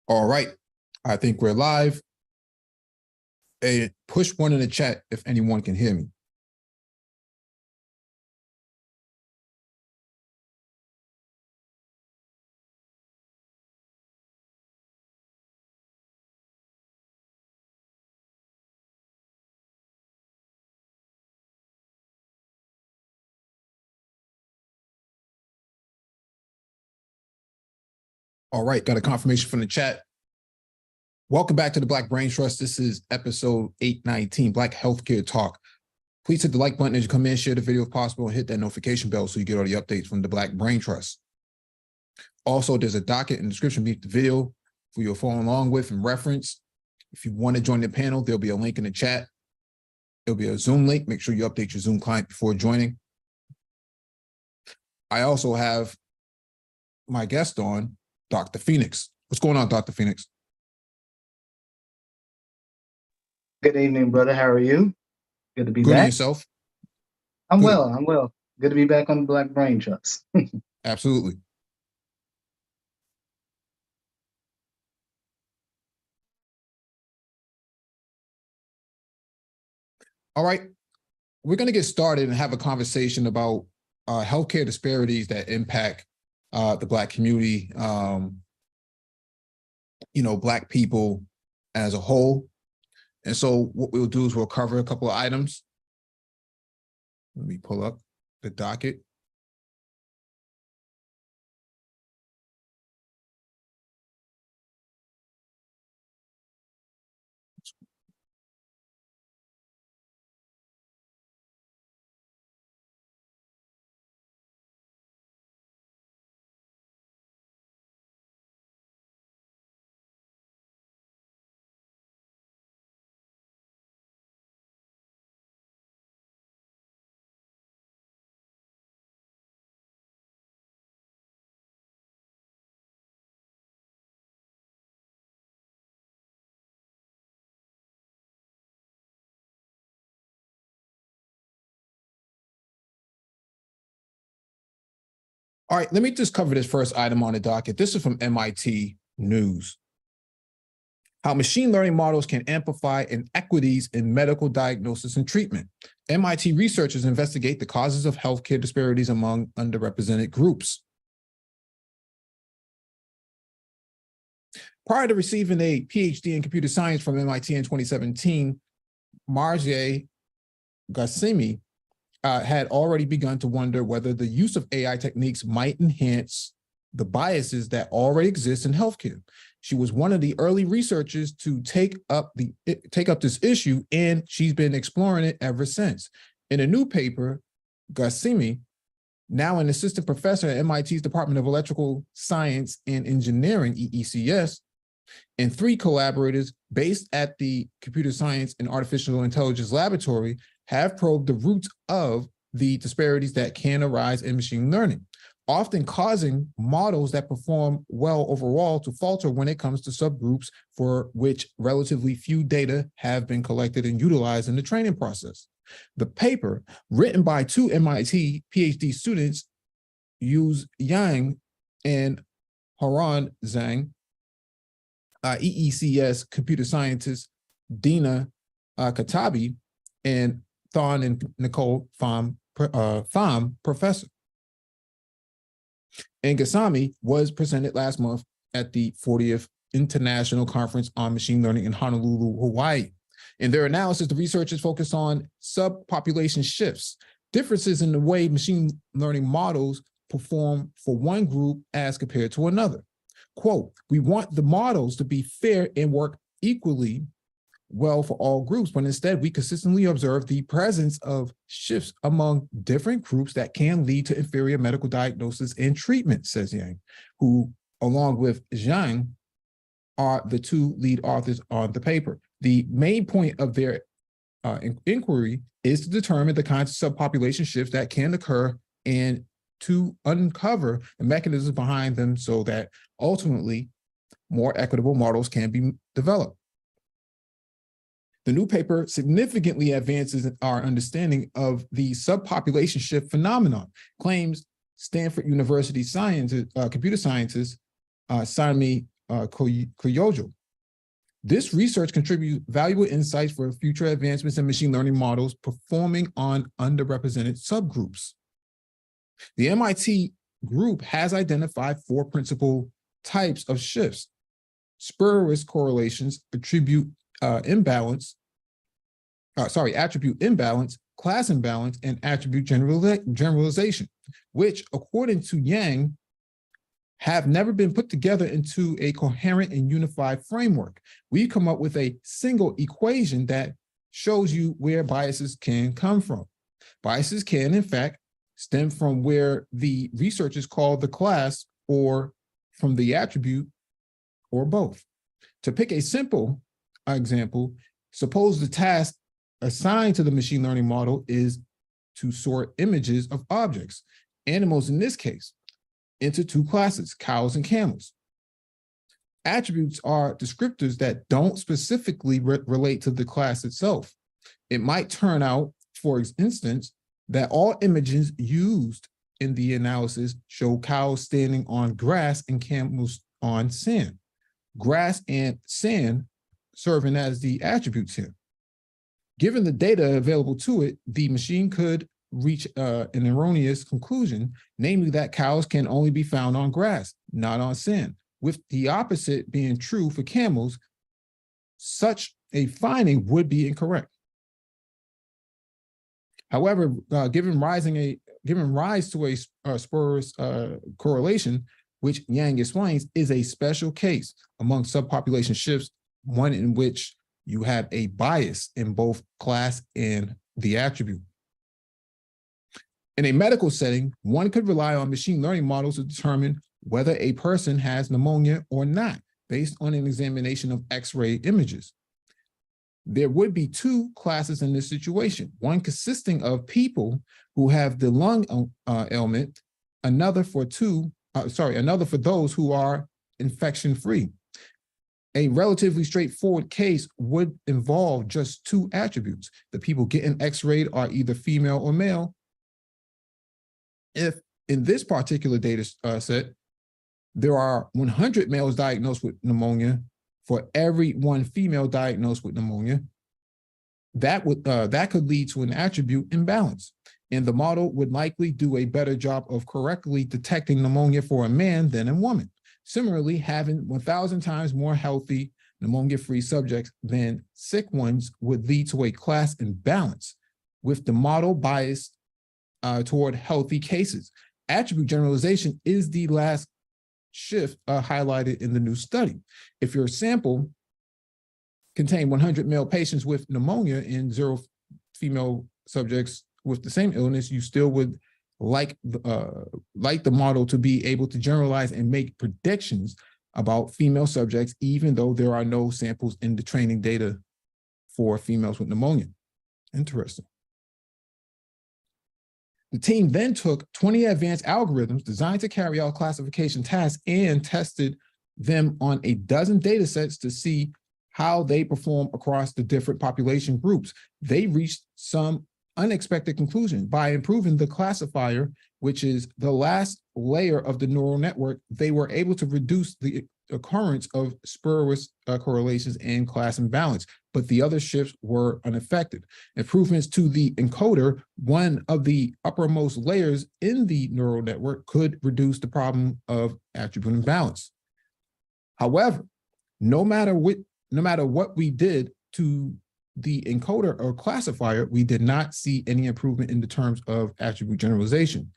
All right, I think we're live. Push one in the chat if anyone can hear me. All right, got a confirmation from the chat. Welcome back to the Black Brain Trust. This is episode 819, Black Healthcare Talk. Please hit the like button as you come in, share the video if possible, and hit that notification bell so you get all the updates from the Black Brain Trust. Also, there's a docket in the description beneath the video for you to follow along with and reference. If you want to join the panel, there'll be a link in the chat. There'll be a Zoom link. Make sure you update your Zoom client before joining. I also have my guest on, Dr. Phoenix. What's going on, Dr. Phoenix? Good evening, brother. How are you? Good to be Good. back. And yourself? I'm well. I'm well. Good to be back on the Black Brain Trust. Absolutely. All right. We're going to get started and have a conversation about healthcare disparities that impact the Black community, Black people as a whole. And so what we'll do is we'll cover a couple of items. Let me pull up the docket. All right, let me just cover this first item on the docket. This is from MIT News. How machine learning models can amplify inequities in medical diagnosis and treatment. MIT researchers investigate the causes of healthcare disparities among underrepresented groups. Prior to receiving a PhD in computer science from MIT in 2017, Marjane Ghassemi had already begun to wonder whether the use of AI techniques might enhance the biases that already exist in healthcare. She was one of the early researchers to take up this issue, and she's been exploring it ever since. In a new paper, Ghassemi, now an assistant professor at MIT's Department of Electrical Science and Engineering, EECS, and 3 collaborators based at the Computer Science and Artificial Intelligence Laboratory have probed the roots of the disparities that can arise in machine learning, often causing models that perform well overall to falter when it comes to subgroups for which relatively few data have been collected and utilized in the training process. The paper, written by 2 MIT PhD students, Yu Yang and Haran Zhang, EECS computer scientists Dina Katabi, and Thon and Nicole Pham professor. And Ghassemi was presented last month at the 40th International Conference on Machine Learning in Honolulu, Hawaii. In their analysis, the researchers focused on subpopulation shifts, differences in the way machine learning models perform for one group as compared to another. Quote, "We want the models to be fair and work equally well for all groups, but instead we consistently observe the presence of shifts among different groups that can lead to inferior medical diagnosis and treatment," says Yang, who, along with Zhang, are the 2 lead authors on the paper. The main point of their inquiry is to determine the kinds of subpopulation shifts that can occur and to uncover the mechanisms behind them so that ultimately more equitable models can be developed. The new paper significantly advances our understanding of the subpopulation shift phenomenon, claims Stanford University computer scientist Sami Koyojo. This research contributes valuable insights for future advancements in machine learning models performing on underrepresented subgroups. The MIT group has identified 4 principal types of shifts: spurious correlations, attribute imbalance, class imbalance, and attribute generalization, which, according to Yang, have never been put together into a coherent and unified framework. We come up with a single equation that shows you where biases can come from. Biases can, in fact, stem from where the researchers call the class, or from the attribute, or both. To pick a simple example, suppose the task assigned to the machine learning model is to sort images of objects, animals in this case, into 2 classes, cows and camels. Attributes are descriptors that don't specifically relate to the class itself. It might turn out, for instance, that all images used in the analysis show cows standing on grass and camels on sand. Grass and sand serving as the attributes here. Given the data available to it, the machine could reach an erroneous conclusion, namely that cows can only be found on grass, not on sand. With the opposite being true for camels, such a finding would be incorrect. However, given rise to a spurious correlation, which Yang explains, is a special case among subpopulation shifts, one in which you have a bias in both class and the attribute. In a medical setting, one could rely on machine learning models to determine whether a person has pneumonia or not, based on an examination of X-ray images. There would be 2 classes in this situation, one consisting of people who have the lung ailment, another for those who are infection-free. A relatively straightforward case would involve just 2 attributes. The people getting X-rayed are either female or male. If in this particular data set, there are 100 males diagnosed with pneumonia, for every 1 female diagnosed with pneumonia, that could lead to an attribute imbalance. And the model would likely do a better job of correctly detecting pneumonia for a man than a woman. Similarly, having 1,000 times more healthy pneumonia-free subjects than sick ones would lead to a class imbalance, with the model biased toward healthy cases. Attribute generalization is the last shift highlighted in the new study. If your sample contained 100 male patients with pneumonia and 0 female subjects with the same illness, you still would like the model to be able to generalize and make predictions about female subjects, even though there are no samples in the training data for females with pneumonia. Interesting. The team then took 20 advanced algorithms designed to carry out classification tasks and tested them on a dozen data sets to see how they perform across the different population groups. They reached some unexpected conclusion. By improving the classifier, which is the last layer of the neural network, they were able to reduce the occurrence of spurious correlations and class imbalance, but the other shifts were unaffected. Improvements to the encoder, one of the uppermost layers in the neural network, could reduce the problem of attribute imbalance. However, no matter what we did to the encoder or classifier, we did not see any improvement in the terms of attribute generalization.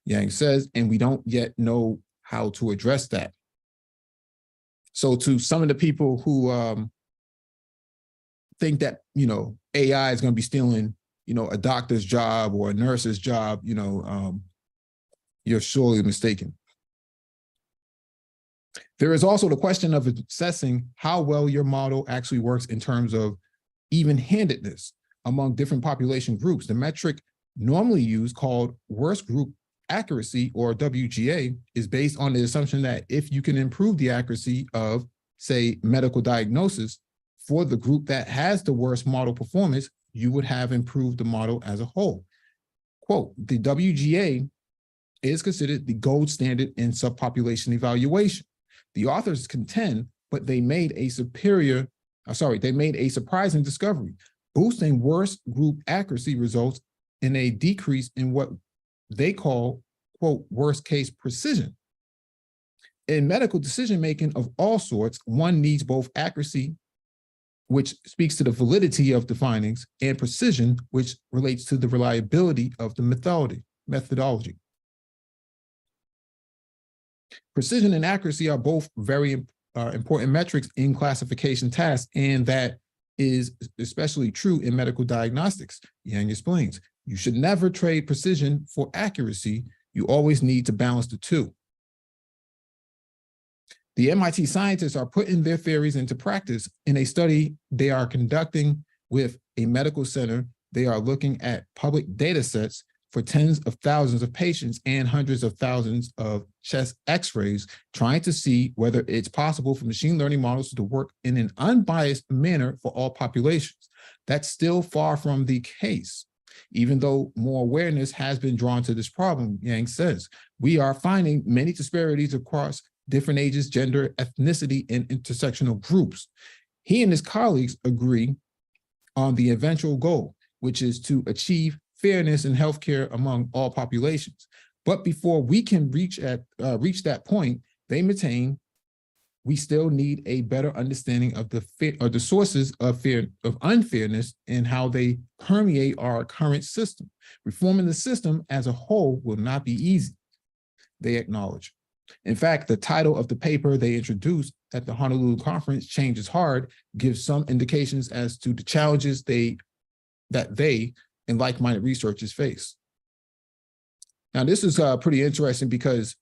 Yang says, and we don't yet know how to address that. So to some of the people who think that, AI is going to be stealing, a doctor's job or a nurse's job, you're surely mistaken. There is also the question of assessing how well your model actually works in terms of even-handedness among different population groups. The metric normally used, called worst group accuracy, or WGA, is based on the assumption that if you can improve the accuracy of, say, medical diagnosis for the group that has the worst model performance, you would have improved the model as a whole. Quote, the WGA is considered the gold standard in subpopulation evaluation. The authors contend, but they made a surprising discovery, boosting worst group accuracy results in a decrease in what they call, quote, worst case precision. In medical decision-making of all sorts, one needs both accuracy, which speaks to the validity of the findings, and precision, which relates to the reliability of the methodology. Precision and accuracy are both very important metrics in classification tasks, and that is especially true in medical diagnostics. Yang explains, you should never trade precision for accuracy. You always need to balance the two. The MIT scientists are putting their theories into practice in a study they are conducting with a medical center. They are looking at public data sets for tens of thousands of patients and hundreds of thousands of chest x-rays, trying to see whether it's possible for machine learning models to work in an unbiased manner for all populations. That's still far from the case. Even though more awareness has been drawn to this problem, Yang says, we are finding many disparities across different ages, gender, ethnicity, and intersectional groups. He and his colleagues agree on the eventual goal, which is to achieve fairness in healthcare among all populations. But before we can reach that point, they maintain we still need a better understanding of the sources of unfairness and how they permeate our current system. Reforming the system as a whole will not be easy, they acknowledge. In fact, the title of the paper they introduced at the Honolulu conference, Change is Hard, gives some indications as to the challenges that they and like-minded researchers face. Now, this is pretty interesting because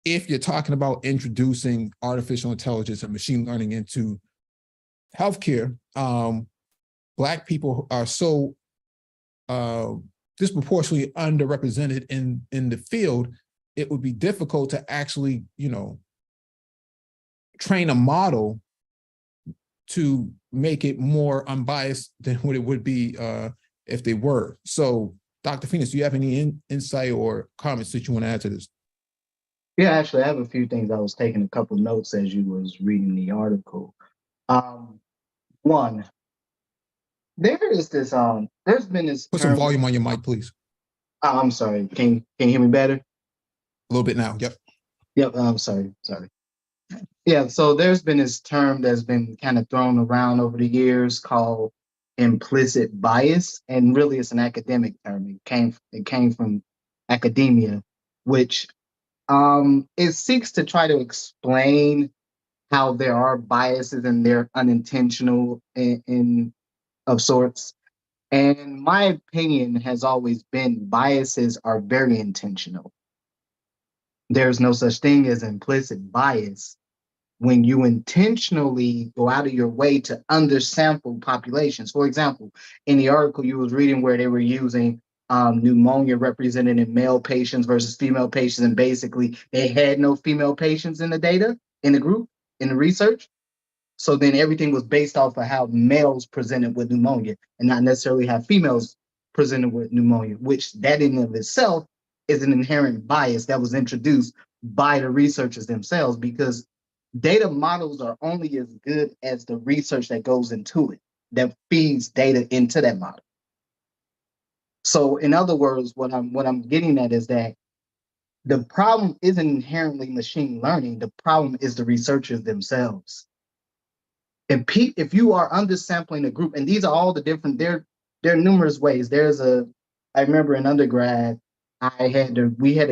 if you're talking about introducing artificial intelligence and machine learning into healthcare, Black people are so disproportionately underrepresented in the field, it would be difficult to actually, train a model to make it more unbiased than what it would be if they were. So, Dr. Phoenix, do you have any insight or comments that you want to add to this? Yeah, actually, I have a few things. I was taking a couple notes as you was reading the article. One, there is this, there's been this Put some volume on your mic, please. I'm sorry. Can you hear me better? A little bit now, yep. Yep, I'm sorry. Yeah, so there's been this term that's been kind of thrown around over the years called implicit bias, and really it's an academic term. It came from academia, which it seeks to try to explain how there are biases and they're unintentional in of sorts. And my opinion has always been biases are very intentional. There's no such thing as implicit bias when you intentionally go out of your way to undersample populations. For example, in the article you was reading where they were using pneumonia represented in male patients versus female patients, and basically they had no female patients in the data, in the group, in the research. So then everything was based off of how males presented with pneumonia and not necessarily how females presented with pneumonia, which that in and of itself is an inherent bias that was introduced by the researchers themselves, because data models are only as good as the research that goes into it, that feeds data into that model. So in other words, what I'm getting at is that the problem isn't inherently machine learning. The problem is the researchers themselves. And if you are undersampling a group, and these are all the different, there are numerous ways. I remember in undergrad, we had to read,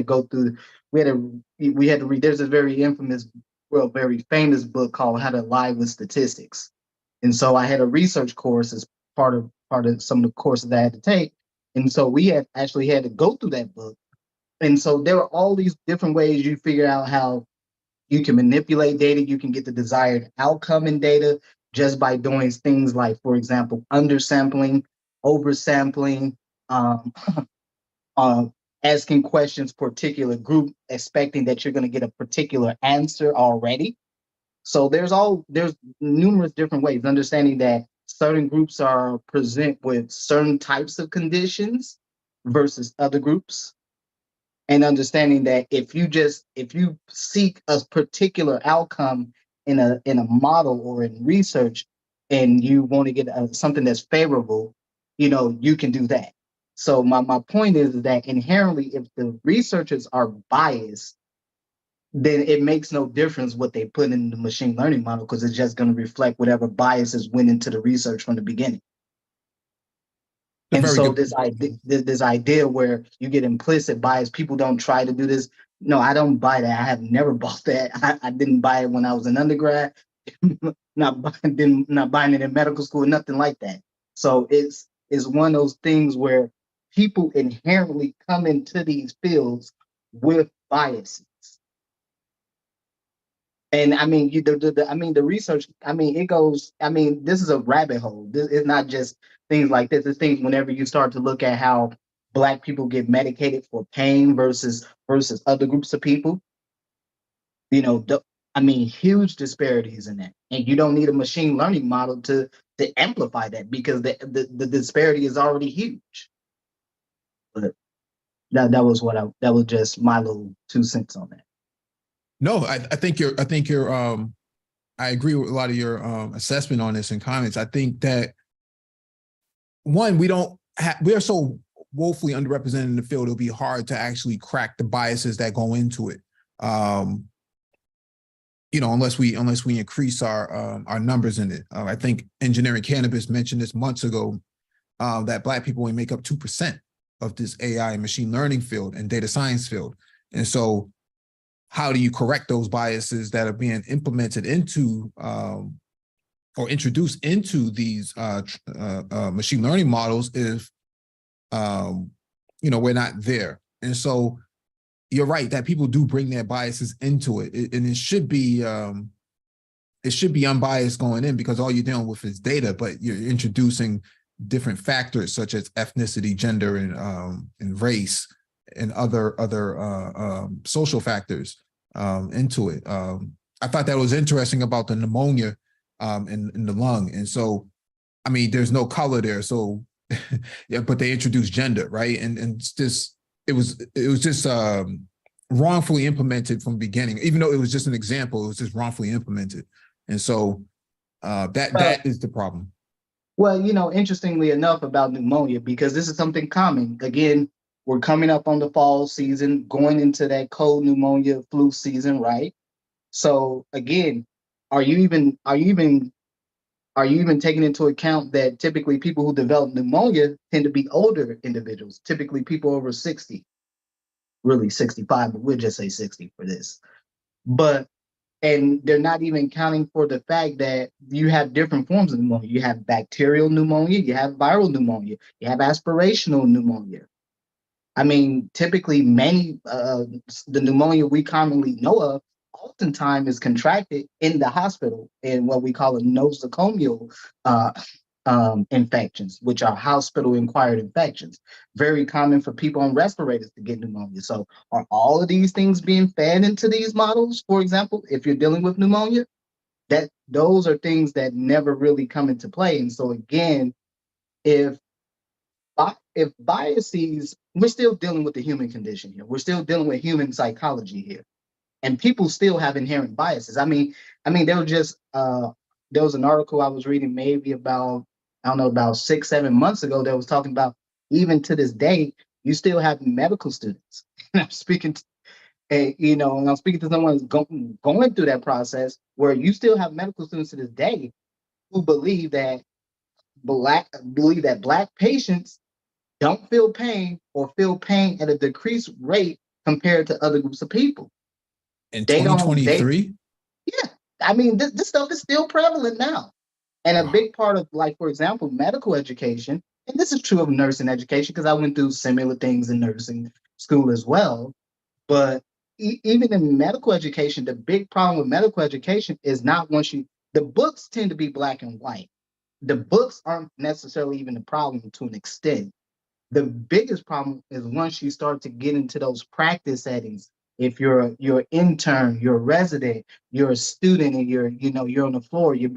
there's a very infamous, very famous book called How to Lie with Statistics. And so I had a research course as part of some of the courses that I had to take. And so we had to go through that book. And so there are all these different ways you figure out how you can manipulate data, you can get the desired outcome in data just by doing things like, for example, undersampling, oversampling, asking questions particular group, expecting that you're going to get a particular answer already. So there's numerous different ways, understanding that certain groups are present with certain types of conditions versus other groups. and understanding that if you seek a particular outcome in a model or in research, and you want to get something that's favorable, you can do that. So my point is that inherently, if the researchers are biased, then it makes no difference what they put in the machine learning model, because it's just going to reflect whatever biases went into the research from the beginning. A And very so good. this idea where you get implicit bias, people don't try to do this. No, I don't buy that. I have never bought that. I didn't buy it when I was an undergrad. not buying it in medical school, nothing like that. So it's one of those things where people inherently come into these fields with biases. And I mean, the research. I mean, it goes. I mean, this is a rabbit hole. This is not just things like this. It's things whenever you start to look at how Black people get medicated for pain versus other groups of people. I mean, huge disparities in that, and you don't need a machine learning model to amplify that, because the disparity is already huge. But that was just my little 2 cents on that. No, I think you're I agree with a lot of your assessment on this and comments. I think that one, we are so woefully underrepresented in the field, it'll be hard to actually crack the biases that go into it. Unless we increase our numbers in it. I think Engineering Cannabis mentioned this months ago, that Black people only make up 2% of this AI and machine learning field and data science field. And so how do you correct those biases that are being implemented into or introduced into these machine learning models if we're not there? And so you're right that people do bring their biases into it, and it should be unbiased going in, because all you're dealing with is data, but you're introducing different factors such as ethnicity, gender, and race, and other social factors into it. I thought that was interesting about the pneumonia in the lung. And so, I mean, there's no color there. So, yeah, but they introduced gender, right? And it's just, it was just wrongfully implemented from the beginning. Even though it was just an example, it was just wrongfully implemented. And so that is the problem. Well, interestingly enough about pneumonia, because this is something common. Again, we're coming up on the fall season, going into that cold pneumonia flu season, right? So again, are you even taking into account that typically people who develop pneumonia tend to be older individuals, typically people over 60, really 65, but we'll just say 60 for this. And they're not even counting for the fact that you have different forms of pneumonia. You have bacterial pneumonia, you have viral pneumonia, you have aspirational pneumonia. I mean, typically the pneumonia we commonly know of oftentimes is contracted in the hospital in what we call a nosocomial infections, which are hospital-acquired infections. Very common for people on respirators to get pneumonia. So are all of these things being fed into these models, for example, if you're dealing with pneumonia? Those are things that never really come into play. And so again, if biases, we're still dealing with the human condition here. We're still dealing with human psychology here. And people still have inherent biases. I mean, there was an article I was reading maybe about 6-7 months ago that was talking about, even to this day, you still have medical students. And I'm speaking to, and I'm speaking to someone who's going through that process, where you still have medical students to this day who believe that Black patients don't feel pain, or feel pain at a decreased rate compared to other groups of people. In 2023? Yeah. I mean, this stuff is still prevalent now. And a big part of, like, for example, medical education, and this is true of nursing education, because I went through similar things in nursing school as well. But even in medical education, the big problem with medical education is not the books tend to be black and white. The books aren't necessarily even the problem to an extent. The biggest problem is once you start to get into those practice settings, if you're intern, you're a resident, you're a student, and you're on the floor, you're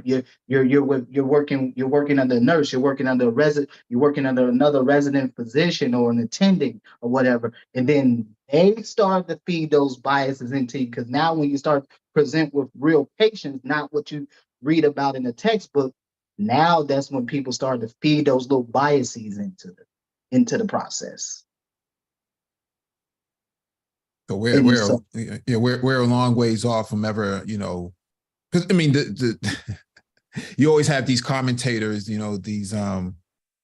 working under a nurse, you're working under a resident, you're working under another resident physician or an attending or whatever, and then they start to feed those biases into you, because now when you start present with real patients, not what you read about in the textbook, now that's when people start to feed those little biases into the process. So And so, we're a long ways off from ever, because I mean you always have these commentators, these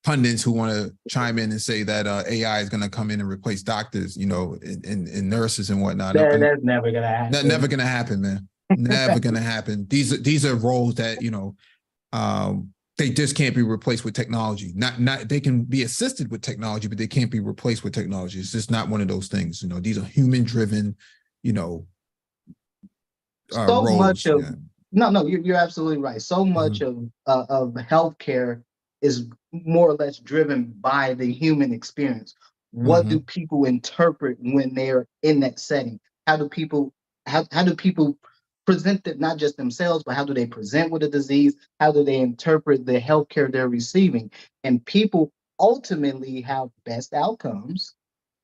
pundits who want to chime in and say that AI is going to come in and replace doctors, and nurses and whatnot. that's never gonna happen. Never gonna happen, man. Never gonna happen. These are roles that they just can't be replaced with technology. Not they can be assisted with technology, but they can't be replaced with technology. It's just not one of those things. These are human driven, so roles. much of Yeah. no, you're absolutely right. So much of healthcare is more or less driven by the human experience. What do people interpret when they're in that setting? How do people how do people present it, not just themselves, but how do they present with a disease? How do they interpret the healthcare they're receiving? And people ultimately have best outcomes.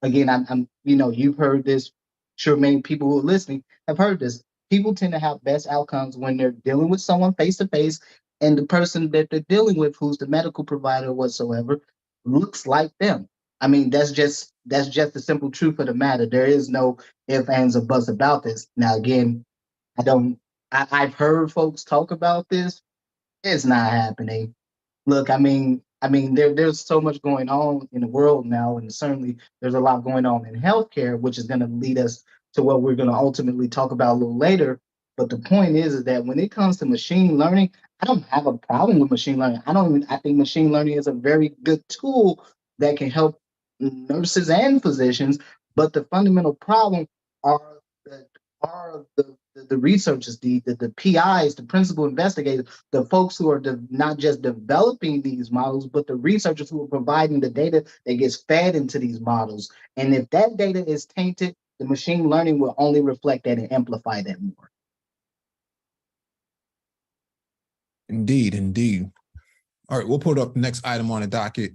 Again, I'm you've heard this. Sure, many people who are listening have heard this. People tend to have best outcomes when they're dealing with someone face to face, and the person that they're dealing with, who's the medical provider whatsoever, looks like them. I mean, that's just the simple truth of the matter. There is no ifs, ands, or buts about this. Now, again, I don't. I've heard folks talk about this. It's not happening. Look, there's so much going on in the world now, and certainly there's a lot going on in healthcare, which is going to lead us to what we're going to ultimately talk about a little later. But the point is that when it comes to machine learning, I don't have a problem with machine learning. I think machine learning is a very good tool that can help nurses and physicians. But the fundamental problem are the researchers, the PIs, the principal investigators, the folks who are not just developing these models, but the researchers who are providing the data that gets fed into these models. And if that data is tainted, the machine learning will only reflect that and amplify that more. Indeed. All right, we'll put up the next item on the docket.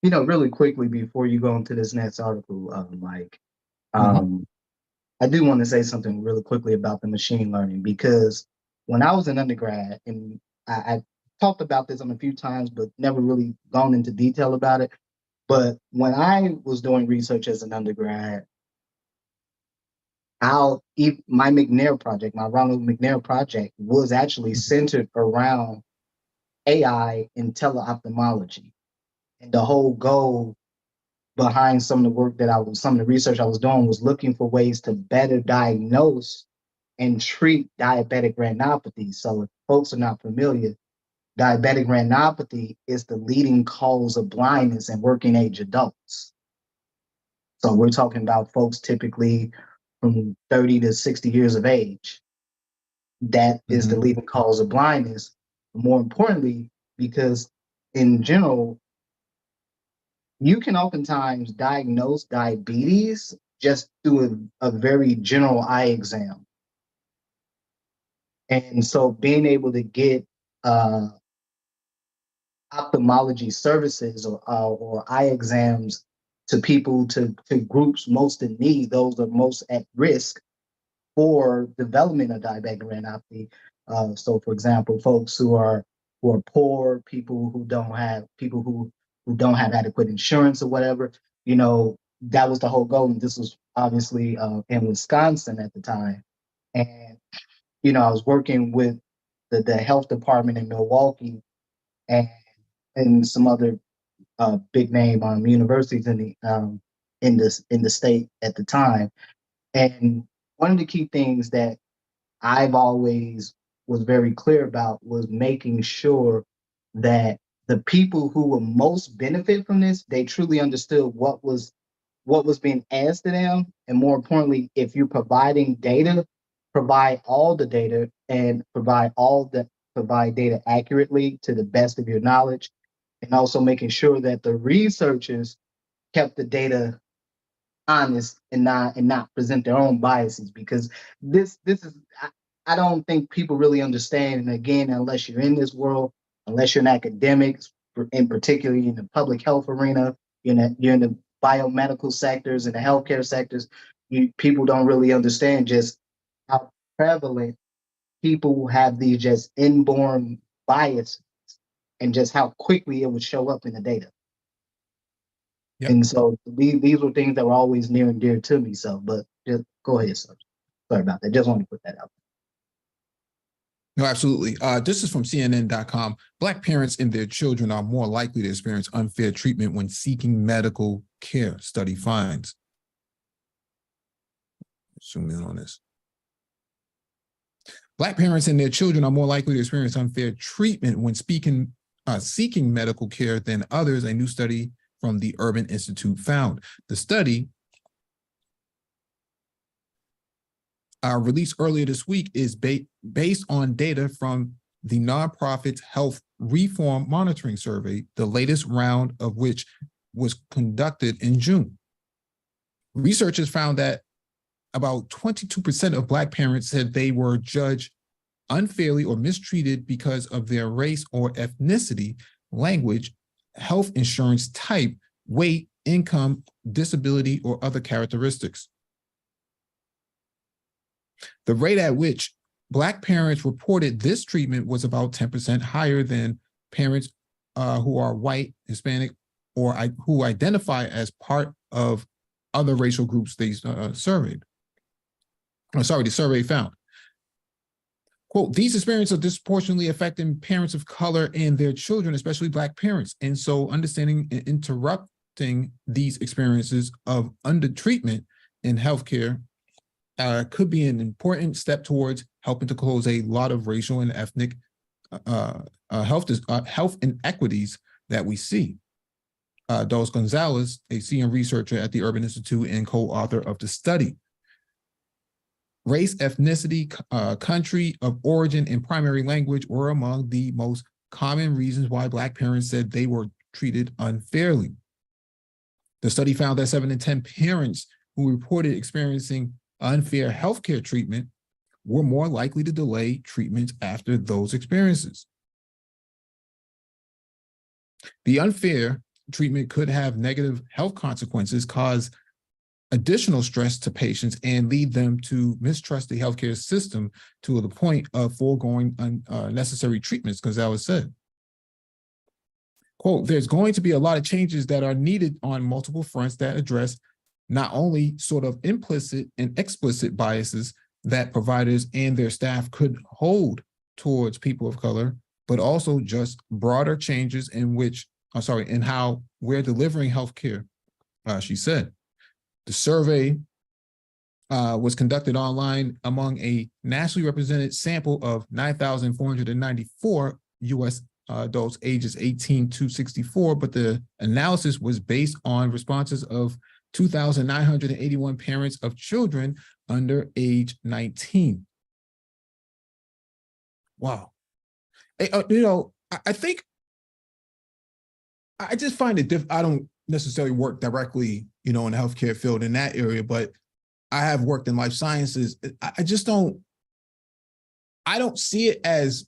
Really quickly before you go into this next article, Mike, I do want to say something really quickly about the machine learning, because when I was an undergrad, and I talked about this on a few times, but never really gone into detail about it. But when I was doing research as an undergrad, my McNair project, my Ronald McNair project, was actually centered around AI and teleophthalmology. And the whole goal behind some of the work some of the research I was doing was looking for ways to better diagnose and treat diabetic retinopathy. So if folks are not familiar, diabetic retinopathy is the leading cause of blindness in working age adults. So we're talking about folks typically from 30 to 60 years of age. That is the leading cause of blindness. More importantly, because in general, you can oftentimes diagnose diabetes just through a very general eye exam. And so being able to get ophthalmology services or eye exams to people, to groups most in need, those are most at risk for development of diabetic retinopathy. So for example, folks who are poor, people who don't have adequate insurance or whatever, that was the whole goal. And this was obviously in Wisconsin at the time. And, I was working with the health department in Milwaukee and some other big name universities in the state at the time. And one of the key things that I've always was very clear about was making sure that the people who will most benefit from this, they truly understood what was being asked of them. And more importantly, if you're providing data, provide all the data and provide data accurately to the best of your knowledge, and also making sure that the researchers kept the data honest and not present their own biases, because this is I don't think people really understand. And again, unless you're in this world, unless you're an academic, in particularly in the public health arena, you're in the biomedical sectors and the healthcare sectors, people don't really understand just how prevalent people have these just inborn bias and just how quickly it would show up in the data. Yep. And so these were things that were always near and dear to me. So, but just go ahead, sir. Sorry about that. Just want to put that out. No, absolutely. This is from CNN.com. Black parents and their children are more likely to experience unfair treatment when seeking medical care, study finds. Zoom in on this. Black parents and their children are more likely to experience unfair treatment when seeking medical care than others, a new study from the Urban Institute found. The study released earlier this week is based on data from the nonprofit's Health Reform Monitoring Survey, the latest round of which was conducted in June. Researchers found that about 22% of Black parents said they were judged unfairly or mistreated because of their race or ethnicity, language, health insurance type, weight, income, disability, or other characteristics. The rate at which Black parents reported this treatment was about 10% higher than parents who are white, Hispanic, or who identify as part of other racial groups they surveyed. The survey found. Quote, these experiences are disproportionately affecting parents of color and their children, especially Black parents. And so understanding and interrupting these experiences of undertreatment in healthcare could be an important step towards helping to close a lot of racial and ethnic health inequities that we see. Dos Gonzalez, a senior researcher at the Urban Institute and co-author of the study. Race, ethnicity, country of origin, and primary language were among the most common reasons why Black parents said they were treated unfairly. The study found that 7 in 10 parents who reported experiencing unfair healthcare treatment were more likely to delay treatments after those experiences. The unfair treatment could have negative health consequences, cause additional stress to patients, and lead them to mistrust the healthcare system to the point of foregoing unnecessary treatments, Gonzalez said. Quote, there's going to be a lot of changes that are needed on multiple fronts that address not only sort of implicit and explicit biases that providers and their staff could hold towards people of color, but also just broader changes in how we're delivering healthcare, she said. The survey was conducted online among a nationally represented sample of 9,494 U.S. Adults ages 18 to 64, but the analysis was based on responses of 2,981 parents of children under age 19. Wow. I think I just find it I don't necessarily work directly, in the healthcare field in that area, but I have worked in life sciences. I just don't see it as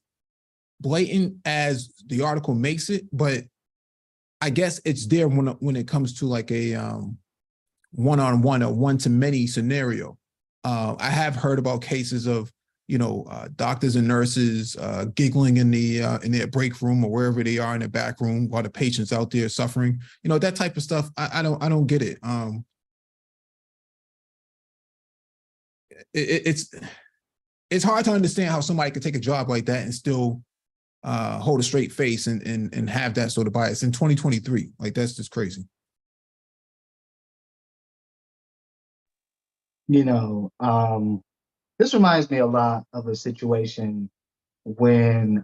blatant as the article makes it, but I guess it's there when it comes to like a one-on-one or one-to-many scenario. I have heard about cases of, doctors and nurses giggling in their break room or wherever they are in the back room while the patient's out there suffering. That type of stuff. I don't get it. it's hard to understand how somebody could take a job like that and still hold a straight face and have that sort of bias in 2023. Like, that's just crazy. You know, this reminds me a lot of a situation when,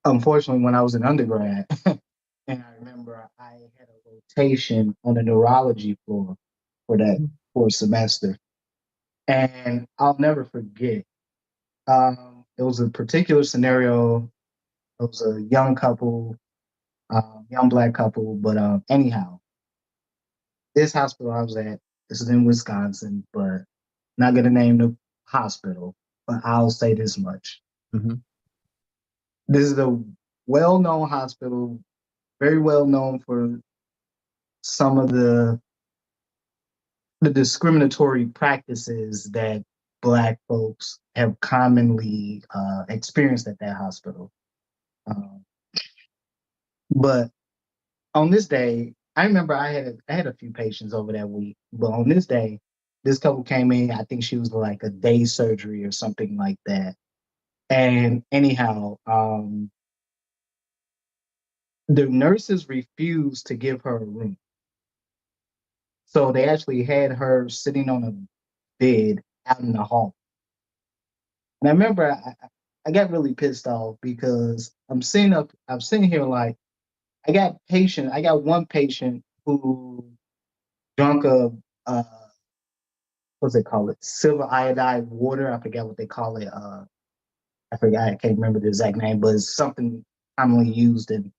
unfortunately, when I was an undergrad, and I remember I had a rotation on the neurology floor for a semester, and I'll never forget. It was a particular scenario. It was a young couple, young Black couple, but anyhow, this hospital I was at, this is in Wisconsin, but not gonna name the hospital, but I'll say this much. Mm-hmm. This is a well-known hospital, very well known for some of the discriminatory practices that Black folks have commonly experienced at that hospital. But on this day, I remember I had a few patients over that week, but on this day, this couple came in. I think she was like a day surgery or something like that. And anyhow, the nurses refused to give her a room. So they actually had her sitting on a bed out in the hall. And I remember I got really pissed off because I'm sitting here like, I got one patient who drunk uh what's it called? Silver iodide water. I forget what they call it. I forgot, I can't remember the exact name, but it's something commonly used in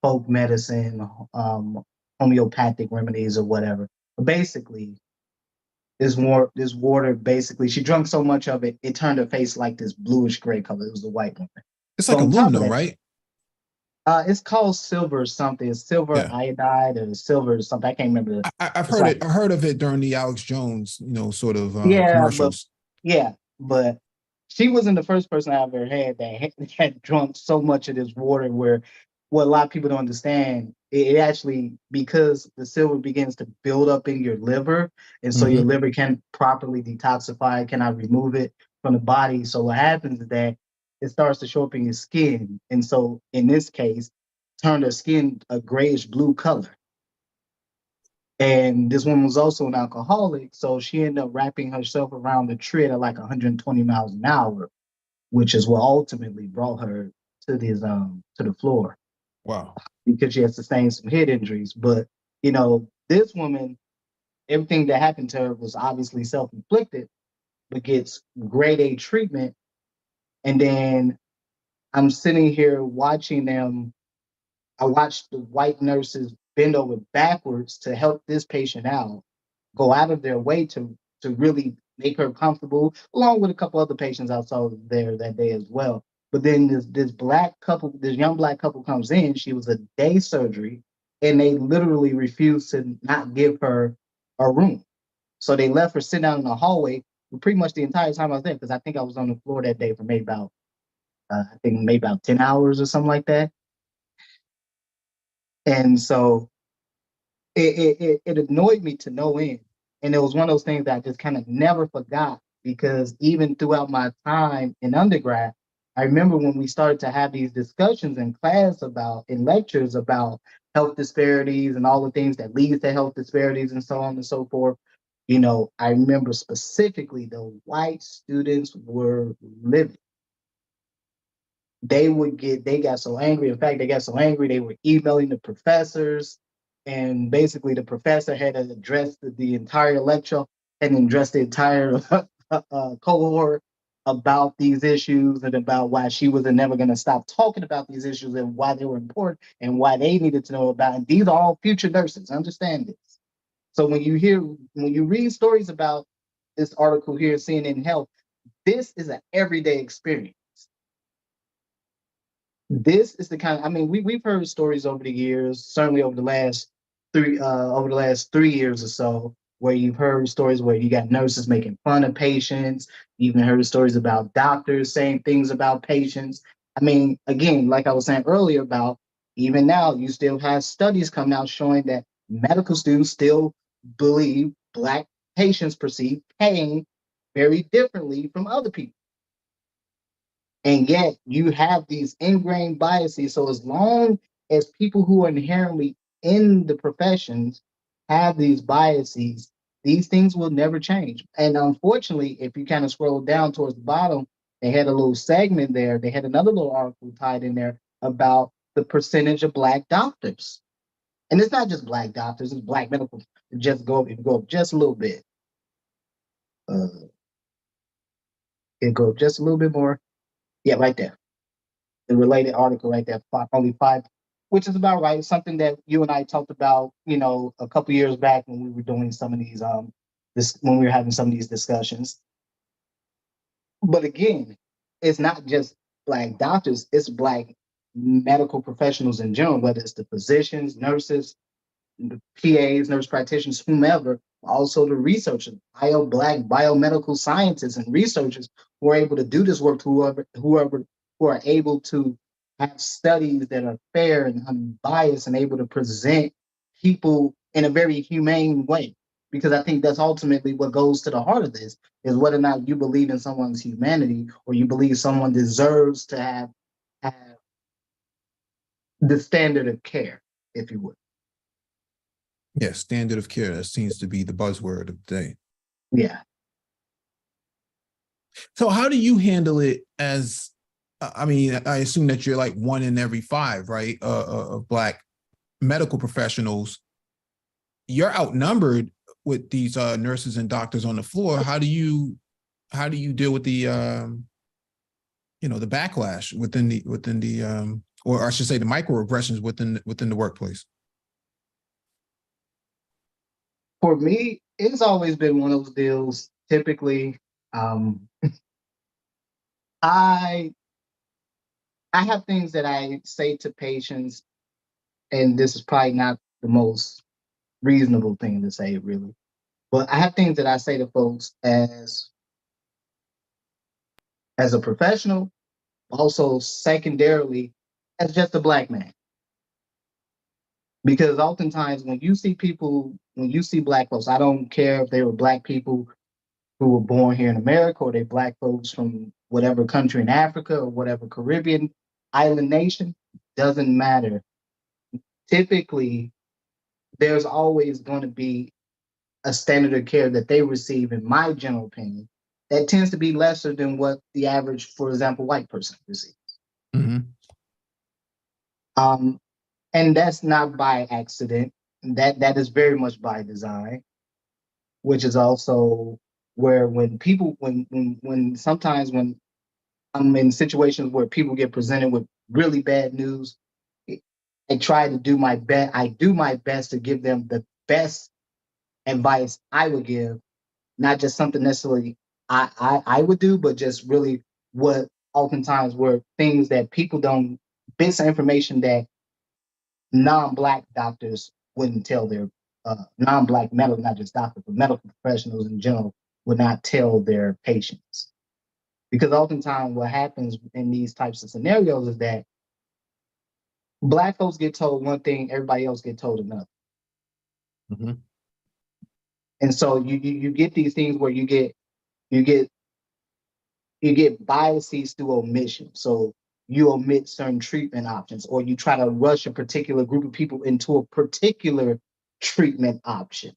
folk medicine, homeopathic remedies or whatever. But basically, this water basically, she drank so much of it, it turned her face like this bluish gray color. It was a white woman. It's like aluminum, right? It's called silver something. It's silver iodide or silver something. I can't remember. I've heard it. I heard of it during the Alex Jones, sort of commercials. But she wasn't the first person I ever had that had drunk so much of this water where what a lot of people don't understand, it actually, because the silver begins to build up in your liver, and so your liver can't properly detoxify, cannot remove it from the body. So what happens is that it starts to show up in your skin. And so in this case, turned her skin a grayish blue color. And this woman was also an alcoholic, so she ended up wrapping herself around the tread at like 120 miles an hour, which is what ultimately brought her to the floor. Wow. Because she had sustained some head injuries. But this woman, everything that happened to her was obviously self-inflicted, but gets grade A treatment. And then I'm sitting here watching them. I watched the white nurses bend over backwards to help this patient out, go out of their way to really make her comfortable, along with a couple other patients I saw there that day as well. But then this young Black couple comes in. She was a day surgery, and they literally refused to not give her a room. So they left her sitting out in the hallway for pretty much the entire time I was there, because I think I was on the floor that day for maybe about 10 hours or something like that. And so it annoyed me to no end. And it was one of those things that I just kind of never forgot, because even throughout my time in undergrad, I remember when we started to have these discussions in class in lectures about health disparities and all the things that leads to health disparities and so on and so forth. I remember specifically the white students were livid. They got so angry. In fact, they got so angry, they were emailing the professors, and basically the professor had to address the entire lecture and address the entire cohort about these issues and about why she was never going to stop talking about these issues and why they were important and why they needed to know about it. And these are all future nurses. Understand this. So when you read stories about this article here, CNN Health, this is an everyday experience. This is the kind of, we've heard stories over the years, certainly over the last 3 years or so, where you've heard stories where you got nurses making fun of patients. You even heard stories about doctors saying things about patients. Again, like I was saying earlier about, even now, you still have studies coming out showing that medical students still believe Black patients perceive pain very differently from other people. And yet you have these ingrained biases. So as long as people who are inherently in the professions have these biases, these things will never change. And unfortunately, if you kind of scroll down towards the bottom, they had a little segment there. They had another little article tied in there about the percentage of Black doctors. And it's not just Black doctors, it's Black medical. Just go, if you go up just a little bit, it go up just a little bit more. Yeah, right there. The related article right there, only five, which is about right. It's something that you and I talked about, a couple years back when we were doing some of these, when we were having some of these discussions. But again, it's not just Black doctors, it's Black medical professionals in general, whether it's the physicians, nurses, the PAs, nurse practitioners, whomever, also the researchers, Black biomedical scientists and researchers who are able to do this work, whoever who are able to have studies that are fair and unbiased and able to present people in a very humane way. Because I think that's ultimately what goes to the heart of this, is whether or not you believe in someone's humanity or you believe someone deserves to have the standard of care, if you would. Yeah, standard of care. That seems to be the buzzword of the day. Yeah. So how do you handle it as, I mean, I assume that you're like 1 in every 5, right, of Black medical professionals. You're outnumbered with these nurses and doctors on the floor. How do you deal with the, the backlash within the, or I should say the microaggressions within the workplace? For me, it's always been one of those deals. Typically, I have things that I say to patients, and this is probably not the most reasonable thing to say, really. But I have things that I say to folks as a professional, also secondarily as just a Black man. Because oftentimes when you see Black folks, I don't care if they were Black people who were born here in America or they Black folks from whatever country in Africa or whatever Caribbean island nation, doesn't matter. Typically, there's always going to be a standard of care that they receive, in my general opinion, that tends to be lesser than what the average, for example, white person receives. Mm-hmm. And that's not by accident. That is very much by design, which is also where when sometimes when I'm in situations where people get presented with really bad news, I try to do my best. I do my best to give them the best advice I would give, not just something necessarily I would do, but just really what oftentimes were things that people don't, bits of information that non-Black doctors wouldn't tell their non-Black medical, not just doctors, but medical professionals in general would not tell their patients. Because oftentimes what happens in these types of scenarios is that Black folks get told one thing, everybody else get told another. Mm-hmm. And so you get these things where you get biases through omission. So you omit certain treatment options, or you try to rush a particular group of people into a particular treatment option.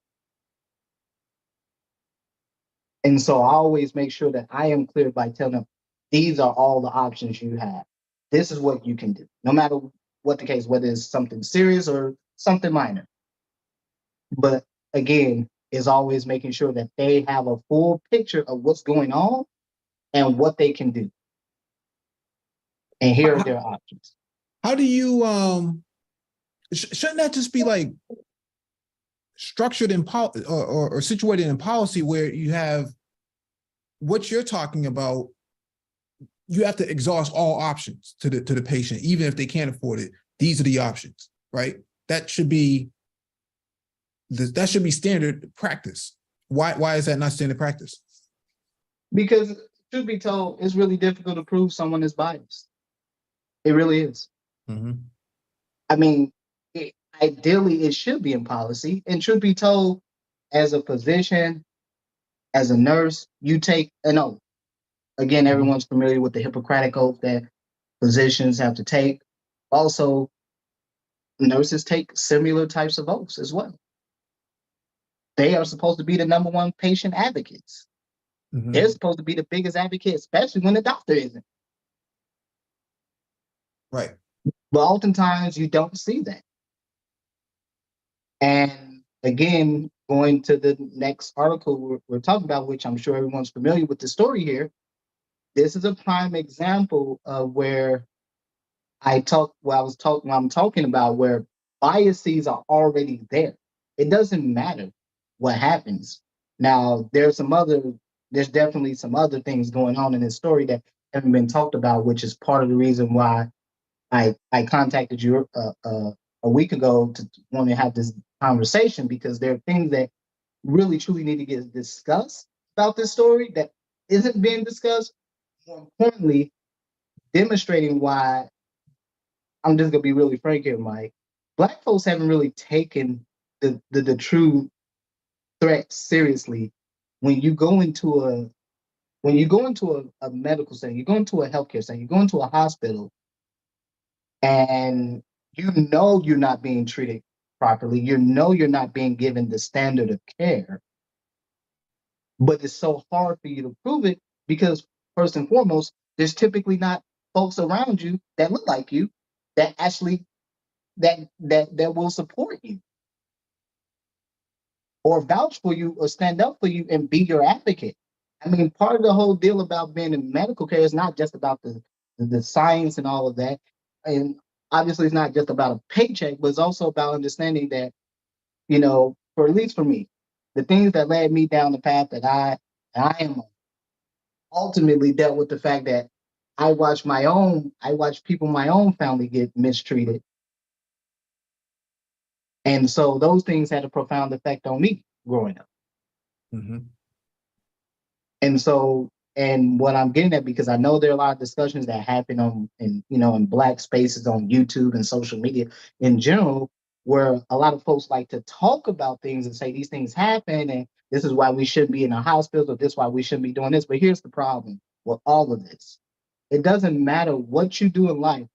And so I always make sure that I am clear by telling them, these are all the options you have. This is what you can do, no matter what the case, whether it's something serious or something minor. But again, is always making sure that they have a full picture of what's going on and what they can do. And here are their options. How do you, shouldn't that just be like structured in or situated in policy where you have what you're talking about? You have to exhaust all options to the patient, even if they can't afford it. These are the options, right? That should be standard practice. Why is that not standard practice? Because truth be told, it's really difficult to prove someone is biased. It really is. Mm-hmm. I mean, ideally, it should be in policy. And truth be told, as a physician, As a nurse, you take an oath. Again, everyone's familiar with the Hippocratic oath that physicians have to take. Also, nurses take similar types of oaths as well. They are supposed to be the number one patient advocates. They're supposed to be the biggest advocate, especially when the doctor isn't. Right. But oftentimes you don't see that. And again, going to the next article we're talking about, which I'm sure everyone's familiar with the story here, this is a prime example of where I'm talking about where biases are already there. It doesn't matter what happens. Now, there's definitely some other things going on in this story that haven't been talked about, which is part of the reason why I contacted you a week ago to want to have this conversation, because there are things that really truly need to get discussed about this story that isn't being discussed. More importantly, demonstrating why, I'm just gonna be really frank here, Mike. Black folks haven't really taken the true threat seriously. When you go into a medical center, you go into a healthcare center, you go into a hospital, and you know you're not being treated properly, you know you're not being given the standard of care, but it's so hard for you to prove it because, first and foremost, there's typically not folks around you that look like you that actually that will support you or vouch for you or stand up for you and be your advocate. I mean, part of the whole deal about being in medical care is not just about the science and all of that. And obviously it's not just about a paycheck, but it's also about understanding that, for at least for me, the things that led me down the path that I am on ultimately dealt with the fact that I watched people in my own family get mistreated. And so those things had a profound effect on me growing up. Mm-hmm. And so, and what I'm getting at, because I know there are a lot of discussions that happen in Black spaces on YouTube and social media in general, where a lot of folks like to talk about things and say these things happen, and this is why we shouldn't be in a hospital, or this is why we shouldn't be doing this. But here's the problem with all of this. It doesn't matter what you do in life.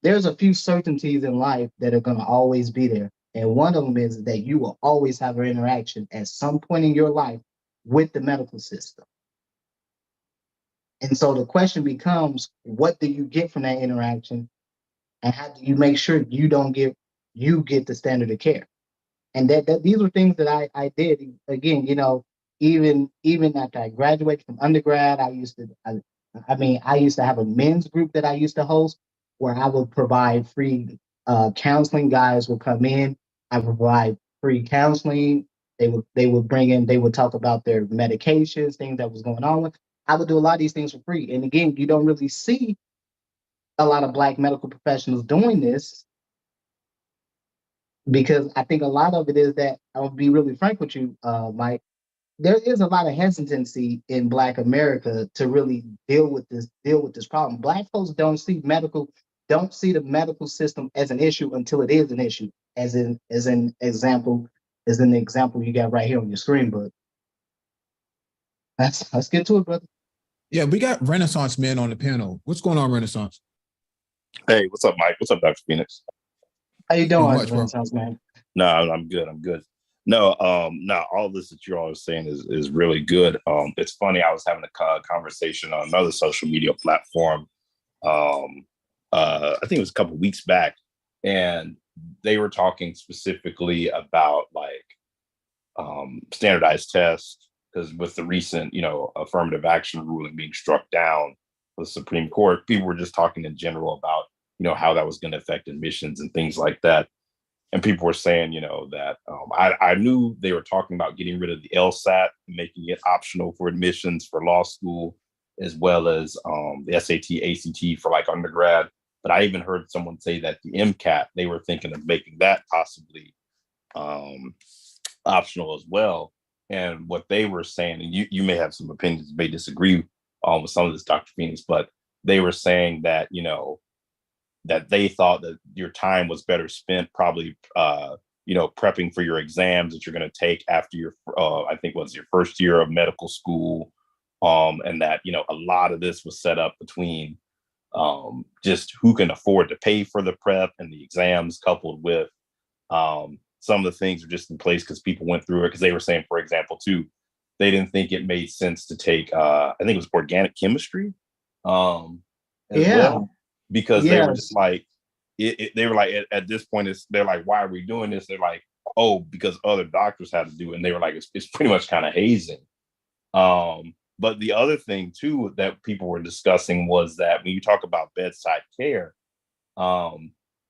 There's a few certainties in life that are going to always be there. And one of them is that you will always have an interaction at some point in your life with the medical system. And so the question becomes, what do you get from that interaction? And how do you make sure you get the standard of care? And that these were things that I did. Again, even after I graduated from undergrad, I used to have a men's group that I used to host where I would provide free counseling. Guys would come in, I would provide free counseling. They would talk about their medications, things that was going on with. I would do a lot of these things for free. And again, you don't really see a lot of Black medical professionals doing this, because I think a lot of it is that, I'll be really frank with you, Mike, there is a lot of hesitancy in Black America to really deal with this problem. Black folks don't see the medical system as an issue until it is an issue, as an example you got right here on your screen. But let's get to it, brother. Yeah, we got Renaissance Men on the panel. What's going on, Renaissance? Hey, what's up, Mike? What's up, Dr. Phoenix? How you doing, much, Renaissance Man? No, I'm good. I'm good. No, all this that you're all saying is really good. It's funny. I was having a conversation on another social media platform. I think it was a couple of weeks back, and they were talking specifically about standardized tests, because with the recent, affirmative action ruling being struck down with the Supreme Court, people were just talking in general about, how that was going to affect admissions and things like that. And people were saying, that I knew they were talking about getting rid of the LSAT, making it optional for admissions for law school, as well as the SAT, ACT for undergrad. But I even heard someone say that the MCAT, they were thinking of making that possibly optional as well. And what they were saying, and you may have some opinions, may disagree with some of this, Dr. Phoenix, but they were saying that, that they thought that your time was better spent probably prepping for your exams that you're going to take after your, I think was your first year of medical school. And that, a lot of this was set up between just who can afford to pay for the prep and the exams, coupled with some of the things are just in place because people went through it. Because they were saying, for example, too, they didn't think it made sense to take, I think it was organic chemistry as well, because they were just like, they were like, at this point, they're like, why are we doing this? They're like, oh, because other doctors had to do it. And they were like, it's pretty much kind of hazing. But the other thing, too, that people were discussing was that when you talk about bedside care,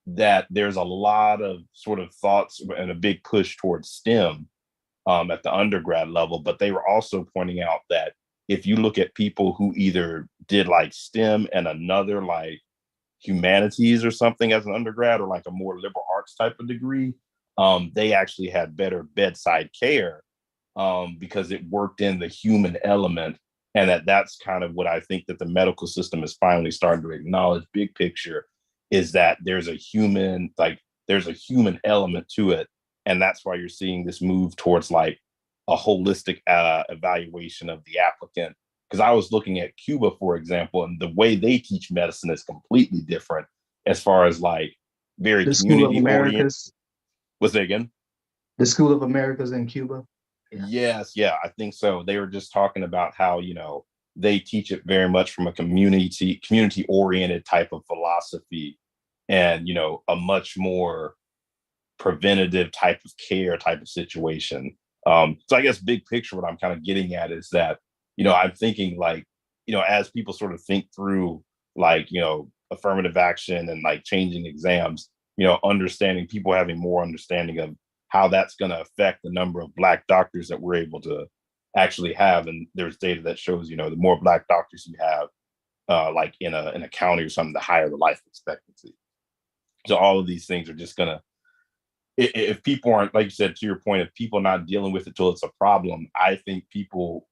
that there's a lot of sort of thoughts and a big push towards STEM at the undergrad level. But they were also pointing out that if you look at people who either did like STEM and another like humanities or something as an undergrad, or like a more liberal arts type of degree, they actually had better bedside care because it worked in the human element. And that's kind of what I think that the medical system is finally starting to acknowledge, big picture, is that there's a human element to it. And that's why you're seeing this move towards like a holistic evaluation of the applicant. Because I was looking at Cuba, for example, and the way they teach medicine is completely different as far as like very community oriented. What's that again? The School of Americas in Cuba. Yes, yeah, I think so. They were just talking about how, they teach it very much from a community oriented type of philosophy, and, a much more preventative type of care type of situation. So I guess big picture, what I'm kind of getting at is that, I'm thinking like, as people sort of think through like, affirmative action and like changing exams, understanding, people having more understanding of how that's going to affect the number of Black doctors that we're able to actually have. And there's data that shows, the more Black doctors you have, like in a county or something, the higher the life expectancy. So all of these things are just going to, if people aren't, like you said, to your point, if people are not dealing with it till it's a problem, I think people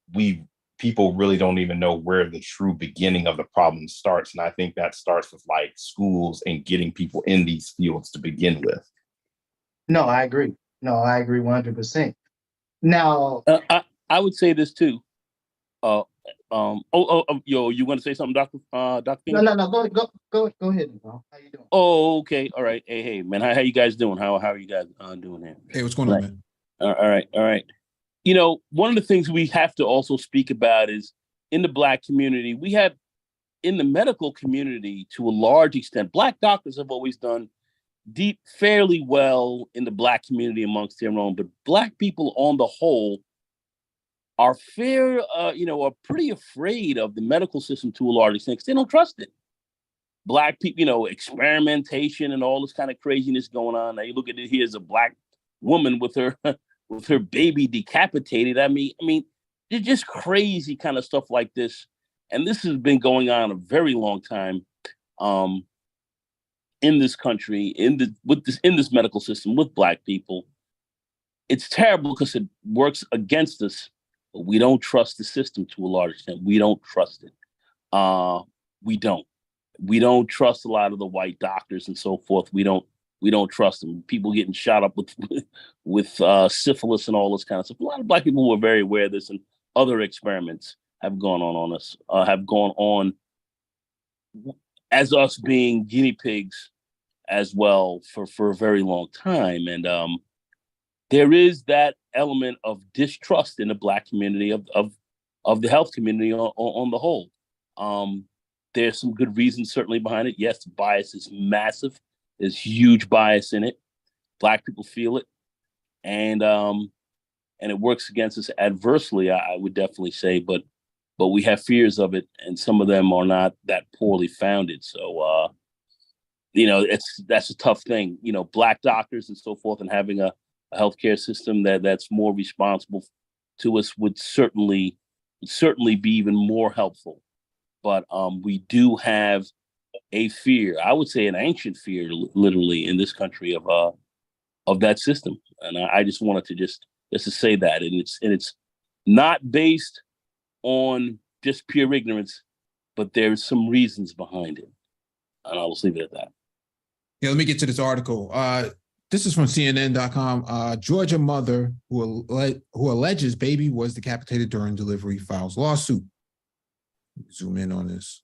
really don't even know where the true beginning of the problem starts. And I think that starts with like schools and getting people in these fields to begin with. No, I agree. 100%. Now, I would say this too. You want to say something, Dr. King? No. Go ahead, bro. How you doing? Oh, okay. All right. Hey, man. How you guys doing? How are you guys doing here? Hey, what's going on, man? All right. One of the things we have to also speak about is in the Black community, we have in the medical community, to a large extent, Black doctors have always done fairly well in the Black community amongst their own, but Black people on the whole are are pretty afraid of the medical system to a large extent because they don't trust it. Black people, experimentation and all this kind of craziness going on. Now you look at it, here's a Black woman with her with her baby decapitated. I mean, they're just crazy kind of stuff like this. And this has been going on a very long time. In this country, in this medical system with Black people. It's terrible because it works against us, but we don't trust the system to a large extent. We don't trust it. We don't trust a lot of the white doctors and so forth. We don't trust them. People getting shot up with syphilis and all this kind of stuff. A lot of Black people were very aware of this, and other experiments have gone on us, have gone on as us being guinea pigs as well for a very long time. And there is that element of distrust in the Black community of the health community on the whole. There's some good reasons certainly behind it. Yes, bias is massive. There's huge bias in it. Black people feel it. And it works against us adversely, I would definitely say, but we have fears of it, and some of them are not that poorly founded. So that's a tough thing. Black doctors and so forth, and having a healthcare system that's more responsible to us would certainly be even more helpful. But we do have a fear, I would say an ancient fear, literally in this country of that system. And I just wanted to just to say that, and it's not based on just pure ignorance, but there's some reasons behind it. And I'll just leave it at that. Yeah, let me get to this article. This is from CNN.com. Georgia mother who alleges baby was decapitated during delivery files lawsuit. Zoom in on this.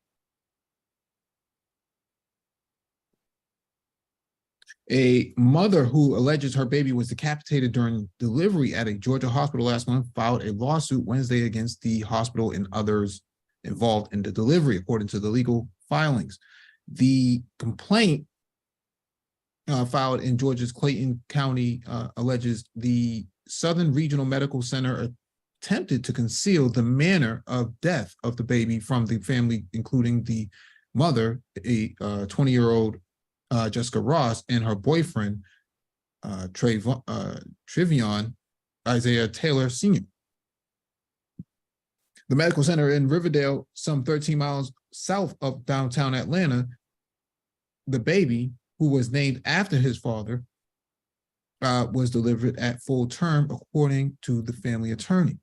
A mother who alleges her baby was decapitated during delivery at a Georgia hospital last month filed a lawsuit Wednesday against the hospital and others involved in the delivery, according to the legal filings. The complaint filed in Georgia's Clayton County alleges the Southern Regional Medical Center attempted to conceal the manner of death of the baby from the family, including the mother, a 20-year-old Jessica Ross, and her boyfriend, Trevion Isaiah Taylor Sr. The medical center in Riverdale, some 13 miles south of downtown Atlanta, the baby, who was named after his father, was delivered at full term, according to the family attorney.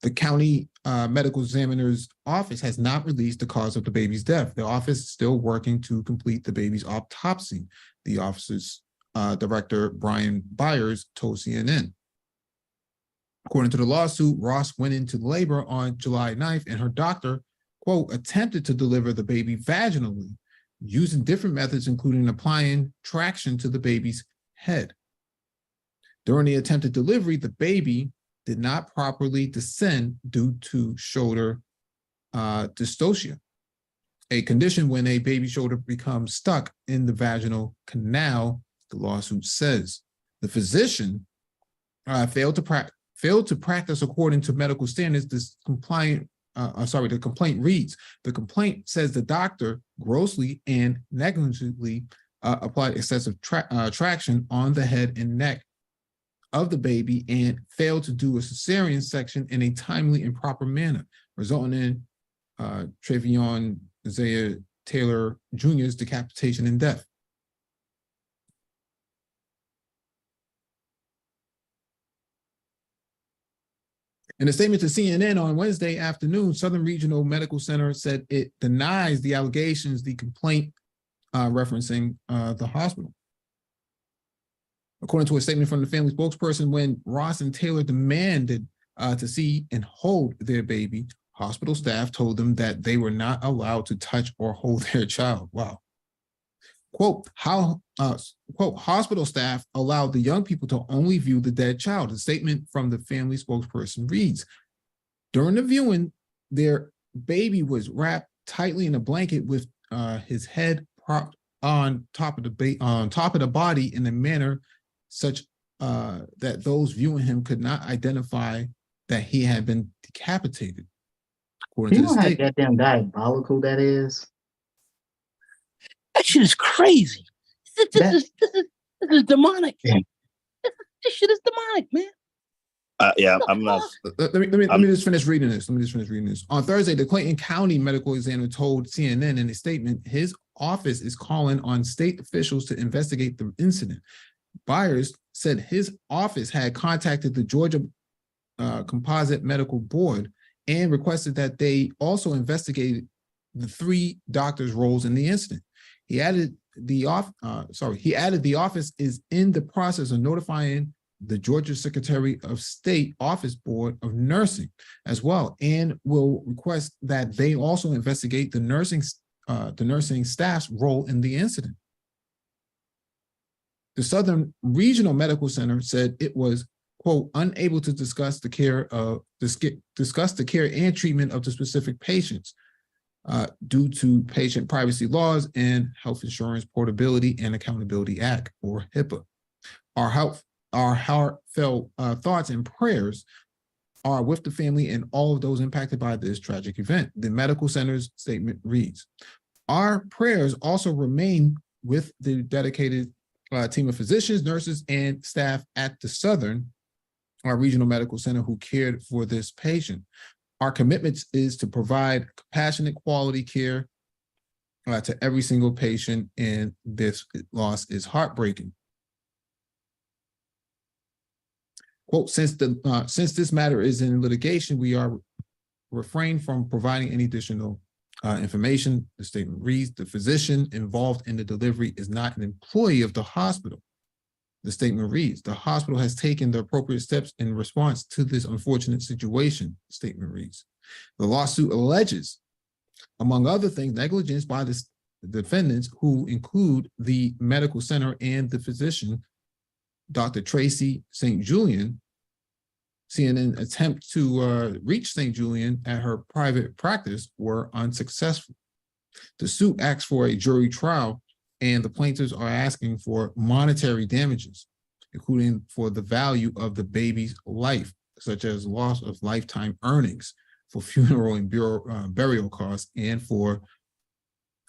The county medical examiner's office has not released the cause of the baby's death. The office is still working to complete the baby's autopsy, the office's director, Brian Byers, told CNN. According to the lawsuit, Ross went into labor on July 9th, and her doctor, quote, attempted to deliver the baby vaginally using different methods, including applying traction to the baby's head. During the attempted delivery, the baby did not properly descend due to shoulder dystocia, a condition when a baby's shoulder becomes stuck in the vaginal canal, the lawsuit says. The physician failed to practice according to medical standards. The complaint reads, the complaint says the doctor grossly and negligently applied excessive traction on the head and neck of the baby and failed to do a cesarean section in a timely and proper manner, resulting in Trevion Isaiah Taylor Jr.'s decapitation and death. In a statement to CNN on Wednesday afternoon, Southern Regional Medical Center said it denies the allegations, the complaint referencing the hospital. According to a statement from the family spokesperson, when Ross and Taylor demanded to see and hold their baby, hospital staff told them that they were not allowed to touch or hold their child. Wow. Quote, quote, hospital staff allowed the young people to only view the dead child. The statement from the family spokesperson reads, during the viewing, their baby was wrapped tightly in a blanket with his head propped on top of the body in a manner such that those viewing him could not identify that he had been decapitated. You know how goddamn diabolical that is? That shit is crazy. This is demonic. Yeah. This shit is demonic, man. Yeah, I'm not. Let me just finish reading this. On Thursday, the Clayton County medical examiner told CNN in a statement his office is calling on state officials to investigate the incident. Byers said his office had contacted the Georgia Composite Medical Board and requested that they also investigate the three doctors' roles in the incident. He added the office is in the process of notifying the Georgia Secretary of State Office Board of Nursing as well, and will request that they also investigate the nursing staff's role in the incident. The Southern Regional Medical Center said it was, quote, unable to discuss the care and treatment of the specific patients due to patient privacy laws and Health Insurance Portability and Accountability Act, or HIPAA. Our heartfelt thoughts and prayers are with the family and all of those impacted by this tragic event. The medical center's statement reads, our prayers also remain with the dedicated team of physicians, nurses, and staff at the Southern Regional Medical Center who cared for this patient. Our commitment is to provide compassionate quality care to every single patient, and this loss is heartbreaking. Quote, since this matter is in litigation, we are refrained from providing any additional information. The statement reads, the physician involved in the delivery is not an employee of the hospital. The statement reads, the hospital has taken the appropriate steps in response to this unfortunate situation. The statement reads, the lawsuit alleges, among other things, negligence by the defendants, who include the medical center and the physician, Dr. Tracy St. Julian. CNN attempt to reach St. Julian at her private practice were unsuccessful. The suit asks for a jury trial, and the plaintiffs are asking for monetary damages, including for the value of the baby's life, such as loss of lifetime earnings, for funeral and burial costs, and for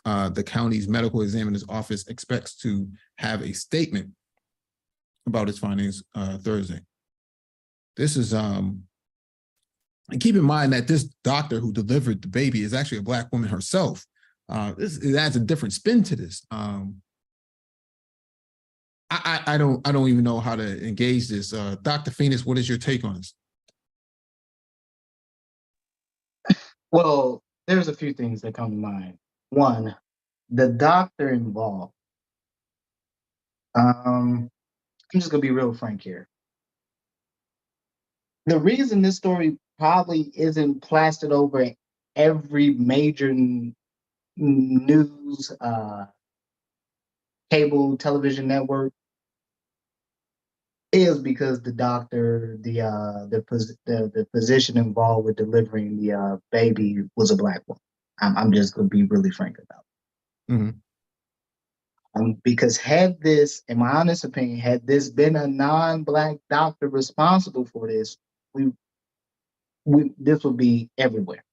the county's medical examiner's office expects to have a statement about its findings Thursday. This is, and keep in mind that this doctor who delivered the baby is actually a Black woman herself. It adds a different spin to this. I don't even know how to engage this. Dr. Phoenix, what is your take on this? Well, there's a few things that come to mind. One, the doctor involved. I'm just gonna be real frank here. The reason this story probably isn't plastered over every major news, cable television network is because the doctor, the physician involved with delivering the baby was a Black woman. I'm just gonna be really frank about it. Mm-hmm. Because had this, in my honest opinion, had this been a non-Black doctor responsible for this, this would be everywhere.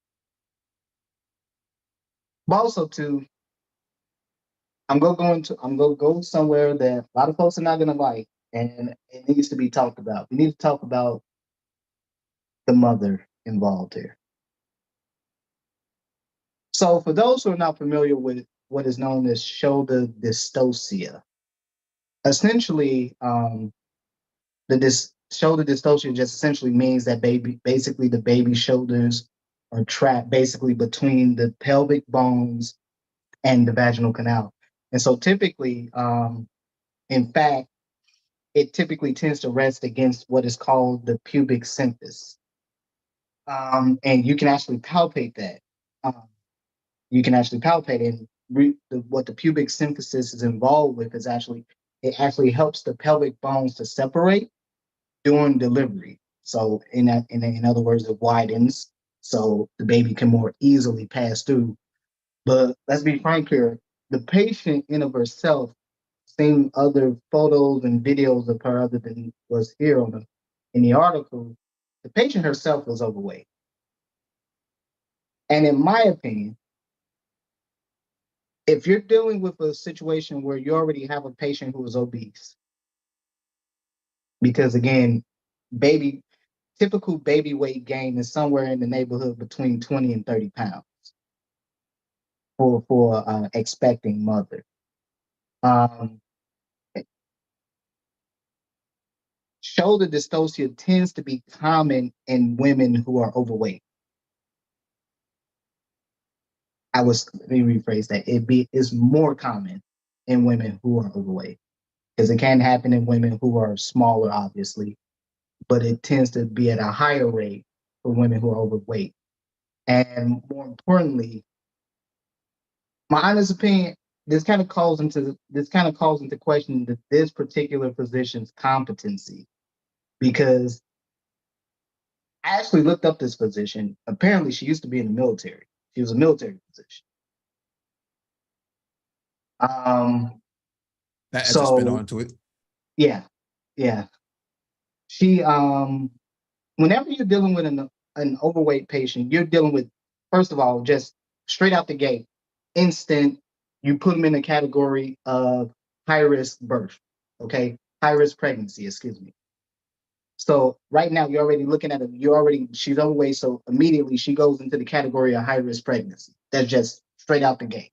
But also, too, I'm gonna go somewhere that a lot of folks are not gonna like, and it needs to be talked about. We need to talk about the mother involved here. So, for those who are not familiar with what is known as shoulder dystocia, essentially, shoulder dystocia just essentially means that basically the baby's shoulders are trapped basically between the pelvic bones and the vaginal canal. And so typically, in fact, it typically tends to rest against what is called the pubic symphysis. And you can actually palpate that. You can actually palpate it. And what the pubic symphysis is involved with is it actually helps the pelvic bones to separate during delivery. So in other words, it widens so the baby can more easily pass through. But let's be frank here, the patient in of herself, seeing other photos and videos of her other than was here in the article, the patient herself was overweight. And in my opinion, if you're dealing with a situation where you already have a patient who is obese, because again, typical baby weight gain is somewhere in the neighborhood between 20 and 30 pounds for expecting mother. Shoulder dystocia tends to be common in women who are overweight. Let me rephrase that. It's more common in women who are overweight, because it can happen in women who are smaller, obviously, but it tends to be at a higher rate for women who are overweight. And more importantly, my honest opinion, this kind of calls into question this particular physician's competency, because I actually looked up this physician. Apparently, she used to be in the military. She was a military physician. That adds a spin onto it. Yeah. She, whenever you're dealing with an overweight patient, you're dealing with, first of all, just straight out the gate, instant, you put them in a category of high risk birth, okay? High risk pregnancy, excuse me. So right now you're already looking at she's overweight, so immediately she goes into the category of high risk pregnancy. That's just straight out the gate.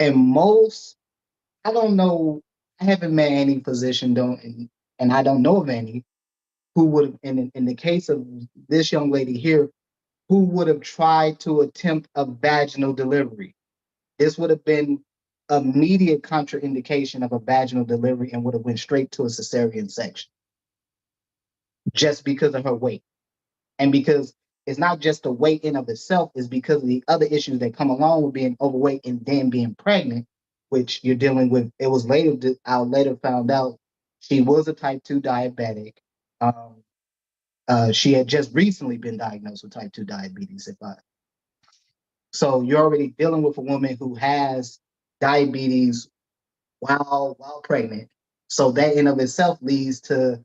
And I don't know, I haven't met any physician, and I don't know of any who would, in the case of this young lady here, who would have tried to attempt a vaginal delivery. This would have been immediate contraindication of a vaginal delivery and would have went straight to a cesarean section just because of her weight. And because it's not just the weight in of itself, it's because of the other issues that come along with being overweight and then being pregnant, which you're dealing with. It was later, I later found out she was a type 2 diabetic. She had just recently been diagnosed with type 2 diabetes. So you're already dealing with a woman who has diabetes while pregnant. So that in of itself leads to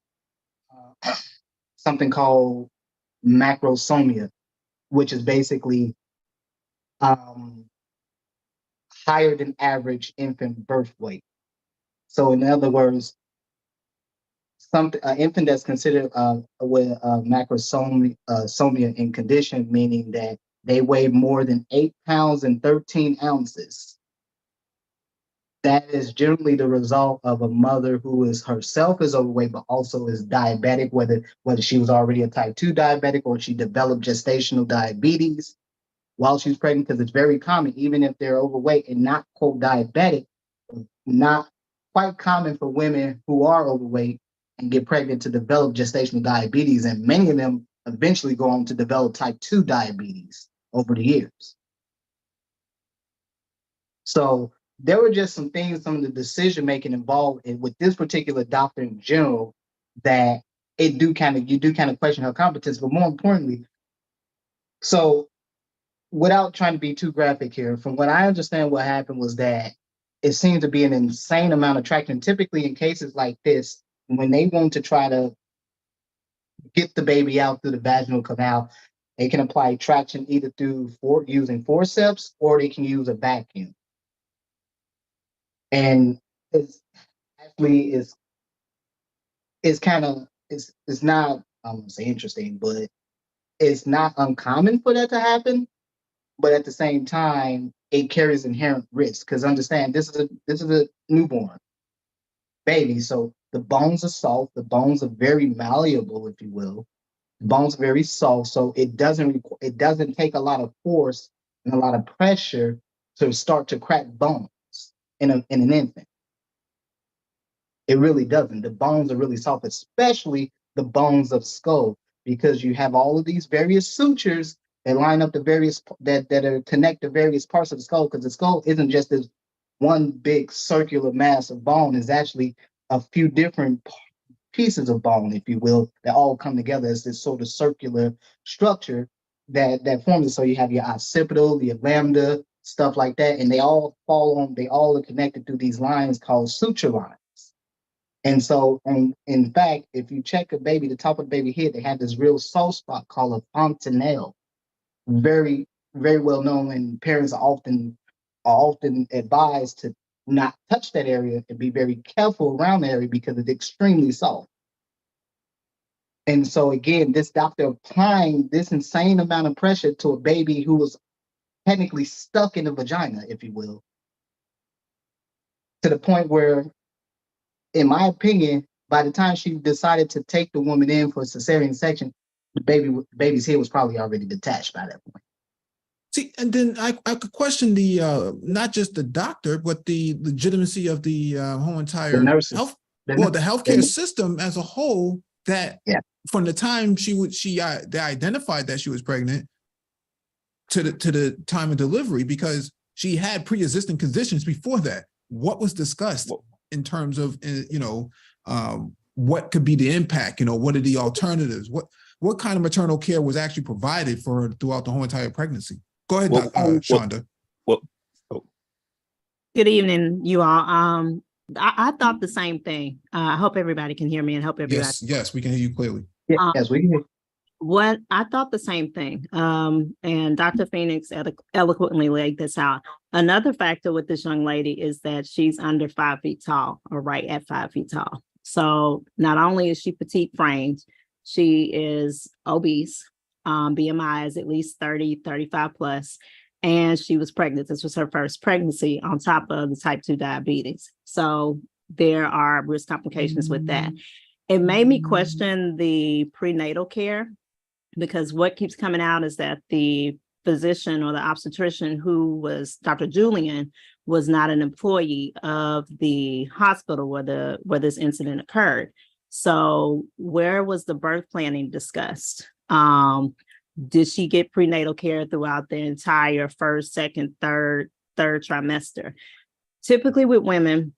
something called macrosomia, which is basically higher than average infant birth weight. So in other words, an infant that's considered with macrosomia in condition, meaning that they weigh more than 8 pounds and 13 ounces. That is generally the result of a mother who is herself is overweight, but also is diabetic, whether she was already a type 2 diabetic or she developed gestational diabetes while she was pregnant, because it's very common, even if they're overweight and not quote diabetic, not quite common for women who are overweight and get pregnant to develop gestational diabetes. And many of them eventually go on to develop type 2 diabetes over the years. So there were just some things, some of the decision making involved with this particular doctor in general, that you do kind of question her competence. But more importantly, so without trying to be too graphic here, from what I understand, what happened was that it seemed to be an insane amount of traction. Typically in cases like this, when they want to try to get the baby out through the vaginal canal, they can apply traction either through using forceps or they can use a vacuum. And it's actually it's not, I'm gonna say interesting, but it's not uncommon for that to happen. But at the same time, it carries inherent risk, because understand this is a newborn baby, so the bones are soft, the bones are very malleable, if you will. The bones are very soft, so it doesn't take a lot of force and a lot of pressure to start to crack bones in an infant. It really doesn't. The bones are really soft, especially the bones of skull, because you have all of these various sutures that line up the various that are connect the various parts of the skull, because the skull isn't just this one big circular mass of bone. It's actually a few different pieces of bone, if you will, that all come together as this sort of circular structure that forms it. So you have your occipital, your lambda, stuff like that, and they all are connected through these lines called suture lines. And so, in fact, if you check a baby, the top of the baby head, they have this real soft spot called a fontanelle. Very, very well known, and parents are often advised to not touch that area and be very careful around the area because it's extremely soft. And so again, this doctor applying this insane amount of pressure to a baby who was technically stuck in the vagina, if you will, to the point where, in my opinion, by the time she decided to take the woman in for a cesarean section, the baby's head was probably already detached by that point. See, and then I could question the not just the doctor, but the legitimacy of the whole entire the healthcare system as a whole. That from the time they identified that she was pregnant to the time of delivery, because she had pre-existing conditions before that. What was discussed in terms of what could be the impact? What are the alternatives? What kind of maternal care was actually provided for her throughout the whole entire pregnancy? Go ahead, Shonda. Good evening, you all. I thought the same thing. I hope everybody can hear me, and hope everybody. Yes, we can hear you clearly. Yes, we can. What I thought the same thing. And Dr. Phoenix eloquently laid this out. Another factor with this young lady is that she's under 5 feet tall, or right at 5 feet tall. So not only is she petite framed, she is obese. BMI is at least 30, 35 plus. And she was pregnant. This was her first pregnancy on top of the type 2 diabetes. So there are risk complications with that. It made me question the prenatal care because what keeps coming out is that the physician or the obstetrician who was Dr. Julian was not an employee of the hospital where this incident occurred. So where was the birth planning discussed? Did she get prenatal care throughout the entire first, second, third trimester? Typically with women,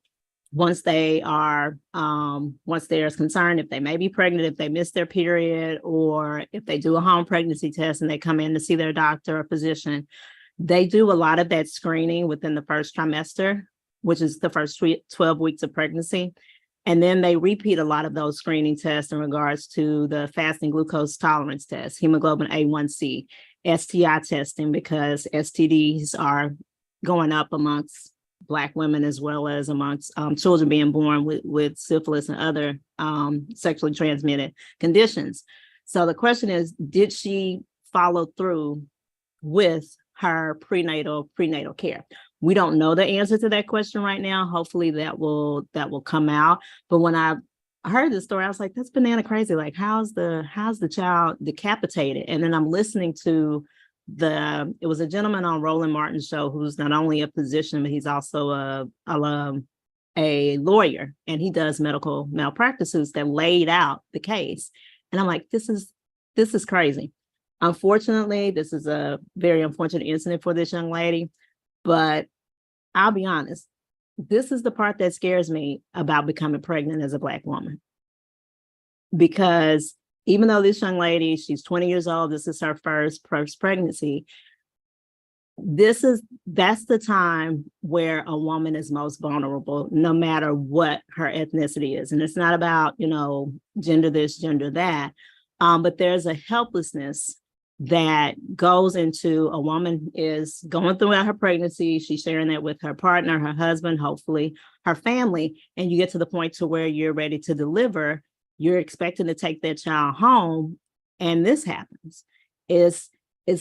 once they're concerned, if they may be pregnant, if they miss their period, or if they do a home pregnancy test and they come in to see their doctor or physician, they do a lot of that screening within the first trimester, which is the first 12 weeks of pregnancy. And then they repeat a lot of those screening tests in regards to the fasting glucose tolerance test, hemoglobin A1C, STI testing, because STDs are going up amongst Black women as well as amongst children being born with syphilis and other sexually transmitted conditions. So the question is, did she follow through with her prenatal care? We don't know the answer to that question right now. Hopefully that will come out. But when I heard this story, I was like, that's banana crazy. Like, how's the child decapitated? And then I'm listening to it was a gentleman on Roland Martin's show who's not only a physician, but he's also a lawyer, and he does medical malpractices that laid out the case. And I'm like, this is crazy. Unfortunately, this is a very unfortunate incident for this young lady, but I'll be honest, this is the part that scares me about becoming pregnant as a Black woman. Because even though this young lady, she's 20 years old, this is her first pregnancy, that's the time where a woman is most vulnerable, no matter what her ethnicity is. And it's not about, gender this, gender that, but there's a helplessness that goes into a woman is going throughout her pregnancy. She's sharing that with her partner, her husband, hopefully her family. And you get to the point to where you're ready to deliver. You're expecting to take that child home, and this happens. It's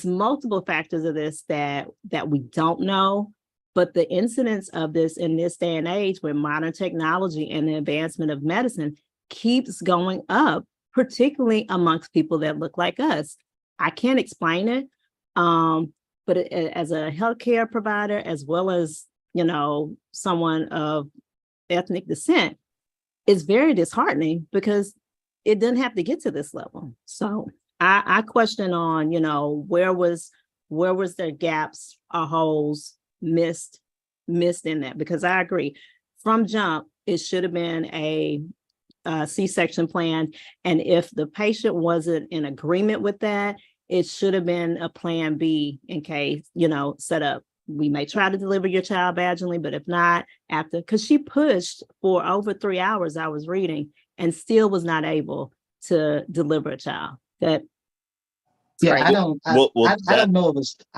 multiple factors of this that we don't know, but the incidence of this in this day and age with modern technology and the advancement of medicine keeps going up, particularly amongst people that look like us. I can't explain it, but as a healthcare provider, as well as, someone of ethnic descent, it's very disheartening because it didn't have to get to this level. So I question on, where was there gaps or holes missed in that? Because I agree, from jump, it should have been a C-section plan. And if the patient wasn't in agreement with that, it should have been a plan B in case, set up. We may try to deliver your child vaginally, but if not, because she pushed for over 3 hours, I was reading, and still was not able to deliver a child. I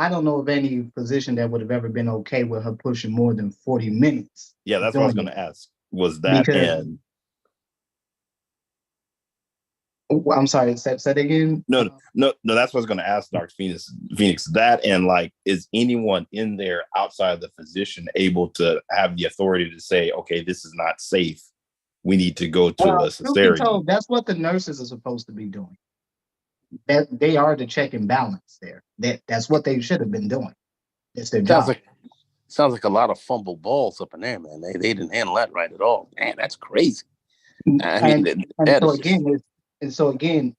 don't know of any physician that would have ever been okay with her pushing more than 40 minutes. Yeah, that's what I was going to ask. Was that in? I'm sorry, say that again. No, that's what I was going to ask Dr. Phoenix. That, and is anyone in there outside the physician able to have the authority to say, okay, this is not safe, we need to go to a cesarean? That's what the nurses are supposed to be doing. That they are the check and balance there. That's what they should have been doing. It's their job. Sounds like a lot of fumble balls up in there, man. They didn't handle that right at all. Man, that's crazy. So again,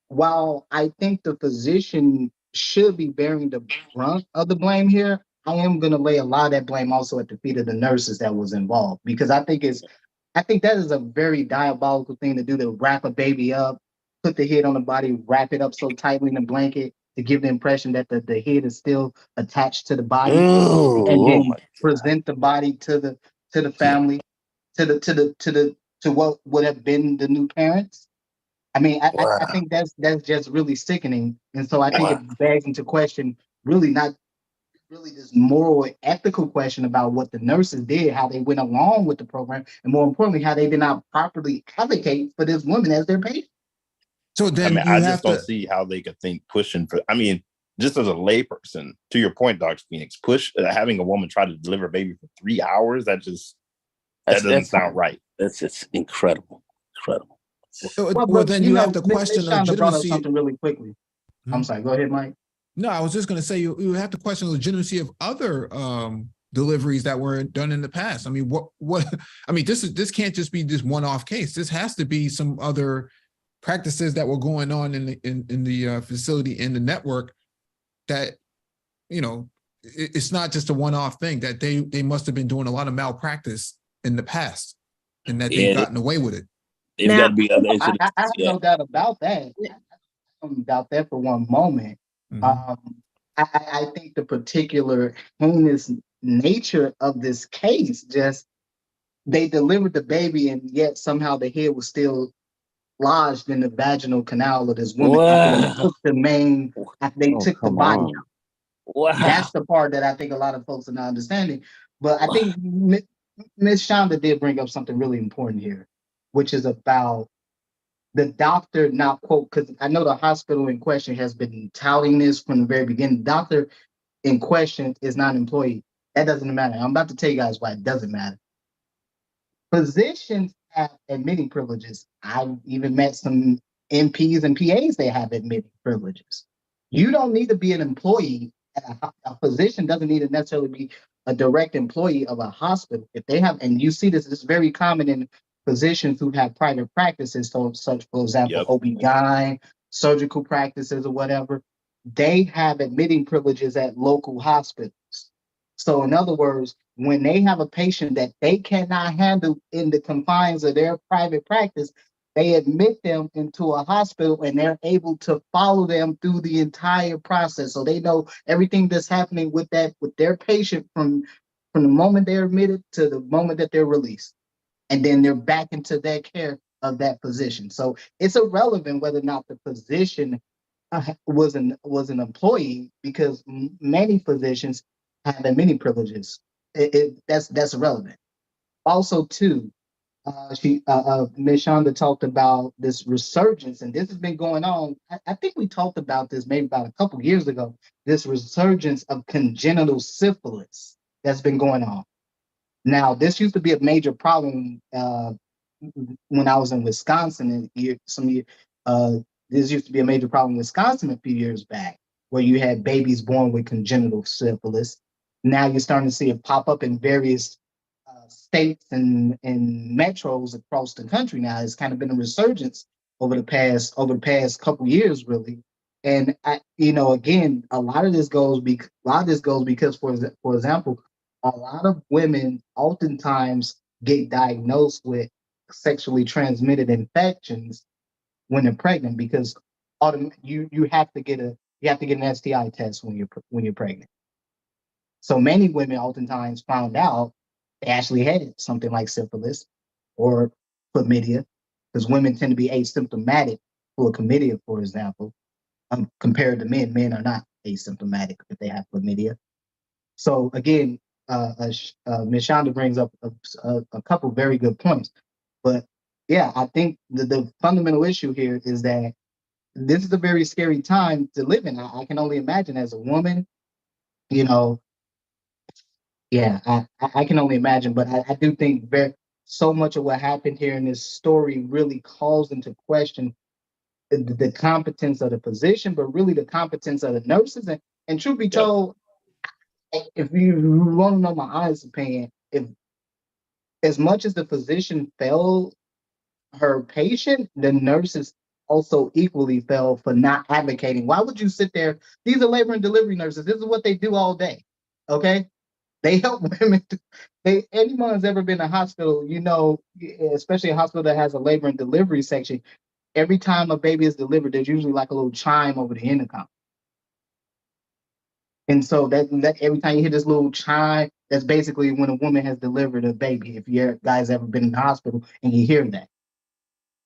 while I think the physician should be bearing the brunt of the blame here, I am going to lay a lot of that blame also at the feet of the nurses that was involved, because I think that is a very diabolical thing to do, to wrap a baby up, put the head on the body, wrap it up so tightly in a blanket to give the impression that the head is still attached to the body, and then present the body to the family, to what would have been the new parents. I mean, I think that's just really sickening. And so I think it begs into question this moral and ethical question about what the nurses did, how they went along with the program, and more importantly, how they did not properly advocate for this woman as their patient. So then I just don't see how they could think pushing for, just as a layperson, to your point, Dr. Phoenix, having a woman try to deliver a baby for 3 hours, that doesn't sound right. It's incredible. Well, but then you have to question Ms. Shonda brought up legitimacy. something really quickly. I'm Mhm. sorry. Go ahead, Mike. No, I was just going to say you have to question the legitimacy of other deliveries that were done in the past. I mean, what? I mean, this can't just be this one-off case. This has to be some other practices that were going on in the facility, in the network, that, you know, it's not just a one-off thing, that they must have been doing a lot of malpractice in the past, and that they've gotten away with it. There's Now- got to be other I incidents. have no doubt about that. I don't doubt that for one moment. Mhm. I think the particular heinous nature of this case, just they delivered the baby and yet somehow the head was still lodged in the vaginal canal of this woman after they Wow. took after they took the come body on. out. Wow. That's the part that I think a lot of folks are not understanding. But I think Ms. Shonda did bring up something really important here, which is about the doctor not quote, because I know the hospital in question has been touting this from the very beginning. The doctor in question is not an employee. That doesn't matter. I'm about to tell you guys why it doesn't matter. Physicians have admitting privileges. I've even met some MPs and PAs that have admitting privileges. You don't need to be an employee. A physician doesn't need to necessarily be a direct employee of a hospital. If they have, and you see this is very common in physicians who have private practices, so such, for example, Yep. OB/GYN, surgical practices or whatever, they have admitting privileges at local hospitals. So in other words, when they have a patient that they cannot handle in the confines of their private practice, they admit them into a hospital and they're able to follow them through the entire process. So they know everything that's happening with their patient from the moment they're admitted to the moment that they're released. And then they're back into their care of that physician. So it's irrelevant whether or not the physician was an employee, because many physicians have many privileges. That's irrelevant. Also, too, Ms. Shonda talked about this resurgence, and this has been going on. I think we talked about this maybe about a couple years ago. This resurgence of congenital syphilis that's been going on. Now, this used to be a major problem when I was in Wisconsin. This used to be a major problem in Wisconsin a few years back, where you had babies born with congenital syphilis. Now you're starting to see it pop up in various states and metros across the country. Now it's kind of been a resurgence over the past couple years, really. And again, a lot of this goes because, for example, a lot of women oftentimes get diagnosed with sexually transmitted infections when they're pregnant, because you have to get an STI test when you're pregnant. So many women oftentimes found out they actually had something like syphilis or chlamydia, because women tend to be asymptomatic for chlamydia, for example, compared to men. Men are not asymptomatic if they have chlamydia. So again, Ms. Shonda brings up a couple very good points. But yeah, I think the fundamental issue here is that this is a very scary time to live in. I can only imagine as a woman, yeah, I can only imagine. But I do think so much of what happened here in this story really calls into question the competence of the physician, but really the competence of the nurses. And truth be told, if you want to know my honest opinion, if as much as the physician failed her patient, the nurses also equally fell for not advocating. Why would you sit there? These are labor and delivery nurses. This is what they do all day. Okay. They help women. Anyone's ever been in a hospital, especially a hospital that has a labor and delivery section, every time a baby is delivered, there's usually like a little chime over the intercom. And so that every time you hear this little chime, that's basically when a woman has delivered a baby. If you guys ever been in the hospital and you hear that.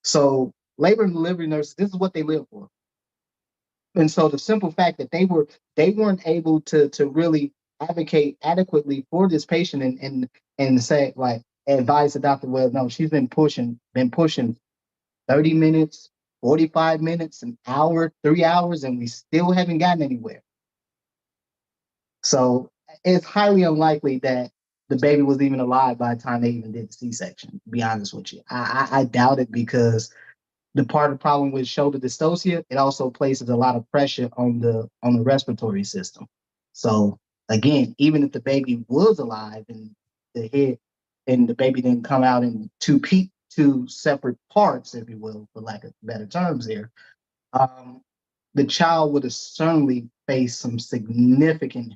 So labor and delivery nurses, this is what they live for. And so the simple fact that they weren't able to really advocate adequately for this patient and say, like, advise the doctor, well, no, she's been pushing 30 minutes, 45 minutes, an hour, 3 hours, and we still haven't gotten anywhere. So it's highly unlikely that the baby was even alive by the time they even did the C-section, to be honest with you. I doubt it, because the part of the problem with shoulder dystocia, it also places a lot of pressure on the respiratory system. So again, even if the baby was alive and the head and the baby didn't come out in two separate parts, if you will, for lack of better terms there, the child would have certainly faced some significant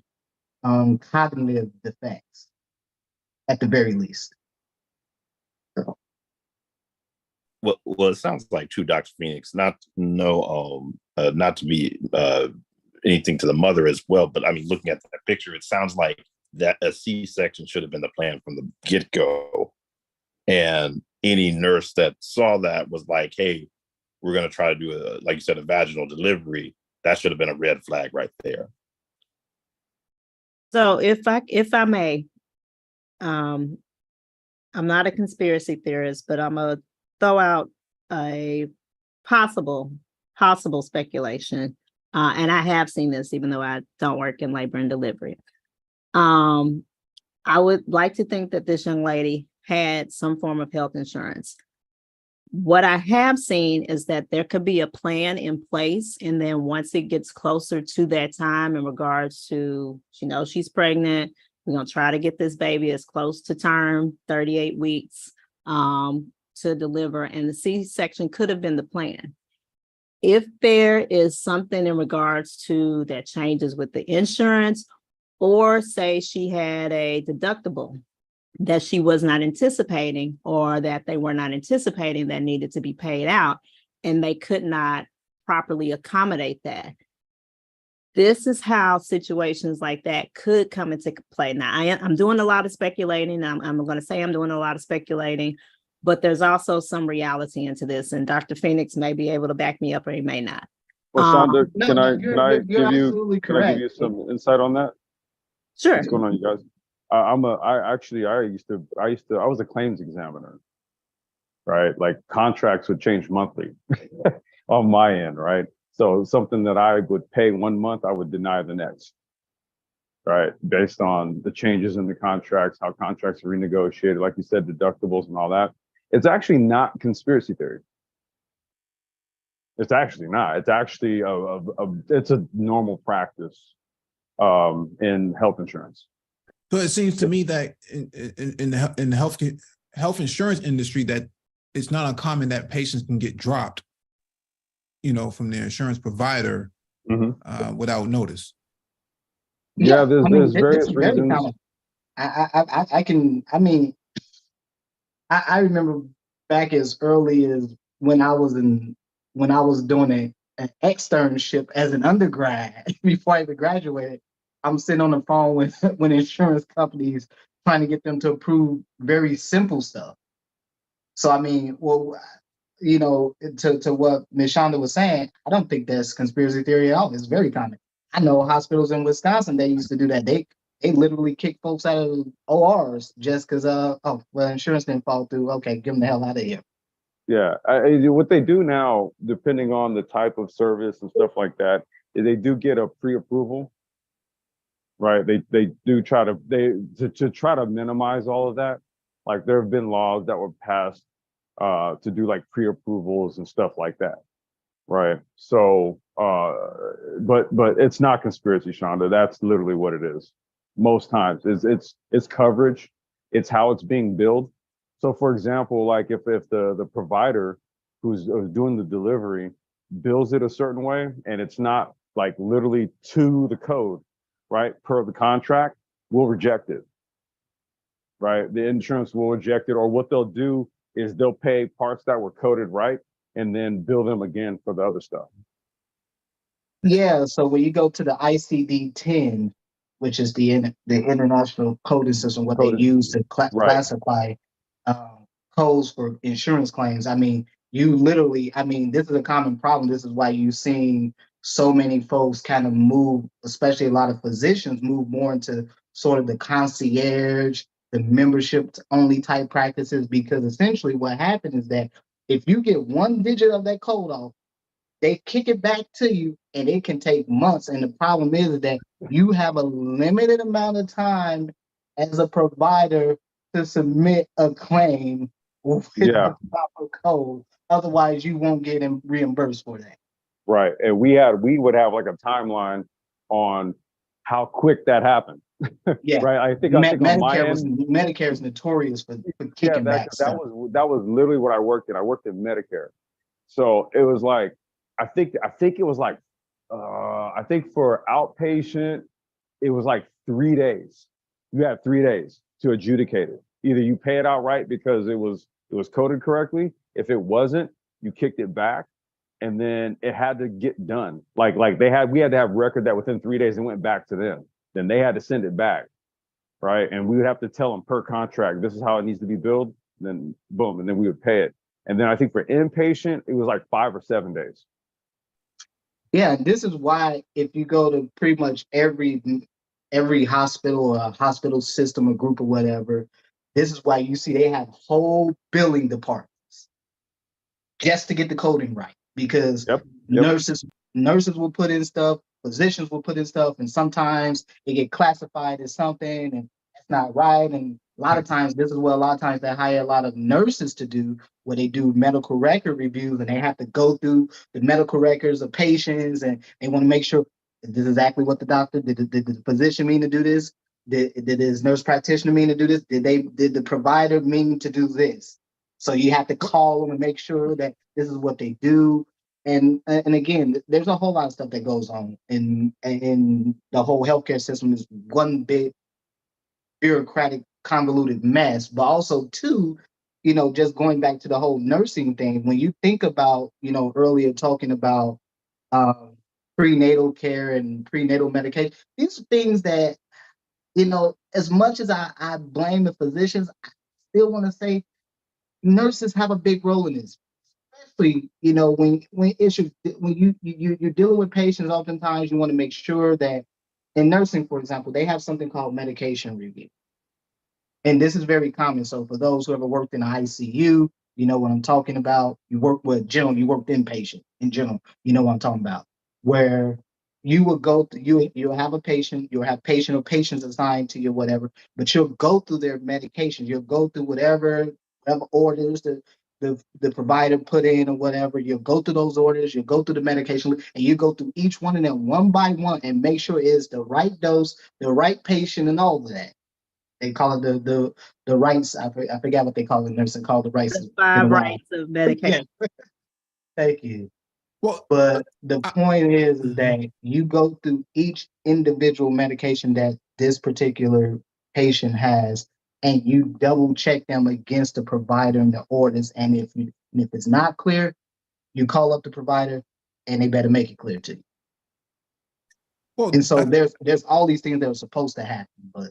cognitive defects at the very least. Well, it sounds like too, Dr. Phoenix, not to be anything to the mother as well, but I mean, looking at that picture, it sounds like that a C-section should have been the plan from the get-go. And any nurse that saw that was like, hey, we're going to try to do like you said, a vaginal delivery. That should have been a red flag right there. So if I may, I'm not a conspiracy theorist, but I'm gonna throw out a possible speculation. And I have seen this, even though I don't work in labor and delivery. I would like to think that this young lady had some form of health insurance. What I have seen is that there could be a plan in place, and then once it gets closer to that time in regards to, she knows she's pregnant, we're going to try to get this baby as close to term, 38 weeks, to deliver, and the C-section could have been the plan. If there is something in regards to that changes with the insurance, or say she had a deductible that she was not anticipating, or that they were not anticipating, that needed to be paid out, and they could not properly accommodate that. This is how situations like that could come into play. Now, I'm doing a lot of speculating. I'm going to say I'm doing a lot of speculating, but there's also some reality into this, and Dr. Phoenix may be able to back me up, or he may not. Well, Shonda, can I absolutely correct. give you some insight on that? Sure. What's going on, you guys? I was a claims examiner, right? Like contracts would change monthly on my end, right? So something that I would pay one month, I would deny the next, right? Based on the changes in the contracts, how contracts are renegotiated, like you said, deductibles and all that. It's actually not conspiracy theory. It's actually not. It's actually it's a normal practice in health insurance. So it seems to me that in the health insurance industry, that it's not uncommon that patients can get dropped, from their insurance provider without notice. Yeah, there's various reasons. I remember back as early as when I was doing an externship as an undergrad before I even graduated. I'm sitting on the phone with insurance companies trying to get them to approve very simple stuff. So, I mean, well, to what Ms. Shonda was saying, I don't think that's conspiracy theory at all. It's very common. I know hospitals in Wisconsin, they used to do that. They literally kick folks out of ORs just because, insurance didn't fall through. Okay, give them the hell out of here. Yeah, what they do now, depending on the type of service and stuff like that, is they do get a pre-approval. Right, they do try to try to minimize all of that. Like there have been laws that were passed to do like pre-approvals and stuff like that. Right. So, but it's not conspiracy, Shonda. That's literally what it is. Most times, it's coverage. It's how it's being billed. So, for example, like if the provider who's doing the delivery bills it a certain way, and it's not like literally to the code, right, per the contract, we'll reject it, right? The insurance will reject it, or what they'll do is they'll pay parts that were coded right and then bill them again for the other stuff. Yeah, so when you go to the ICD-10, which is the international coding system, what they use to classify codes for insurance claims, I mean, this is a common problem. This is why you've seen so many folks kind of move, especially a lot of physicians move more into sort of the concierge, the membership only type practices, because essentially what happened is that if you get one digit of that code off, they kick it back to you and it can take months. And the problem is that you have a limited amount of time as a provider to submit a claim with the proper code. Otherwise, you won't get reimbursed for that. Right. And we would have like a timeline on how quick that happened. Yeah. Right. I think on my end, Medicare is notorious for yeah, kicking back that stuff. was literally what I worked in. I worked in Medicare. So it was like, I think it was like, I think for outpatient, it was like 3 days. You had 3 days to adjudicate it. Either you pay it outright because it was coded correctly. If it wasn't, you kicked it back, and then it had to get done. Like we had to have record that within 3 days and went back to them. Then they had to send it back, right? And we would have to tell them per contract, this is how it needs to be billed. Then boom, and then we would pay it. And then I think for inpatient, it was like 5 or 7 days. Yeah, this is why if you go to pretty much every hospital or hospital system or group or whatever, this is why you see they have whole billing departments just to get the coding right. Because Yep. nurses will put in stuff, physicians will put in stuff, and sometimes it get classified as something and that's not right. And a lot of times, this is what a lot of times they hire a lot of nurses to do, where they do medical record reviews and they have to go through the medical records of patients and they want to make sure this is exactly what the doctor did. Did the physician mean to do this? Did his nurse practitioner mean to do this? Did the provider mean to do this? So you have to call them and make sure that this is what they do. And again, there's a whole lot of stuff that goes on in the whole healthcare system is one big bureaucratic convoluted mess, but also two, just going back to the whole nursing thing, when you think about, earlier talking about prenatal care and prenatal medication, these are things that, as much as I blame the physicians, I still want to say nurses have a big role in this. Especially, when issues, when you're dealing with patients, oftentimes you want to make sure that in nursing, for example, they have something called medication review. And this is very common. So for those who ever worked in the ICU, you know what I'm talking about. You worked inpatient in general, you know what I'm talking about. Where you will go through, you'll have a patient, you'll have patient or patients assigned to you, whatever, but you'll go through their medications, you'll go through whatever orders the provider put in or whatever, you'll go through those orders, you'll go through the medication, and you go through each one of them one by one and make sure it's the right dose, the right patient, and all of that. They call it the rights. I forgot what they call it. Nursing called the rights. The 5 rights of medication. Yeah. Thank you. Well, But the point is that you go through each individual medication that this particular patient has, and you double check them against the provider and the orders. And if it's not clear, you call up the provider, and they better make it clear to you. well, And so there's all these things that are supposed to happen, but.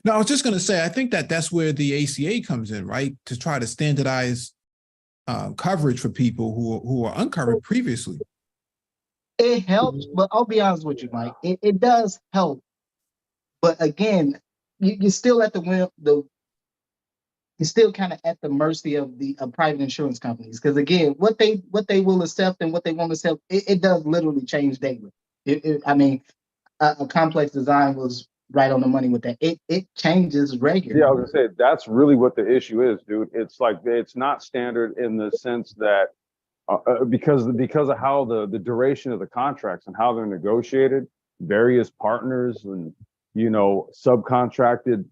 No, I was just going to say, I think that's where the ACA comes in, right? To try to standardize coverage for people who are uncovered previously. It helps, but I'll be honest with you, Mike. It does help, but again, you're still at you're still kind of at the mercy of private insurance companies, because again, what they will accept and what they won't accept, it does literally change daily. I mean, a complex design was right on the money with that. It changes regularly. Yeah, I was gonna say that's really what the issue is, dude. It's like it's not standard in the sense that because of how the duration of the contracts and how they're negotiated, various partners and subcontracted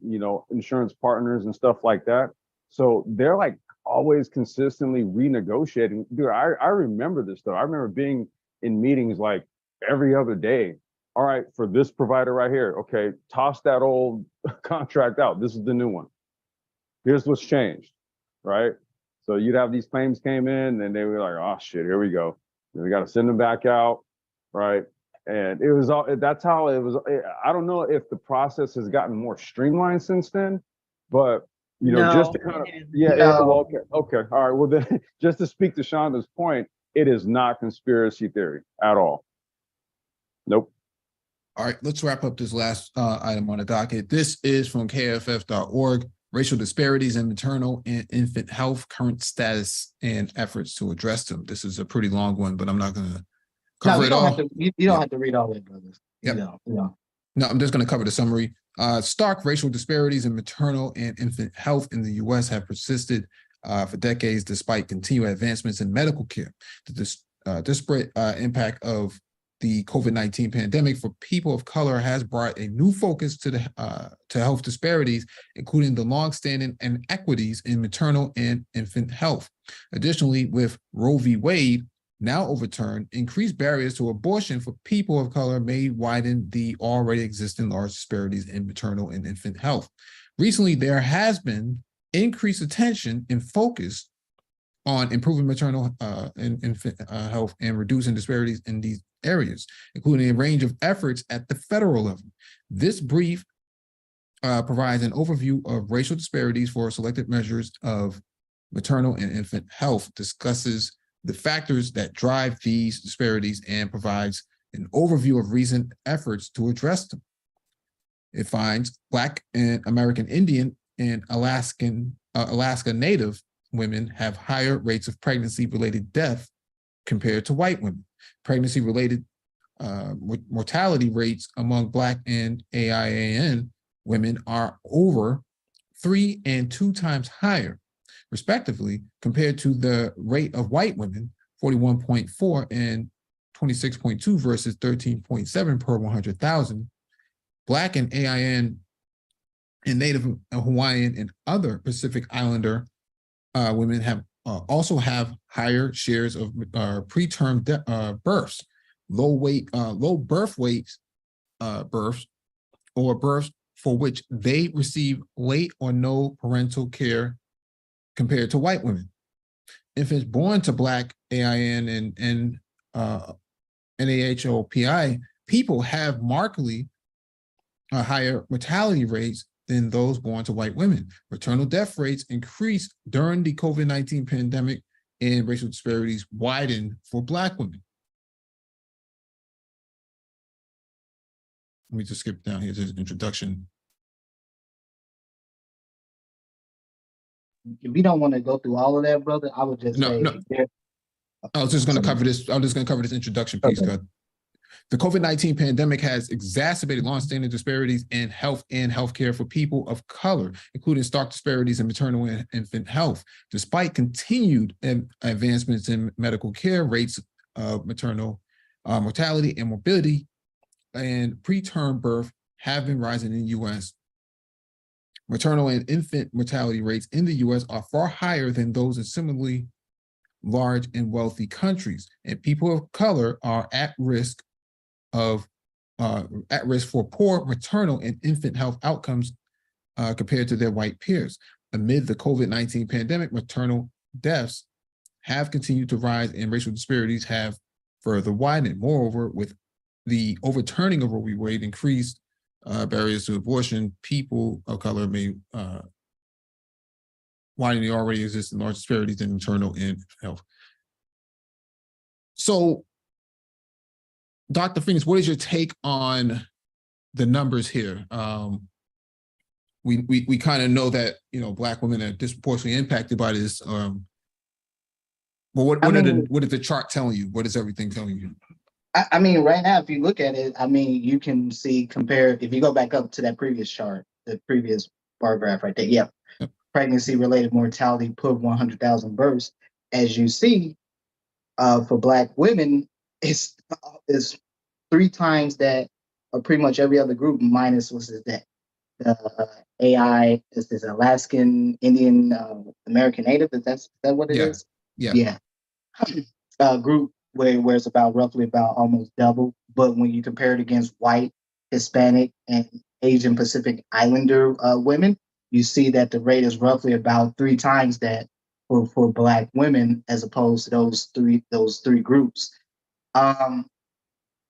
insurance partners and stuff like that. So they're like always consistently renegotiating. Dude, I remember this though. I remember being in meetings like every other day. All right, for this provider right here, okay, toss that old contract out. This is the new one. Here's what's changed, right? So you'd have these claims came in and they were like, oh shit, here we go. And we got to send them back out, right? And it was all, that's how it was. I don't know if the process has gotten more streamlined since then, but just to kind of, well, okay. All right, well then, just to speak to Shonda's point, it is not conspiracy theory at all. Nope. All right, let's wrap up this last item on the docket. This is from kff.org, racial disparities in maternal and infant health, current status and efforts to address them. This is a pretty long one, but I'm not going to cover it all. You don't have to read all that, brothers. Yep. No, I'm just going to cover the summary. Stark racial disparities in maternal and infant health in the U.S. have persisted for decades, despite continued advancements in medical care. The disparate impact of the COVID-19 pandemic for people of color has brought a new focus to the health disparities, including the longstanding inequities in maternal and infant health. Additionally, with Roe v. Wade now overturned, increased barriers to abortion for people of color may widen the already existing large disparities in maternal and infant health. Recently, there has been increased attention and focus on improving maternal and infant health and reducing disparities in these areas, including a range of efforts at the federal level. This brief provides an overview of racial disparities for selected measures of maternal and infant health, discusses the factors that drive these disparities, and provides an overview of recent efforts to address them. It finds Black and American Indian and Alaska Native women have higher rates of pregnancy-related death compared to white women. Pregnancy-related mortality rates among Black and AIAN women are over 3 and 2 times higher, respectively, compared to the rate of white women, 41.4 and 26.2 versus 13.7 per 100,000. Black and AIN and Native Hawaiian and other Pacific Islander women have also have higher shares of preterm births, low birth weights births, or births for which they receive late or no parental care compared to white women. Infants born to Black, AIN, and NAHOPI people have markedly higher mortality rates than those born to white women. Maternal death rates increased during the COVID-19 pandemic, and racial disparities widened for Black women. Let me just skip down here to the introduction. If you don't want to go through all of that, brother, I would just say. No. I was just going to cover this. I was just going to cover this introduction piece. Okay. The COVID-19 pandemic has exacerbated longstanding disparities in health and healthcare for people of color, including stark disparities in maternal and infant health. Despite continued advancements in medical care, rates of maternal mortality and morbidity and preterm birth have been rising in the U.S. Maternal and infant mortality rates in the U.S. are far higher than those in similarly large and wealthy countries, and people of color are at risk for poor maternal and infant health outcomes compared to their white peers. Amid the COVID-19 pandemic, maternal deaths have continued to rise and racial disparities have further widened. Moreover, with the overturning of Roe v. Wade, increased barriers to abortion, people of color may widen the already existing large disparities in maternal and infant health. So, Dr. Phoenix, what is your take on the numbers here? We kind of know that Black women are disproportionately impacted by this. But what is the chart telling you? What is everything telling you? I mean, right now, if you look at it, I mean, you can see if you go back up to that previous chart, the previous bar graph right there. Yep. Pregnancy-related mortality per 100,000 births. As you see, for Black women, is 3 times that of pretty much every other group minus the AI is this Alaskan Indian American Native. Is that what it is? Yeah. Group where it's roughly about almost double. But when you compare it against white, Hispanic, and Asian Pacific Islander women, you see that the rate is roughly about 3 times that for Black women as opposed to those three groups.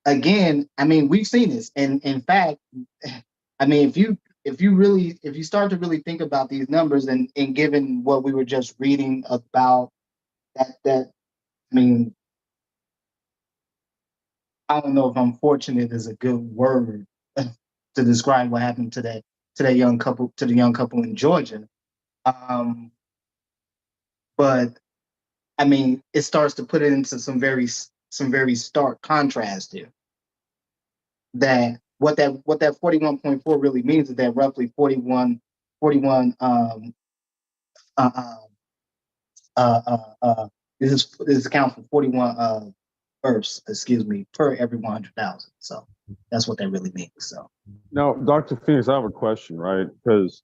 Again, I mean, we've seen this, and in fact, I mean, if you start to really think about these numbers, and given what we were just reading about that, I mean, I don't know if unfortunate is a good word to describe what happened to the young couple in Georgia, but I mean, it starts to put it into some very stark contrast here. That what that 41.4 really means is that roughly 41 This is count for 41 births, excuse me, per every 100,000. So that's what that really means. So Now, Dr. Phoenix, I have a question, right? Because,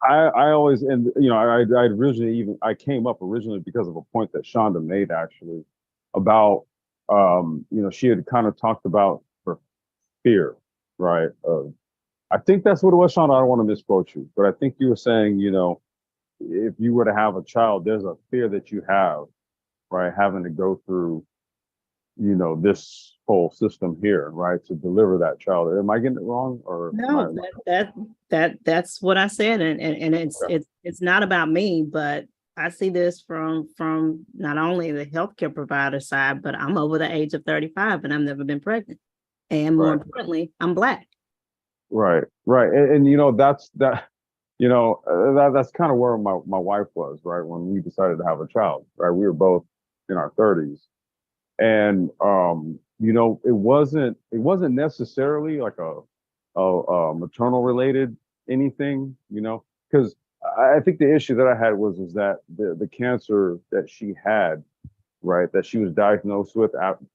I always, and I originally I came up originally because of a point that Shonda made actually about, she had kind of talked about her fear, right? I think that's what it was, Shonda. I don't want to misquote you, but I think you were saying, if you were to have a child, there's a fear that you have, right? Having to go through, this whole system here, right? To deliver that child. Am I getting it wrong? Or No, that's what I said. And Okay. it's not about me, but I see this from not only the healthcare provider side, but I'm over the age of 35 and I've never been pregnant. And more Right. importantly, I'm Black. Right. That's kind of where my wife was, right? When we decided to have a child, right? We were both in our 30s. And it wasn't necessarily like a maternal related anything, because I think the issue that I had was that the cancer that she had, right, that she was diagnosed with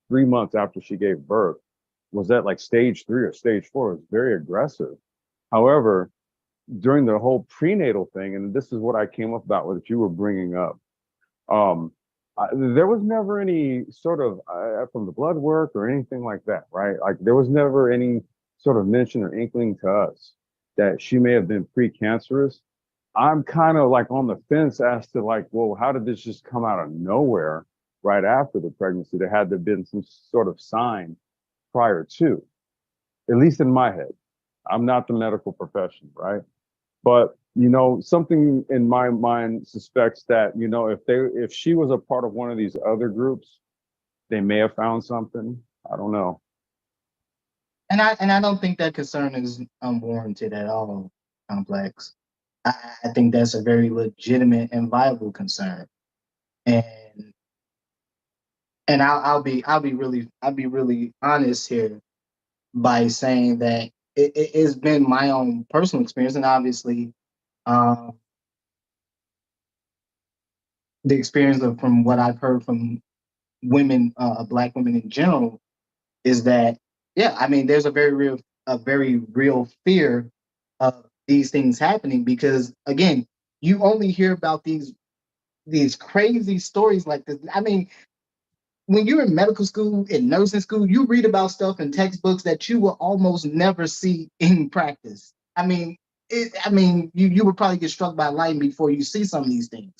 3 months after she gave birth, was at like stage 3 or stage 4. It was very aggressive. However, during the whole prenatal thing, and this is what I came up about, what you were bringing up, there was never any sort of from the blood work or anything like that, right? Like there was never any sort of mention or inkling to us that she may have been precancerous. I'm kind of like on the fence as to like, well, how did this just come out of nowhere right after the pregnancy? There had to have been some sort of sign prior to, at least in my head. I'm not the medical profession, right? But something in my mind suspects that if she was a part of one of these other groups, they may have found something. I don't know. and I don't think that concern is unwarranted at all, Complex. I think that's a very legitimate and viable concern. And I'll be really honest here by saying that it's been my own personal experience, and obviously the experience from what I've heard from women, Black women in general, is that there's a very real fear of these things happening, because again, you only hear about these crazy stories like this. When you're in medical school, in nursing school, you read about stuff in textbooks that you will almost never see in practice. You would probably get struck by lightning before you see some of these things.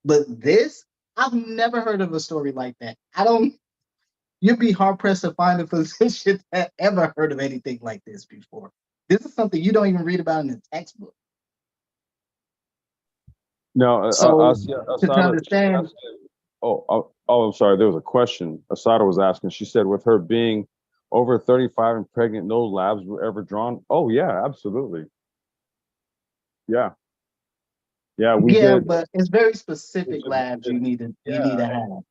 But this, I've never heard of a story like that. You'd be hard pressed to find a physician that ever heard of anything like this before. This is something you don't even read about in the textbook. No, So to Asada, understand, I'm sorry. There was a question Asada was asking. She said, with her being over 35 and pregnant, no labs were ever drawn. Oh yeah, absolutely. Yeah. Yeah, we did. but it's very specific labs you need to have.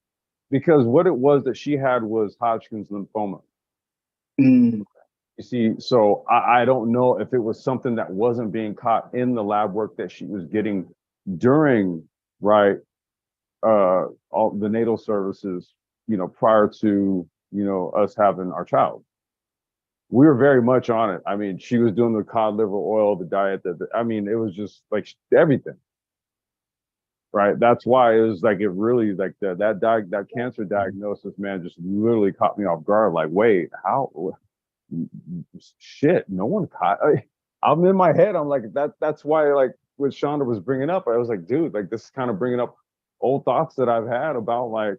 Because what it was that she had was Hodgkin's lymphoma. Mm. You see, so I don't know if it was something that wasn't being caught in the lab work that she was getting during, right, all the natal services, prior to, us having our child. We were very much on it. I mean, she was doing the cod liver oil, the diet, it was just like everything. Right. That's why it was like, it really like that cancer diagnosis, man, just literally caught me off guard. Like, wait, how? Shit, no one caught. I'm in my head. I'm like, that's why, like what Shonda was bringing up, I was like, dude, like this is kind of bringing up old thoughts that I've had about like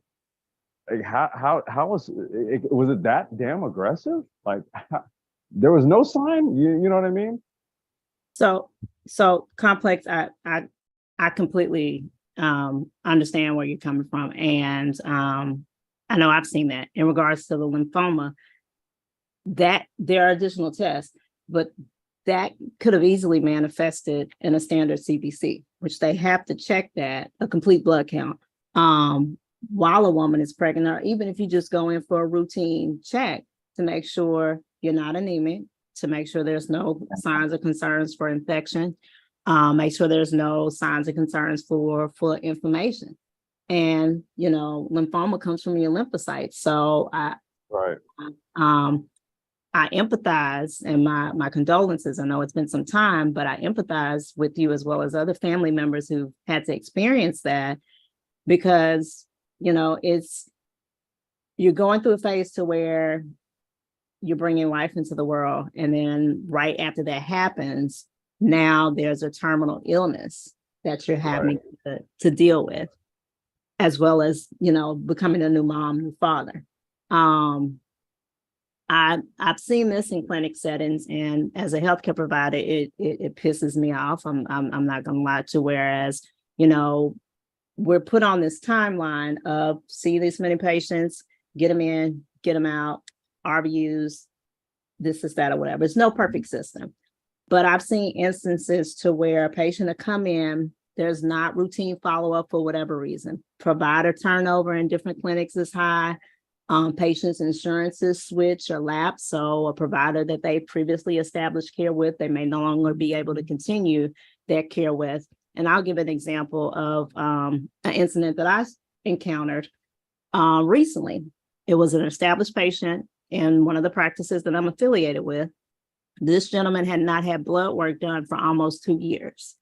how was it that damn aggressive? Like there was no sign. You know what I mean? So Complex, I completely understand where you're coming from. And I know I've seen that in regards to the lymphoma, that there are additional tests, but that could have easily manifested in a standard CBC, which they have to check that, a complete blood count, while a woman is pregnant, or even if you just go in for a routine check to make sure you're not anemic, to make sure there's no signs or concerns for infection. make sure there's no signs and concerns for inflammation. And, lymphoma comes from your lymphocytes. So Right. I empathize, and my condolences. I know it's been some time, but I empathize with you as well as other family members who've had to experience that, because, you're going through a phase to where you're bringing life into the world. And then right after that happens, now there's a terminal illness that you're having to deal with, as well as, becoming a new mom, new father. I've seen this in clinic settings, and as a healthcare provider, it pisses me off. I'm not gonna lie to. Whereas, we're put on this timeline of see this many patients, get them in, get them out, RVUs, this is that or whatever. It's no perfect system, but I've seen instances to where a patient will come in, there's not routine follow-up for whatever reason. Provider turnover in different clinics is high. Patients' insurances switch or lapse. So a provider that they previously established care with, they may no longer be able to continue their care with. And I'll give an example of an incident that I encountered recently. It was an established patient in one of the practices that I'm affiliated with. This gentleman had not had blood work done for almost 2 years.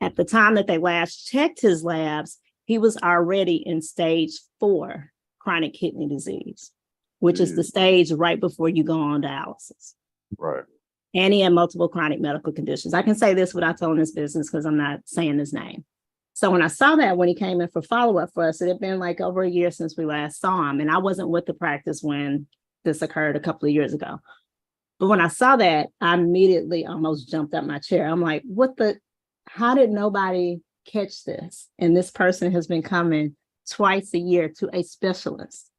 At the time that they last checked his labs, he was already in stage 4 chronic kidney disease, which is the stage right before you go on dialysis. Right. And he had multiple chronic medical conditions. I can say this without telling his business because I'm not saying his name. So when I saw that, when he came in for follow-up for us, it had been like over a year since we last saw him. And I wasn't with the practice when this occurred a couple of years ago. But when I saw that, I immediately almost jumped out my chair. I'm like, how did nobody catch this? And this person has been coming twice a year to a specialist.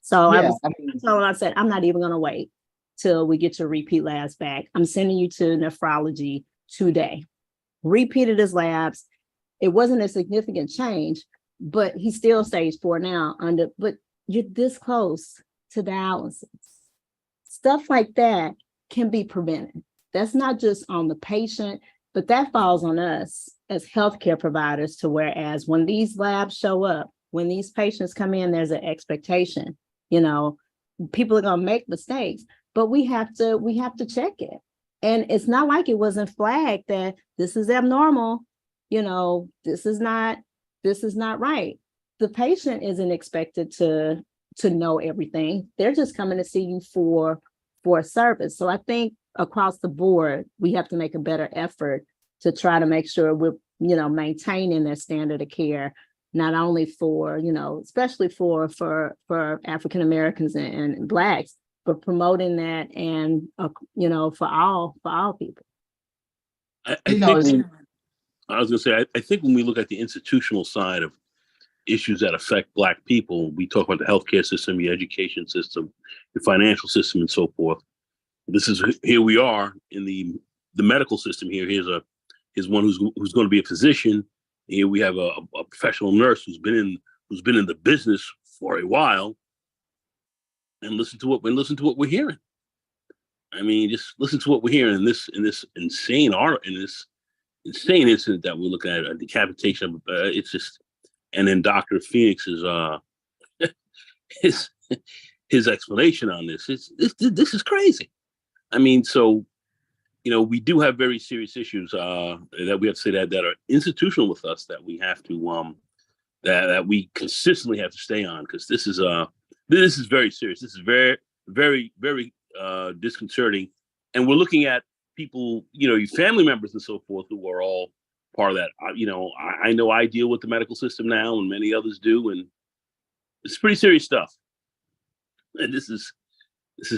So I said, I'm not even going to wait till we get your repeat labs back. I'm sending you to nephrology today. Repeated his labs. It wasn't a significant change, but he's still stage 4 now but you're this close to dialysis. Stuff like that can be prevented. That's not just on the patient, but that falls on us as healthcare providers to whereas when these labs show up, when these patients come in, there's an expectation, people are going to make mistakes, but we have to check it. And it's not like it wasn't flagged that this is abnormal, this is not right. The patient isn't expected to know everything. They're just coming to see you for a service. So I think across the board, we have to make a better effort to try to make sure we're, maintaining their standard of care, not only for, especially for African Americans and Blacks, but promoting that and, for all people. I was going to say, I think when we look at the institutional side of issues that affect Black people, we talk about the healthcare system, the education system, the financial system, and so forth. Here we are in the medical system. Here's one who's going to be a physician. Here we have a professional nurse who's been in the business for a while, and listen to what we're hearing. I mean, just listen to what we're hearing in this insane insane incident that we're looking at, a decapitation. It's just, and then Dr. Phoenix's his explanation on this. This is crazy. I mean, so we do have very serious issues that we have to say that are institutional with us that we have to that we consistently have to stay on, because this is very serious. This is very, very, very disconcerting, and we're looking at people, your family members and so forth, who are all part of that. I know I deal with the medical system now, and many others do, and it's pretty serious stuff. And this is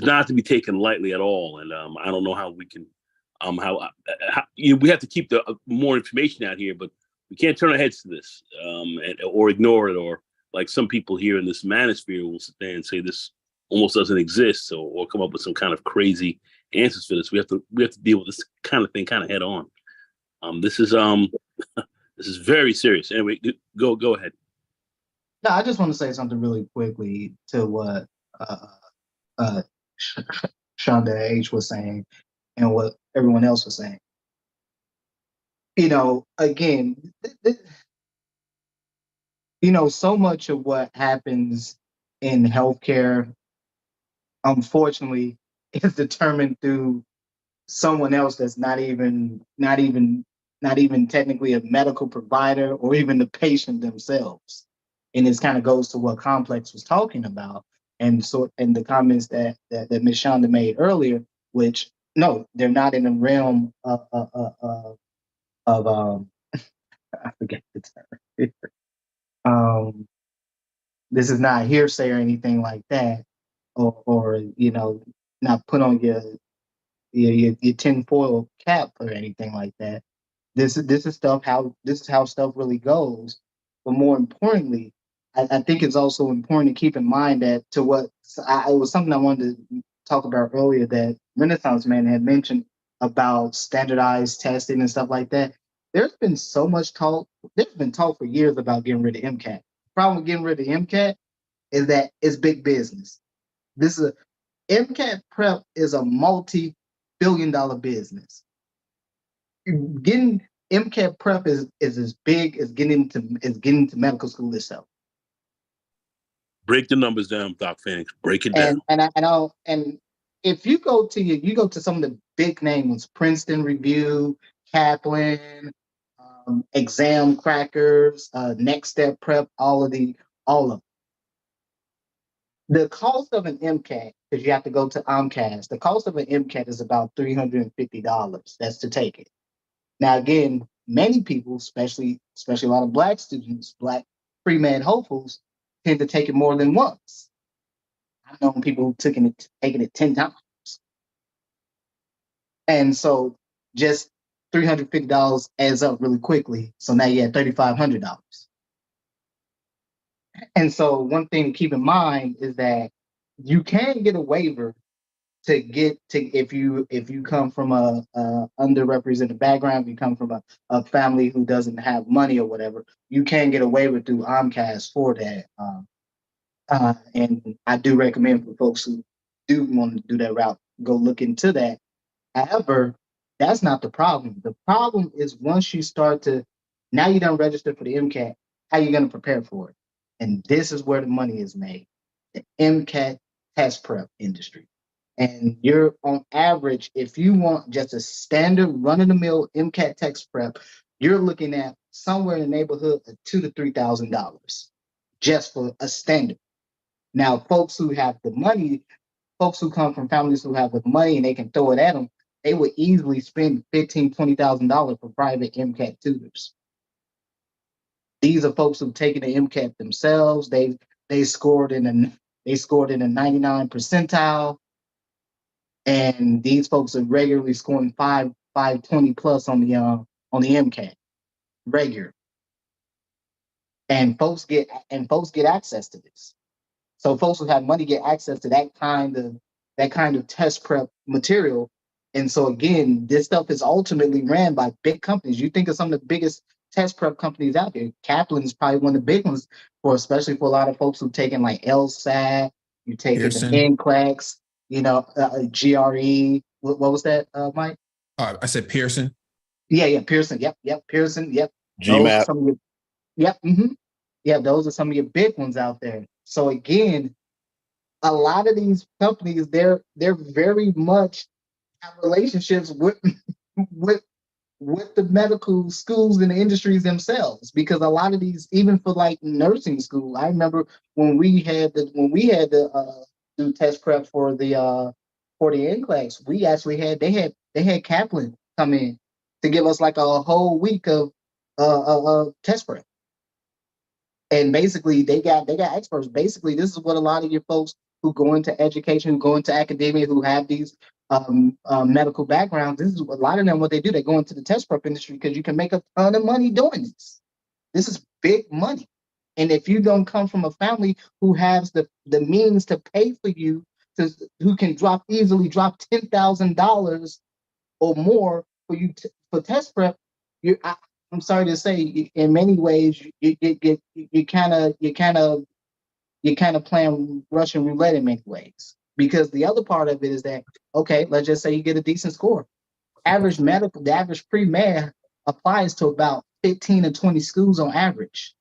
not to be taken lightly at all. And I don't know how we can, we have to keep the more information out here, but we can't turn our heads to this or ignore it, or like some people here in this manosphere will sit there and say this almost doesn't exist, or come up with some kind of crazy answers for this. We have to deal with this kind of thing head on. This is very serious. Anyway, go ahead. No, I just want to say something really quickly to what Shonda H was saying and what everyone else was saying. Again, so much of what happens in healthcare, unfortunately, is determined through someone else that's not even technically a medical provider or even the patient themselves. And this kind of goes to what Complex was talking about, and the comments that Ms. Shonda made earlier, which no, they're not in the realm of I forget the term. This is not hearsay or anything like that, or not put on your tinfoil cap or anything like that. This is how stuff really goes. But more importantly, I think it's also important to keep in mind that it was something I wanted to talk about earlier that Renaissance Man had mentioned about standardized testing and stuff like that. There's been so much talk. There's been talk for years about getting rid of MCAT. The problem with getting rid of MCAT is that it's big business. This is MCAT prep is a multi-billion-dollar business. Getting MCAT prep is as big as getting into medical school itself. Break the numbers down, Doc Phoenix. Break it down. And if you go to some of the big names, Princeton Review, Kaplan, Exam Crackers, Next Step Prep, all of them. The cost of an MCAT, because you have to go to OMCAS, the cost of an MCAT is about $350. That's to take it. Now, again, many people, especially a lot of Black students, Black pre-med hopefuls, tend to take it more than once. I've known people taking it 10 times. And so just $350 adds up really quickly. So now you're at $3,500. And so one thing to keep in mind is that you can get a waiver if you come from a underrepresented background, if you come from a family who doesn't have money or whatever, you can get a waiver through OMCAS for that. And I do recommend for folks who do want to do that route, go look into that. However, that's not the problem. The problem is once you now you done registered for the MCAT, how you going to prepare for it? And this is where the money is made, the MCAT test prep industry. And you're on average, if you want just a standard run-of-the-mill MCAT test prep, you're looking at somewhere in the neighborhood of $2,000 to $3,000 just for a standard. Now, folks who have the money, folks who come from families who have the money and they can throw it at them, they would easily spend $15,000, $20,000 for private MCAT tutors. These are folks who've taken the MCAT themselves. They scored in a 99 percentile, and these folks are regularly scoring 520 plus on the MCAT, regular. And folks get access to this. So folks who have money get access to that kind of test prep material. And so again, this stuff is ultimately ran by big companies. You think of some of the biggest test prep companies out there. Kaplan is probably one of the big ones, especially for a lot of folks who've taken like LSAT, you take the NCLEX, GRE. What was that, Mike? I said Pearson. Yeah, Pearson. Yep, Pearson. Yep. GMAT. Yep. Mm-hmm. Yeah, those are some of your big ones out there. So again, a lot of these companies, they're very much have relationships with the medical schools and the industries themselves, because a lot of these, even for like nursing school, I remember when we had to do test prep for the NCLEX, we actually they had Kaplan come in to give us like a whole week of test prep. And basically, they got experts. Basically, this is what a lot of your folks who go into education, who go into academia, who have these medical backgrounds, this is a lot of them what they do. They go into the test prep industry because you can make a ton of money doing this. This is big money. And if you don't come from a family who has the means to pay for you, who can easily drop $10,000 or more for you for test prep, I'm sorry to say, in many ways, you kind of playing Russian roulette in many ways. Because the other part of it is that, okay, let's just say you get a decent score. The average pre-med applies to about 15 to 20 schools on average.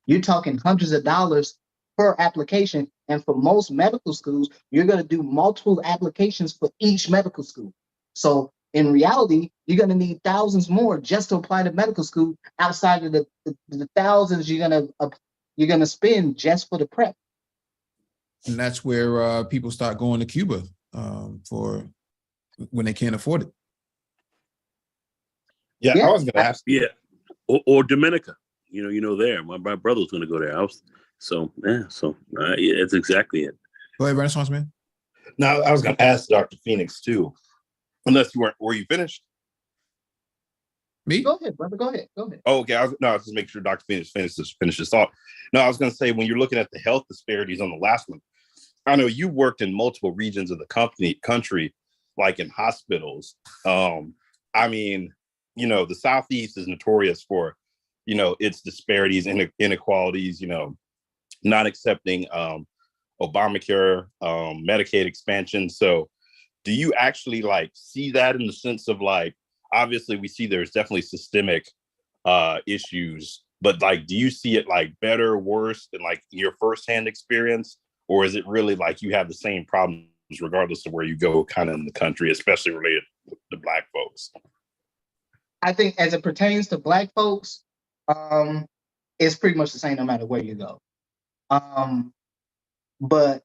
You're talking hundreds of dollars per application. And for most medical schools, you're going to do multiple applications for each medical school. So in reality, you're going to need thousands more just to apply to medical school outside of the thousands you're going to spend just for the prep. And that's where people start going to Cuba for when they can't afford it. Yeah, Yeah. I was going to ask. Yeah, or Dominica. There. My brother was going to go there. Yeah, that's exactly it. Go ahead, Renaissance man. Now, I was going to ask Dr. Phoenix too, unless you weren't. Were you finished? Me? Go ahead, brother. Go ahead. Oh, okay. I was just making sure Dr. Phoenix finished his thought. No, I was going to say, when you're looking at the health disparities on the last one, I know you worked in multiple regions of the country, like in hospitals. I mean, the Southeast is notorious for, its disparities and inequalities, not accepting Obamacare, Medicaid expansion. So do you actually see that in the sense of obviously we see there's definitely systemic issues, but do you see it better, worse than your firsthand experience? Or is it really you have the same problems regardless of where you go kind of in the country, especially related to Black folks? I think as it pertains to Black folks, it's pretty much the same no matter where you go. But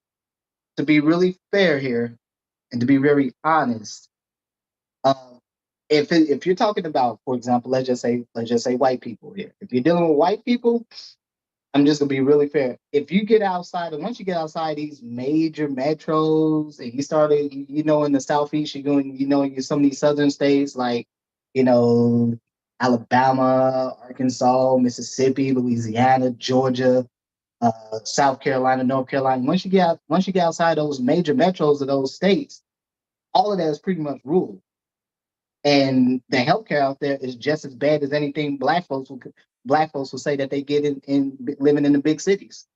to be really fair here and to be very honest, if you're talking about, for example, let's just say white people here. If you're dealing with white people, I'm just gonna be really fair. If you get outside, and once you get outside these major metros, and you started, in the Southeast, you're going, in some of these southern states like, Alabama, Arkansas, Mississippi, Louisiana, Georgia, South Carolina, North Carolina. Once you get outside those major metros of those states, all of that is pretty much rural. And the healthcare out there is just as bad as anything Black folks will say that they get in living in the big cities,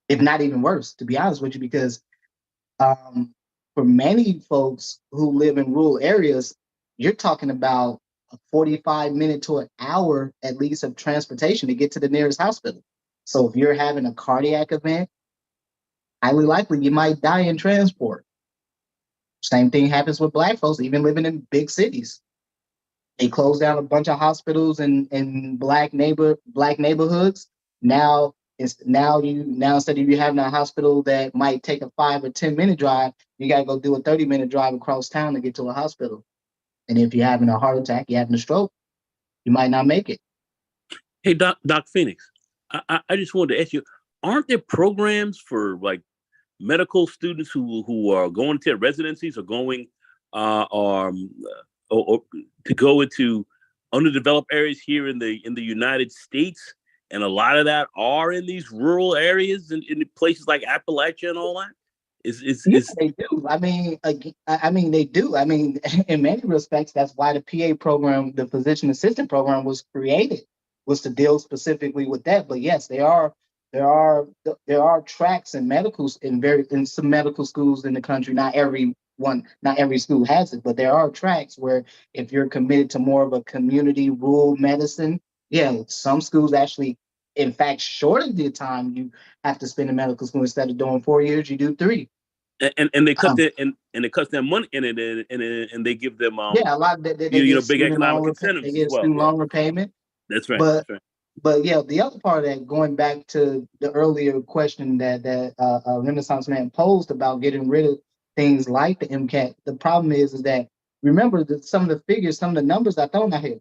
if not even worse, to be honest with you, because for many folks who live in rural areas, you're talking about a 45-minute to an hour at least of transportation to get to the nearest hospital. So if you're having a cardiac event, highly likely you might die in transport. Same thing happens with Black folks, even living in big cities. They closed down a bunch of hospitals in Black neighborhoods. Now instead of you having a hospital that might take a 5 or 10-minute drive, you gotta go do a 30-minute drive across town to get to a hospital. And if you're having a heart attack, you're having a stroke, you might not make it. Hey, Doc Phoenix, I just wanted to ask you, aren't there programs for medical students who are going to residencies or going or to go into underdeveloped areas here in the United States, and a lot of that are in these rural areas in places like Appalachia and all that? They do. They do. In many respects, that's why the PA program, the physician assistant program, was created, was to deal specifically with that. But yes, there are tracks in medicals in some medical schools in the country. Not every school has it, but there are tracks where if you're committed to more of a community rural medicine, some schools actually, in fact, shorten the time you have to spend in medical school. Instead of doing 4 years, you do 3. And they cut and it cuts their money and they give them a lot of big economic incentives. They get student loan repayment. That's right. But the other part of that, going back to the earlier question that Renaissance Man posed about getting rid of things like the MCAT, the problem is that, remember that some of the figures, some of the numbers I thrown out here,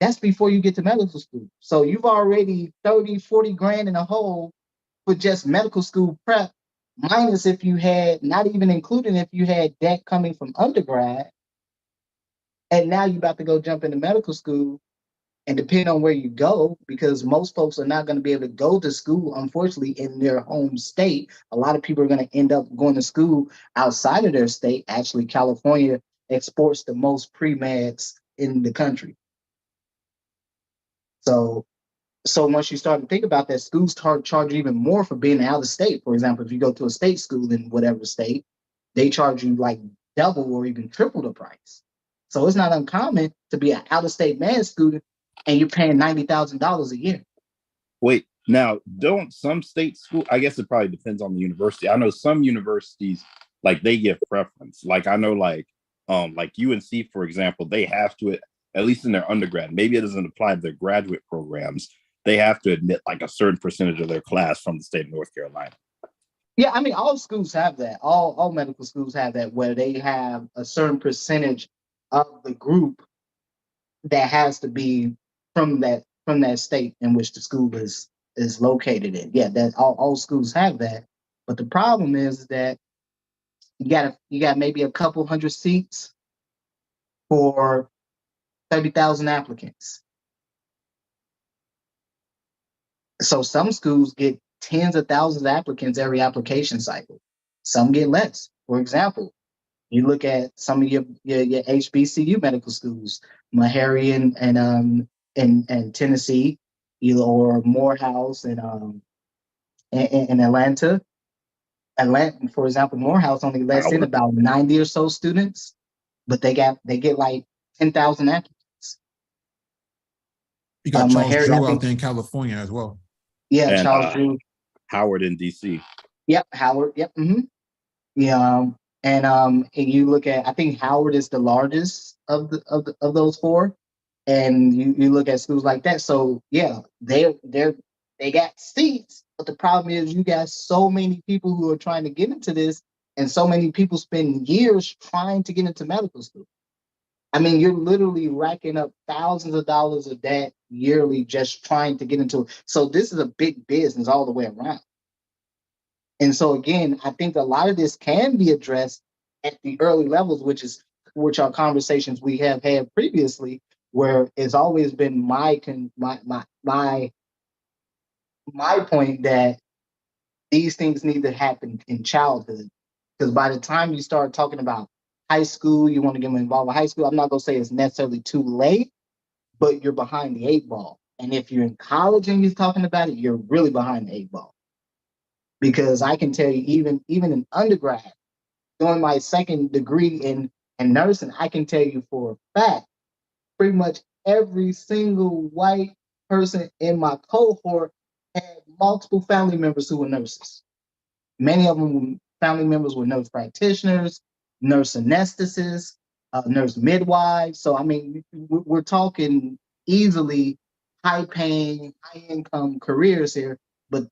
that's before you get to medical school. So you've already 30, 40 grand in a hole for just medical school prep, minus if you had, not even including if you had debt coming from undergrad, and now you're about to go jump into medical school. And depending on where you go, because most folks are not going to be able to go to school, unfortunately, in their home state. A lot of people are going to end up going to school outside of their state. Actually, California exports the most pre-meds in the country. So once you start to think about that, schools start charging even more for being out of state. For example, if you go to a state school in whatever state, they charge you double or even triple the price. So it's not uncommon to be an out-of-state med student and you're paying $90,000 a year. Wait, now don't some state school? I guess it probably depends on the university. I know some universities like they give preference. Like I know like UNC, for example, they have to, at least in their undergrad, maybe it doesn't apply to their graduate programs. They have to admit like a certain percentage of their class from the state of North Carolina. Yeah, I mean, all schools have that. All medical schools have that, where they have a certain percentage of the group that has to be from that state in which the school is located in. Yeah, that all schools have that. But the problem is that you got maybe a couple hundred seats for 30,000 applicants. So some schools get tens of thousands of applicants every application cycle. Some get less. For example, you look at some of your HBCU medical schools, Meharry and Tennessee, or Morehouse in Atlanta. Atlanta, for example, Morehouse only lets in about 90 or so students, but they get like 10,000 applicants. You got Charles Meharry, Drew out there in California as well. Yeah, And, Charles Drew. Howard in DC. Yep, Howard. Yep. Mm-hmm. Yeah, and you look at, I think Howard is the largest of those four, and you look at schools like that. So yeah, they got seats, but the problem is you got so many people who are trying to get into this, and so many people spend years trying to get into medical school. I mean, you're literally racking up thousands of dollars of debt yearly just trying to get into it. So this is a big business all the way around. And so again, I think a lot of this can be addressed at the early levels, which are conversations we have had previously, where it's always been my point that these things need to happen in childhood. Because by the time you start talking about high school, you want to get them involved with high school. I'm not going to say it's necessarily too late, but you're behind the 8 ball. And if you're in college and you're talking about it, you're really behind the 8 ball. Because I can tell you, even in undergrad, doing my second degree in nursing, I can tell you for a fact, pretty much every single white person in my cohort had multiple family members who were nurses. Many of them, family members were nurse practitioners, nurse anesthetists, nurse midwives. So, I mean, we're talking easily high-paying, high-income careers here, but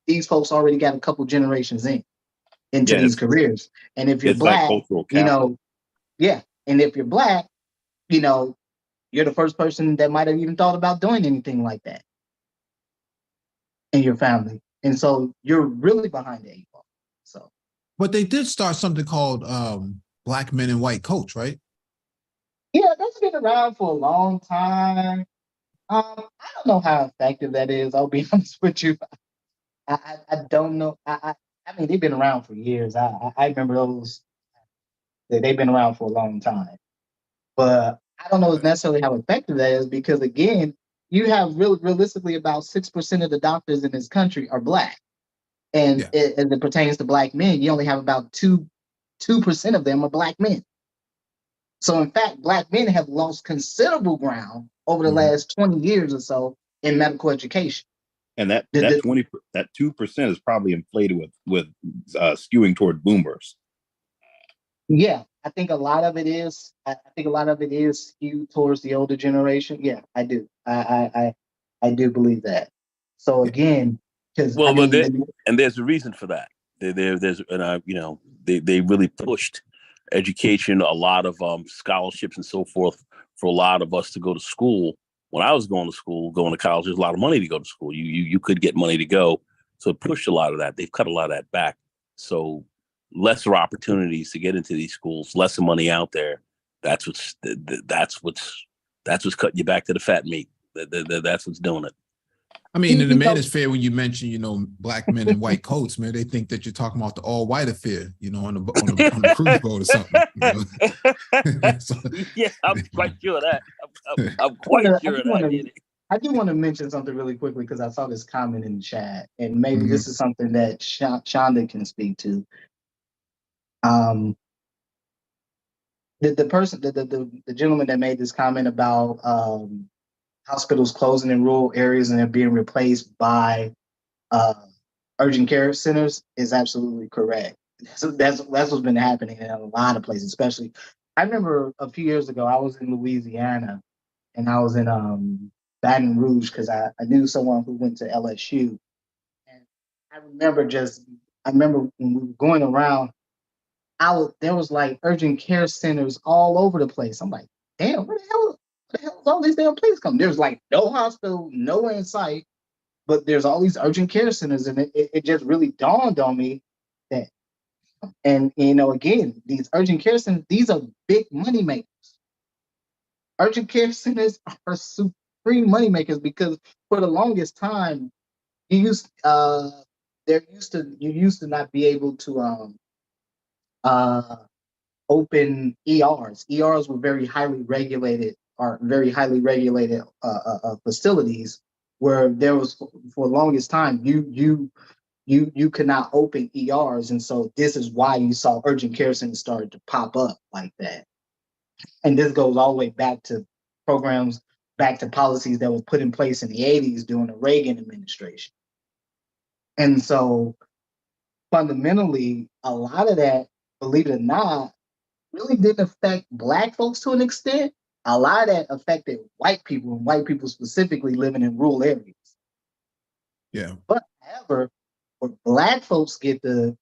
these folks already got a couple generations into these careers. And if you're Black, yeah. And if you're Black, you're the first person that might have even thought about doing anything like that in your family. And so you're really behind the 8 ball. So, but they did start something called Black Men in White Coats, right? Yeah, that's been around for a long time. I don't know how effective that is. I'll be honest with you. I don't know. I mean, they've been around for years. I remember those. They've been around for a long time. But I don't know necessarily how effective that is, because again, you have realistically about 6% of the doctors in this country are Black. And as it pertains to Black men, you only have about 2% of them are Black men. So in fact, Black men have lost considerable ground over the last 20 years or so in medical education. And that 2% is probably inflated with skewing toward boomers. Yeah, I think a lot of it is. I think a lot of it is skewed towards the older generation. Yeah, I do. I do believe that. So again, because and there's a reason for that. There's they really pushed education, a lot of scholarships and so forth for a lot of us to go to school. When I was going to college, there's a lot of money to go to school. You could get money to go, so it pushed a lot of that. They've cut a lot of that back. So lesser opportunities to get into these schools, lesser money out there. That's what's cutting you back to the fat meat. That's what's doing it. I mean, in the manosphere, when you mention, Black men in white coats, man, they think that you're talking about the all-white affair, on the cruise boat or something. So, yeah, I'm quite sure of that. I'm quite sure of that. I do want to mention something really quickly, because I saw this comment in the chat, and maybe this is something that Shonda can speak to. the gentleman that made this comment about hospitals closing in rural areas and they're being replaced by urgent care centers is absolutely correct. So that's what's been happening in a lot of places, especially. I remember a few years ago, I was in Louisiana and I was in Baton Rouge because I knew someone who went to LSU. And I remember when we were going around, there was like urgent care centers all over the place. I'm like, damn, where the hell is all these damn places coming? There's like no hospital, nowhere in sight, but there's all these urgent care centers, and it just really dawned on me that, and again, these urgent care centers, these are big money makers. Urgent care centers are supreme money makers because for the longest time, you used to not be able to open ERs. ERs were very highly regulated facilities where there was for the longest time you could not open ERs, and so this is why you saw urgent care centers started to pop up like that. And this goes all the way back to programs, back to policies that were put in place in the 80s during the Reagan administration. And so fundamentally, a lot of that, believe it or not, really didn't affect Black folks to an extent. A lot of that affected white people, and white people specifically living in rural areas. Yeah. But however, where Black folks in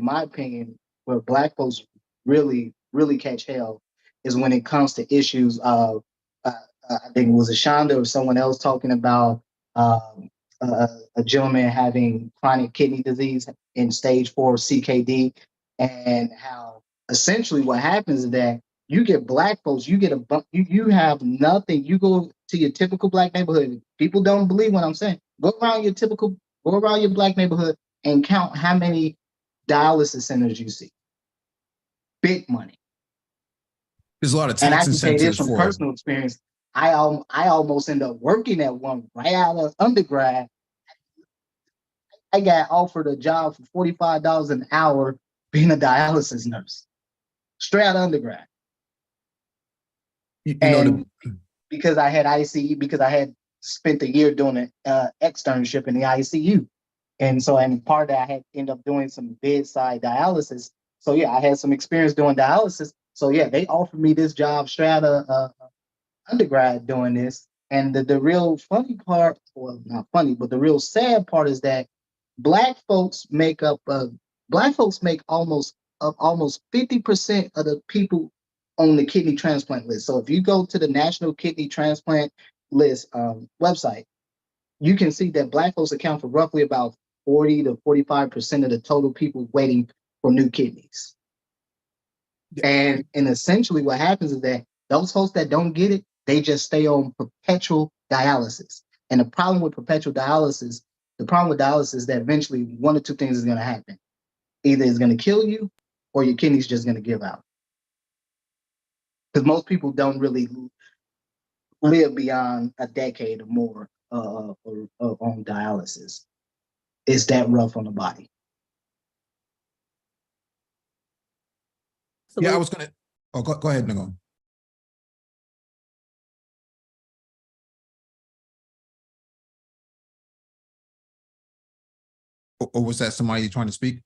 my opinion, where Black folks really catch hell is when it comes to issues of, I think it was Ashonda or someone else talking about a gentleman having chronic kidney disease in stage 4 CKD, and how essentially what happens is that you get Black folks, you have nothing. You go to your typical Black neighborhood. People don't believe what I'm saying. Go around your Black neighborhood and count how many dialysis centers you see. Big money. There's a lot of And I tax can say this incentives from for it. personal experience. I almost ended up working at one right out of undergrad. I got offered a job for $45 an hour being a dialysis nurse, straight out of undergrad. Because I had ICU, because I had spent a year doing an externship in the ICU. And so, and part of that, I had ended up doing some bedside dialysis. So yeah, I had some experience doing dialysis. So yeah, they offered me this job straight out of undergrad doing this. And the real funny part, well, not funny, but the real sad part is that Black folks make almost 50% of the people on the kidney transplant list. So if you go to the National Kidney Transplant List website, you can see that Black folks account for roughly about 40 to 45% of the total people waiting for new kidneys. And essentially what happens is that those folks that don't get it, they just stay on perpetual dialysis. And the problem with dialysis is that eventually one or two things is going to happen. Either it's going to kill you or your kidney's just going to give out. Because most people don't really live beyond a decade or more on dialysis. It's that rough on the body. Yeah, I was going to, go ahead, Nicole. Or was that somebody trying to speak?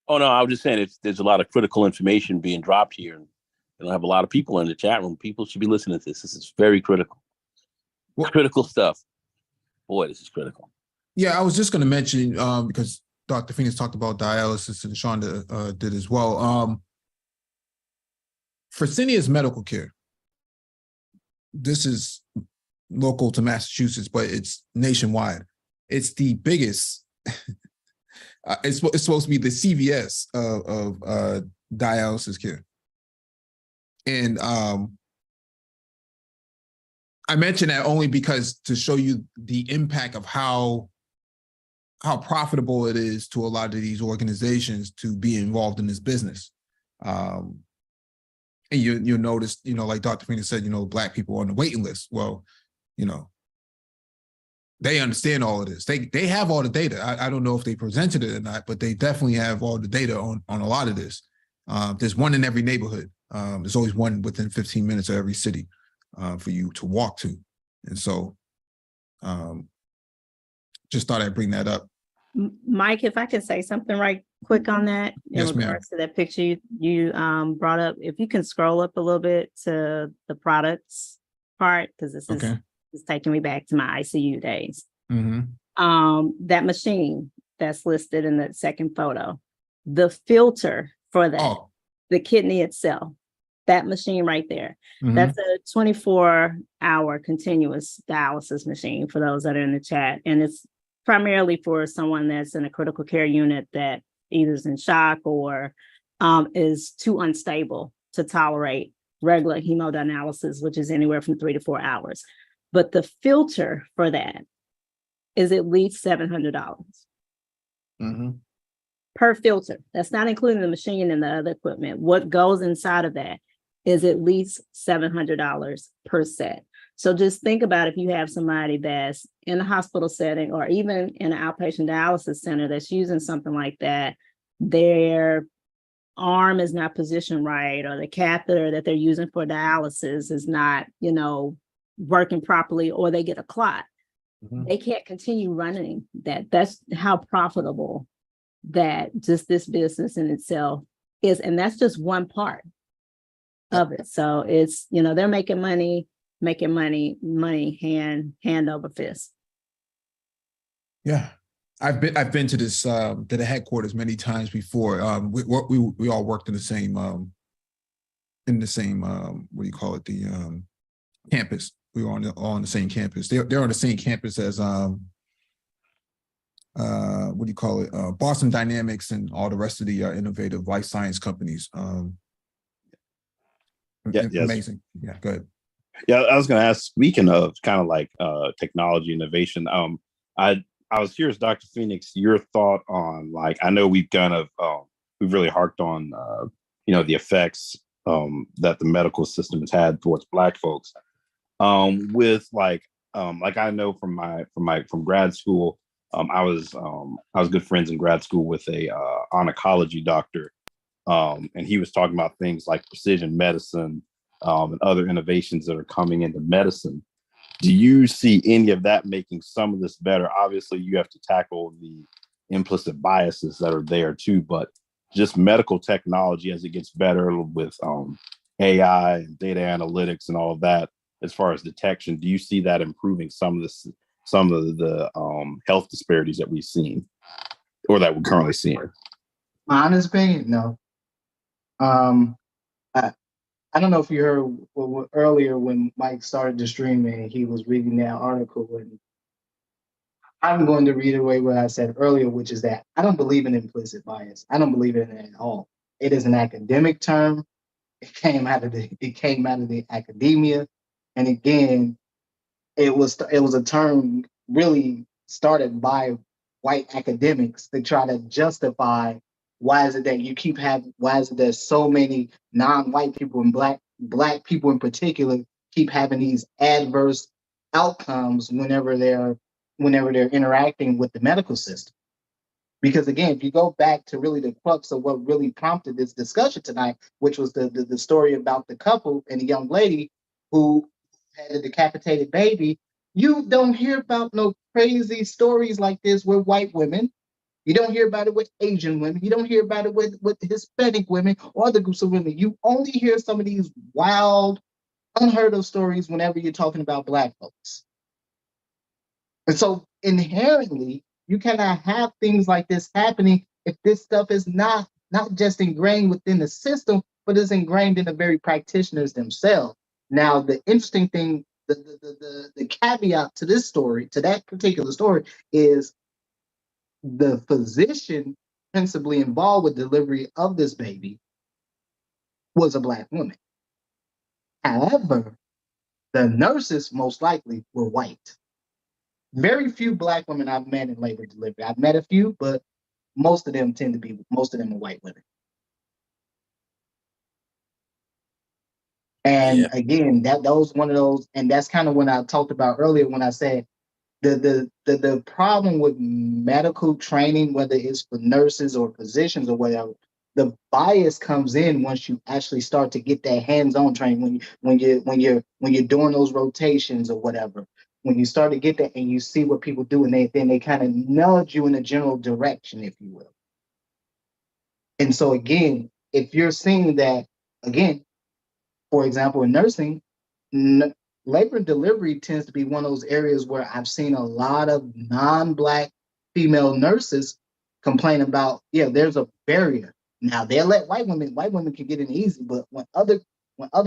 Oh, no, I was just saying there's a lot of critical information being dropped here. And I don't have a lot of people in the chat room. People should be listening to this. This is very critical. Critical stuff. Boy, this is critical. Yeah, I was just going to mention, because Dr. Phoenix talked about dialysis and Shonda did as well. Fresenius Medical Care, this is local to Massachusetts, but it's nationwide. It's the biggest, it's supposed to be the CVS of dialysis care. And I mention that only because to show you the impact of how profitable it is to a lot of these organizations to be involved in this business. And you'll notice, like Dr. Phoenix said, Black people on the waiting list. Well, They understand all of this. They have all the data. I don't know if they presented it or not, but they definitely have all the data on a lot of this. There's one in every neighborhood. There's always one within 15 minutes of every city for you to walk to. And so just thought I'd bring that up. Mike, if I can say something right quick on that in Yes, ma'am. regards to that picture you brought up, if you can scroll up a little bit to the products part, because this is Okay. it's taking me back to my ICU days. Mm-hmm. That machine that's listed in the second photo, the filter for that, Oh. the kidney itself, that machine right there, Mhm. that's a 24-hour continuous dialysis machine for those that are in the chat. And it's primarily for someone that's in a critical care unit that either is in shock or is too unstable to tolerate regular hemodialysis, which is anywhere from 3 to 4 hours. But the filter for that is at least $700 Mm-hmm. per filter. That's not including the machine and the other equipment. What goes inside of that is at least $700 per set. So just think about if you have somebody that's in a hospital setting or even in an outpatient dialysis center that's using something like that, their arm is not positioned right, or the catheter that they're using for dialysis is not, working properly, or they get a clot. Mm-hmm. They can't continue running that. That's how profitable that just this business in itself is. And that's just one part of it. So it's, they're making money hand over fist. Yeah. I've been to this to the headquarters many times before. We all worked in the same what do you call it, the campus. We were all on the same campus. They're on the same campus as what do you call it, Boston Dynamics and all the rest of the innovative life science companies. Yes. Amazing. Yeah, go ahead. Yeah, I was going to ask, speaking of kind of like technology innovation, I was curious, Dr. Phoenix, your thought on, like, I know we've kind of we've really harked on the effects that the medical system has had towards Black folks. With like I know from grad school, I was good friends in grad school with a oncology doctor, and he was talking about things like precision medicine and other innovations that are coming into medicine. Do you see any of that making some of this better? Obviously, you have to tackle the implicit biases that are there too, but just medical technology as it gets better with AI and data analytics and all of that, as far as detection, do you see that improving some of the health disparities that we've seen or that we're currently seeing? My honest opinion, no. I don't know if you heard earlier when Mike started the stream and he was reading that article, and I'm going to reiterate what I said earlier, which is that I don't believe in implicit bias. I don't believe in it at all. It is an academic term. It came out of the academia, and again, it was a term really started by white academics to try to justify why is it that so many non-white people and black people in particular keep having these adverse outcomes whenever they're interacting with the medical system. Because again, if you go back to really the crux of what really prompted this discussion tonight, which was the story about the couple and the young lady who had a decapitated baby, you don't hear about no crazy stories like this with white women. You don't hear about it with Asian women. You don't hear about it with Hispanic women or other groups of women. You only hear some of these wild, unheard of stories whenever you're talking about Black folks. And so inherently, you cannot have things like this happening if this stuff is not just ingrained within the system, but is ingrained in the very practitioners themselves. Now, the interesting thing, the caveat to this story, to that particular story, is the physician principally involved with delivery of this baby was a Black woman. However, the nurses most likely were white. Very few Black women I've met in labor delivery. I've met a few, but most of them are white women. And again, that was one of those, and that's kind of when I talked about earlier when I said the problem with medical training, whether it's for nurses or physicians or whatever, the bias comes in once you actually start to get that hands-on training, when you're doing those rotations or whatever. When you start to get that and you see what people do, and then they kind of nudge you in a general direction, if you will. And so again, if you're seeing that, again, for example, in nursing, labor and delivery tends to be one of those areas where I've seen a lot of non-Black female nurses complain about, yeah, there's a barrier. Now they'll let white women can get in easy, but when other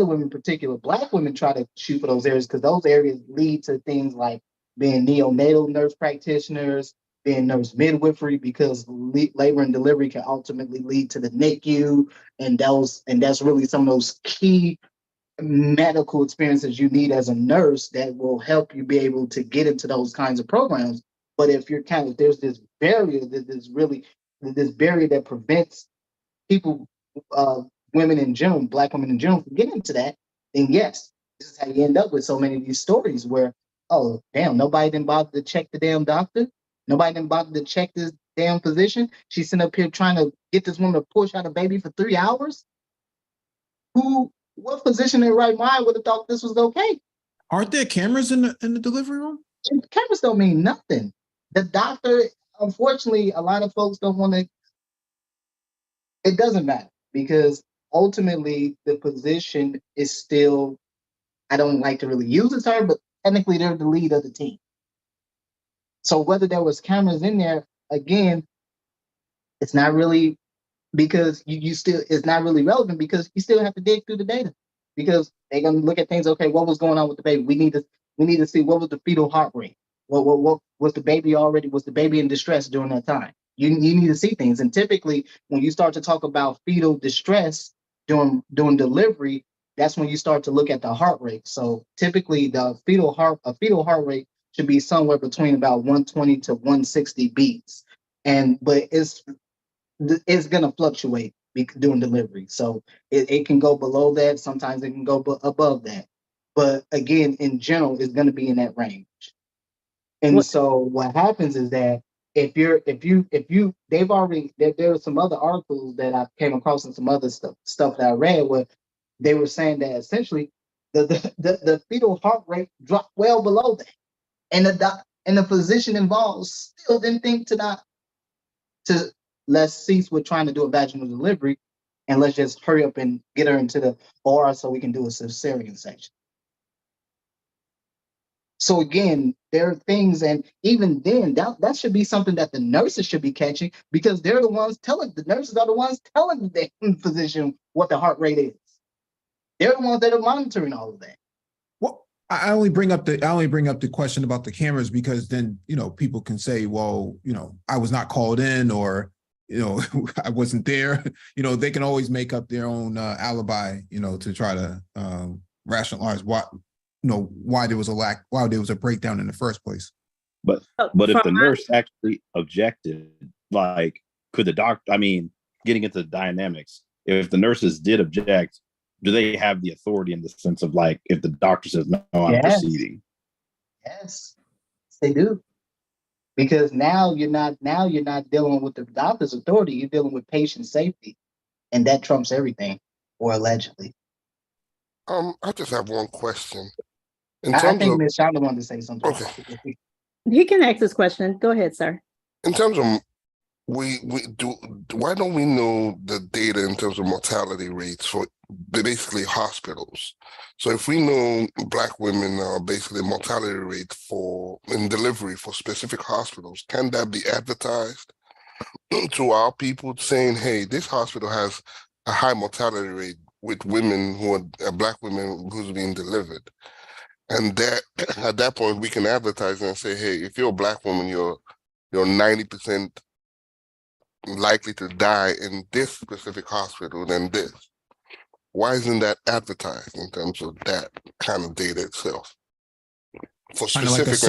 women, in particular Black women, try to shoot for those areas, because those areas lead to things like being neonatal nurse practitioners, being nurse midwifery, because labor and delivery can ultimately lead to the NICU, and that's really some of those key medical experiences you need as a nurse that will help you be able to get into those kinds of programs. But if you're there's this barrier, this barrier that prevents people, women in general, Black women in general, from getting into that, then yes, this is how you end up with so many of these stories where, oh, damn, nobody didn't bother to check the damn doctor. Nobody didn't bother to check this damn physician. She's sitting up here trying to get this woman to push out a baby for 3 hours. What physician in their right mind would have thought this was okay? Aren't there cameras in the delivery room? And cameras don't mean nothing. The doctor, unfortunately, a lot of folks don't want to. It doesn't matter, because ultimately the physician is still, I don't like to really use the term, but technically they're the lead of the team. So whether there was cameras in there, again, it's not really, because you still, it's not really relevant, because you still have to dig through the data, because they're going to look at things. Okay, what was going on with the baby? We need to see what was the fetal heart rate. What was the baby in distress during that time? You need to see things. And typically when you start to talk about fetal distress during delivery, that's when you start to look at the heart rate. So typically the fetal heart rate should be somewhere between about 120 to 160 beats. But it's going to fluctuate during delivery. So it can go below that. Sometimes it can go above that. But again, in general, it's going to be in that range. And so what happens is that there were some other articles that I came across and some other stuff that I read where they were saying that essentially the fetal heart rate dropped well below that. And the physician involved still didn't think to let's cease with trying to do a vaginal delivery, and let's just hurry up and get her into the OR so we can do a cesarean section. So again, there are things, and even then, that should be something that the nurses should be catching, because the nurses are the ones telling the physician what the heart rate is. They're the ones that are monitoring all of that. Well, I only bring up the question about the cameras because then, people can say, well, I was not called in, or, I wasn't there. They can always make up their own alibi, to try to rationalize why there was a breakdown in the first place. But if the nurse actually objected, like, could the doctor, getting into the dynamics, if the nurses did object, do they have the authority in the sense of, like, if the doctor says, no, I'm proceeding? Yes, they do. Because now you're not dealing with the doctor's authority, you're dealing with patient safety. And that trumps everything, or allegedly. I just have one question. I think Ms. Shonda wanted to say something. Okay. He can ask this question. Go ahead, sir. In terms of why don't we know the data in terms of mortality rates for basically hospitals? So if we know Black women are basically mortality rate in delivery for specific hospitals, can that be advertised to our people, saying, hey, this hospital has a high mortality rate with women who are Black women who's being delivered? And that at that point we can advertise and say, hey, if you're a Black woman, you're 90% likely to die in this specific hospital than this. Why isn't that advertised in terms of that kind of data itself? For specific,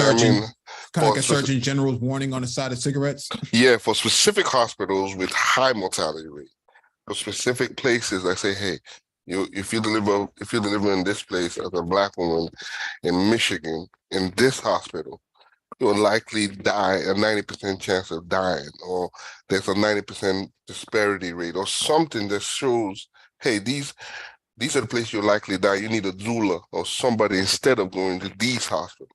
like a Surgeon General's warning on the side of cigarettes. Yeah, for specific hospitals with high mortality rate, for specific places, I say, hey, if you deliver in this place as a Black woman in Michigan in this hospital, you'll likely die, a 90% chance of dying, or there's a 90% disparity rate, or something that shows, hey, these are the places you'll likely die. You need a doula or somebody instead of going to these hospitals.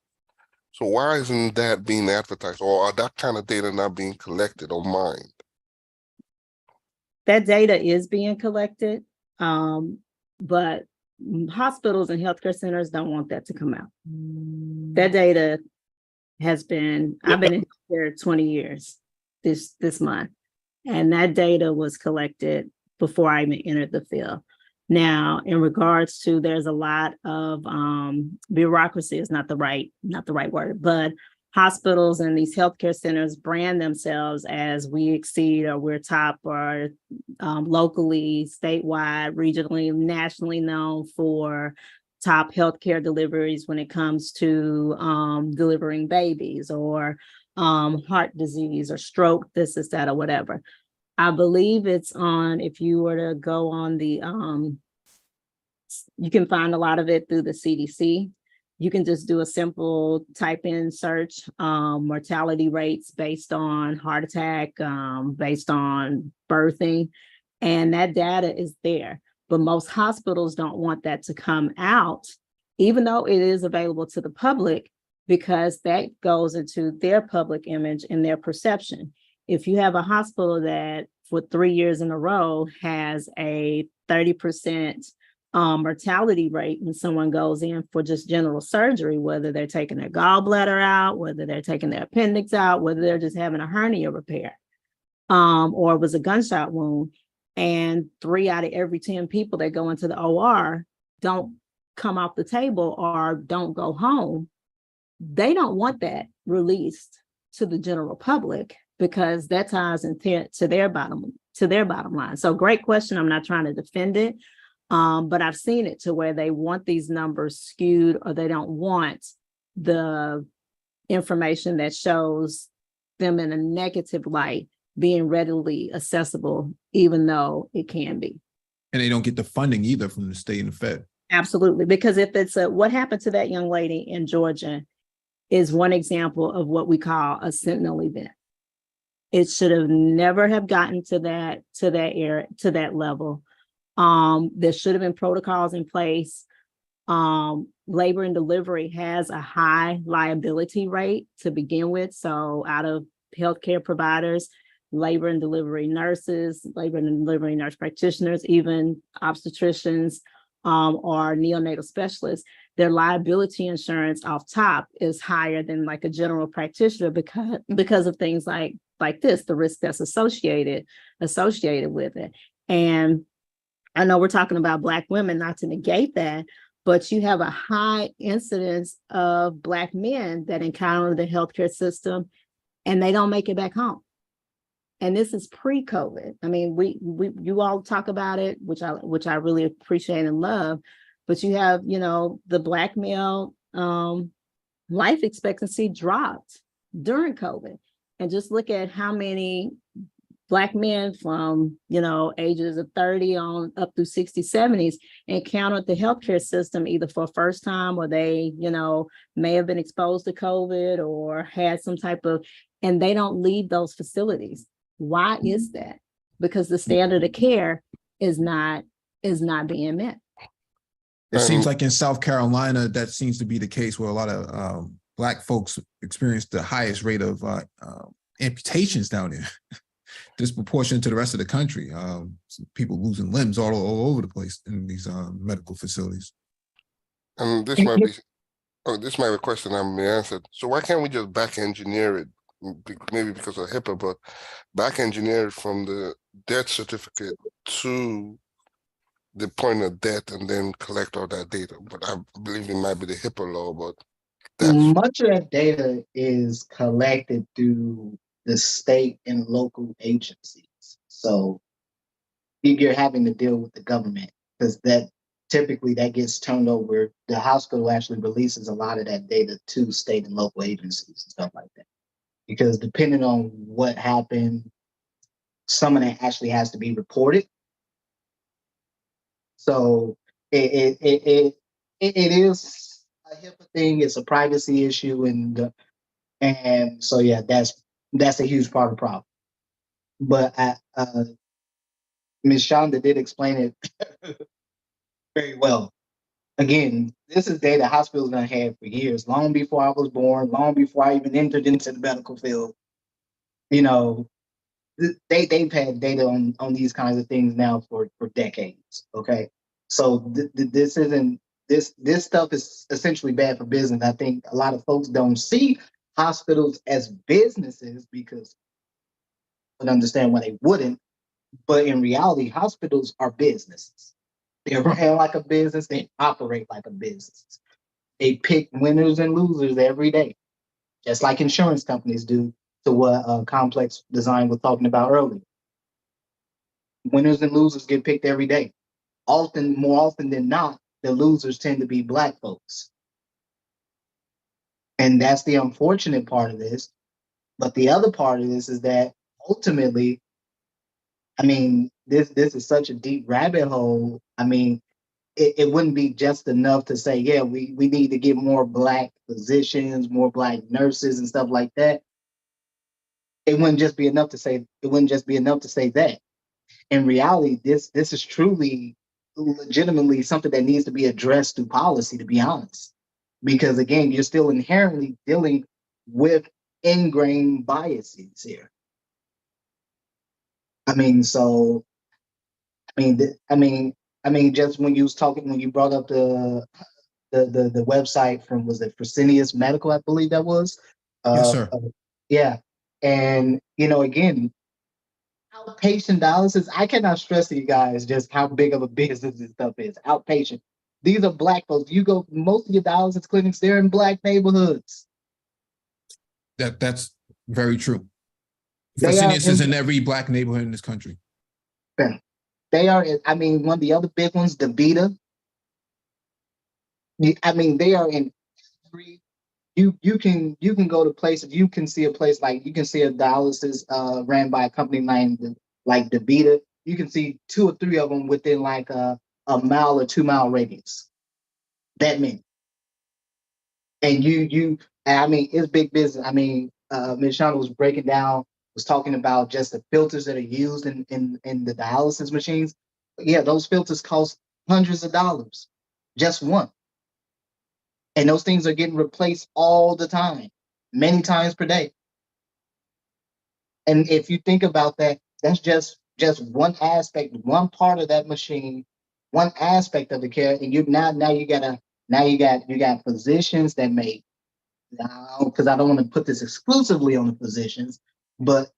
So why isn't that being advertised, or are that kind of data not being collected or mined? That data is being collected, but hospitals and healthcare centers don't want that to come out. That data has been, I've been in here 20 years this month, and that data was collected before I even entered the field. Now, in regards to, there's a lot of bureaucracy is not the right word, but hospitals and these healthcare centers brand themselves as we exceed, or we're top, or locally, statewide, regionally, nationally known for top healthcare deliveries when it comes to delivering babies, or heart disease, or stroke, this, that, or whatever. I believe it's on, if you were to go on the, you can find a lot of it through the CDC. You can just do a simple type in search, mortality rates based on heart attack, based on birthing, and that data is there. But most hospitals don't want that to come out, even though it is available to the public, because that goes into their public image and their perception. If you have a hospital that for 3 years in a row has a 30% mortality rate when someone goes in for just general surgery, whether they're taking their gallbladder out, whether they're taking their appendix out, whether they're just having a hernia repair, or it was a gunshot wound, and 3 out of every 10 people that go into the OR don't come off the table or don't go home, they don't want that released to the general public, because that ties into their bottom line. So great question. I'm not trying to defend it, but I've seen it to where they want these numbers skewed, or they don't want the information that shows them in a negative light being readily accessible, even though it can be. And they don't get the funding either from the state and the Fed. Absolutely, because if it's what happened to that young lady in Georgia is one example of what we call a sentinel event. It should have never have gotten to that level. There should have been protocols in place. Labor and delivery has a high liability rate to begin with. So out of healthcare providers, labor and delivery nurses, labor and delivery nurse practitioners, even obstetricians, or neonatal specialists, their liability insurance off top is higher than like a general practitioner, because of things like this, the risk that's associated with it. And I know we're talking about Black women, not to negate that, but you have a high incidence of Black men that encounter the healthcare system and they don't make it back home. And this is pre-COVID. I mean, you all talk about it, which I really appreciate and love, but you have, the Black male life expectancy dropped during COVID. And just look at how many Black men from, ages of 30 on up through 60s, 70s encountered the healthcare system either for first time, or they, may have been exposed to COVID or had some type of, and they don't leave those facilities. Why is that? Because the standard of care is not being met. It seems like in South Carolina, that seems to be the case, where a lot of Black folks experience the highest rate of amputations down there, disproportionate to the rest of the country. People losing limbs all over the place in these medical facilities. And this might be a question I may answer. So why can't we just back engineer it? Maybe because of HIPAA, but back engineer it from the death certificate to the point of death, and then collect all that data. But I believe it might be the HIPAA law, but much of that data is collected through the state and local agencies. So you're having to deal with the government, because that typically that gets turned over. The hospital actually releases a lot of that data to state and local agencies and stuff like that. Because depending on what happened, some of that actually has to be reported. So it is a HIPAA thing. It's a privacy issue, and And so yeah, that's a huge part of the problem. But Ms. Shonda did explain it very well. Again, this is data hospitals have had for years, long before I was born, long before I even entered into the medical field. You know, they've had data on these kinds of things now for decades. Okay, so this isn't this stuff is essentially bad for business. I think a lot of folks don't see hospitals as businesses because I would understand why they wouldn't. But in reality, hospitals are businesses. They ran like a business. They operate like a business. They pick winners and losers every day, just like insurance companies do. To what Complex Design was talking about earlier. Winners and losers get picked every day. More often than not, the losers tend to be Black folks. And that's the unfortunate part of this. But the other part of this is that ultimately, I mean, this is such a deep rabbit hole. I mean, it wouldn't be just enough to say, yeah, we need to get more Black physicians, more Black nurses and stuff like that. It wouldn't just be enough to say that. In reality, this is truly legitimately something that needs to be addressed through policy, to be honest. Because again, you're still inherently dealing with ingrained biases here. I mean, so just when you brought up the website from, was it Fresenius Medical, I believe that was. Yes, sir. Yeah, and again, outpatient dialysis. I cannot stress to you guys just how big of a business this stuff is. Outpatient. These are Black folks. You go, most of your dialysis clinics, they're in Black neighborhoods. That's very true. They are Fresenius is in every Black neighborhood in this country. They are. I mean, one of the other big ones, DaVita. I mean, they are in every. You can go to places. You can see a place like, you can see a dialysis ran by a company like DaVita. You can see 2 or 3 of them within like a mile or 2 mile radius. That many. And I mean, it's big business. I mean, Ms. Shonda was talking about just the filters that are used in the dialysis machines. Yeah, those filters cost hundreds of dollars, just one. And those things are getting replaced all the time, many times per day. And if you think about that, that's just one aspect, one part of that machine, one aspect of the care. And you got physicians that make, because I don't want to put this exclusively on the physicians, but I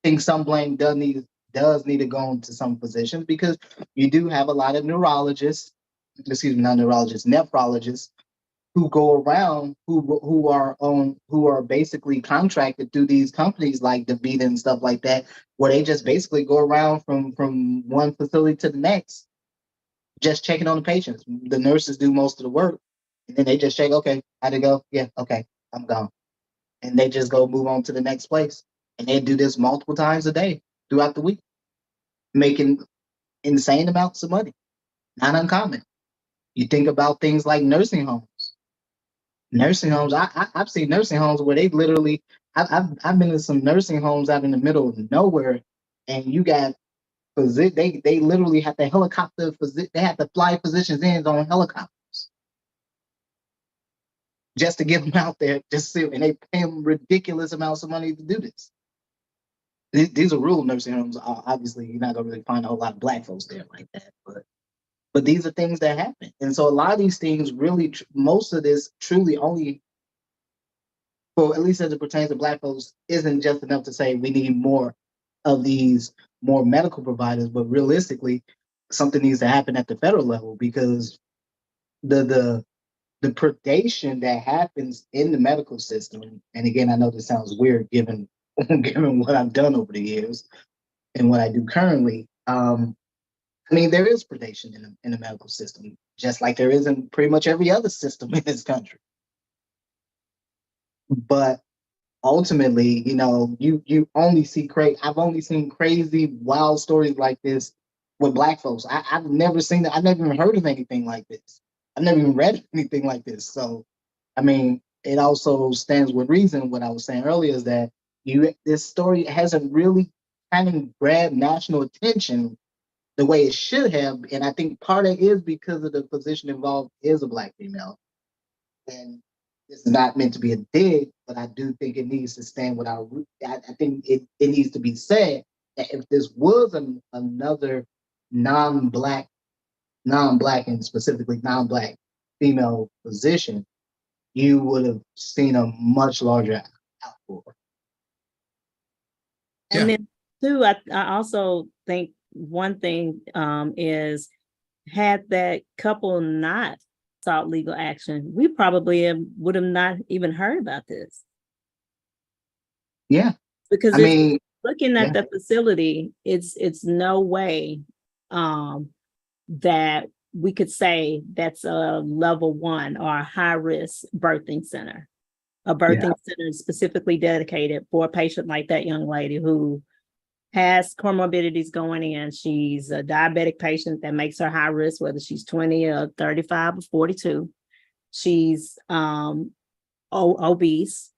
think some blame does need to go into some physicians, because you do have a lot of nephrologists who go around who are basically contracted through these companies like DaVita and stuff like that, where they just basically go around from one facility to the next, just checking on the patients. The nurses do most of the work, and then they just check, okay, how'd it go? Yeah, okay, I'm gone. And they just go move on to the next place. And they do this multiple times a day throughout the week, making insane amounts of money. Not uncommon. You think about things like nursing homes. I've seen nursing homes where they literally, I've been to some nursing homes out in the middle of nowhere, and you got they literally have to they have to fly physicians in on helicopters just to get them out there, and they pay them ridiculous amounts of money to do this. These are rural nursing homes. Obviously, you're not gonna really find a whole lot of Black folks there like that, but these are things that happen. And so a lot of these things really, most of this truly only, well, at least as it pertains to Black folks, isn't just enough to say we need more of these, more medical providers, but realistically, something needs to happen at the federal level, because the predation that happens in the medical system, and again, I know this sounds weird given given what I've done over the years and what I do currently. I mean, there is predation in the medical system, just like there is in pretty much every other system in this country. But ultimately, you only see I've only seen crazy, wild stories like this with Black folks. I've never seen it. I've never even heard of anything like this. I've never even read anything like this. So, I mean, it also stands with reason. What I was saying earlier is that this story hasn't really kind of grabbed national attention the way it should have, and I think part of it is because of the position involved is a Black female. And it's not meant to be a dig, but I do think it needs to stand with our root. I think it needs to be said that if this was another non-Black and specifically non-Black female position, you would have seen a much larger outpour. And then too, I also think one thing is, had that couple not sought legal action, we probably would have not even heard about this. Yeah. Because I mean, looking at the facility, it's no way that we could say that's a level 1 or a high risk birthing center. A birthing center specifically dedicated for a patient like that young lady who has comorbidities going in. She's a diabetic patient that makes her high risk, whether she's 20 or 35 or 42. She's obese,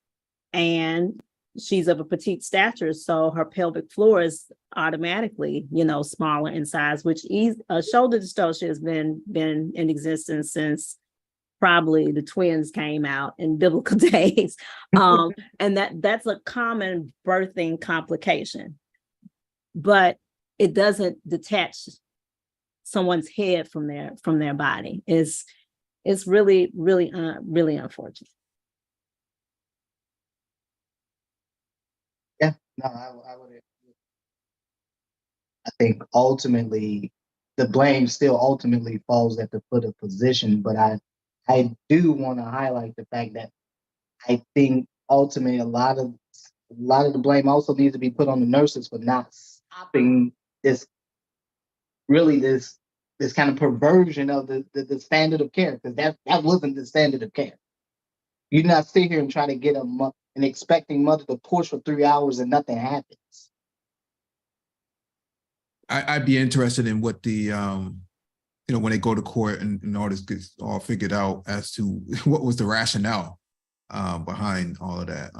and she's of a petite stature, so her pelvic floor is automatically, smaller in size, which shoulder dystocia has been in existence since probably the twins came out in biblical days. And that's a common birthing complication, but it doesn't detach someone's head from their body. It's really, really, really unfortunate. Yeah, no, I would. I think ultimately the blame still ultimately falls at the foot of physician, but I do want to highlight the fact that I think ultimately a lot of the blame also needs to be put on the nurses for not stopping this kind of perversion of the standard of care, because that wasn't the standard of care. You do not sit here and try to get an expecting mother to push for 3 hours and nothing happens. I'd be interested in what the when they go to court and all this gets all figured out as to what was the rationale behind all of that.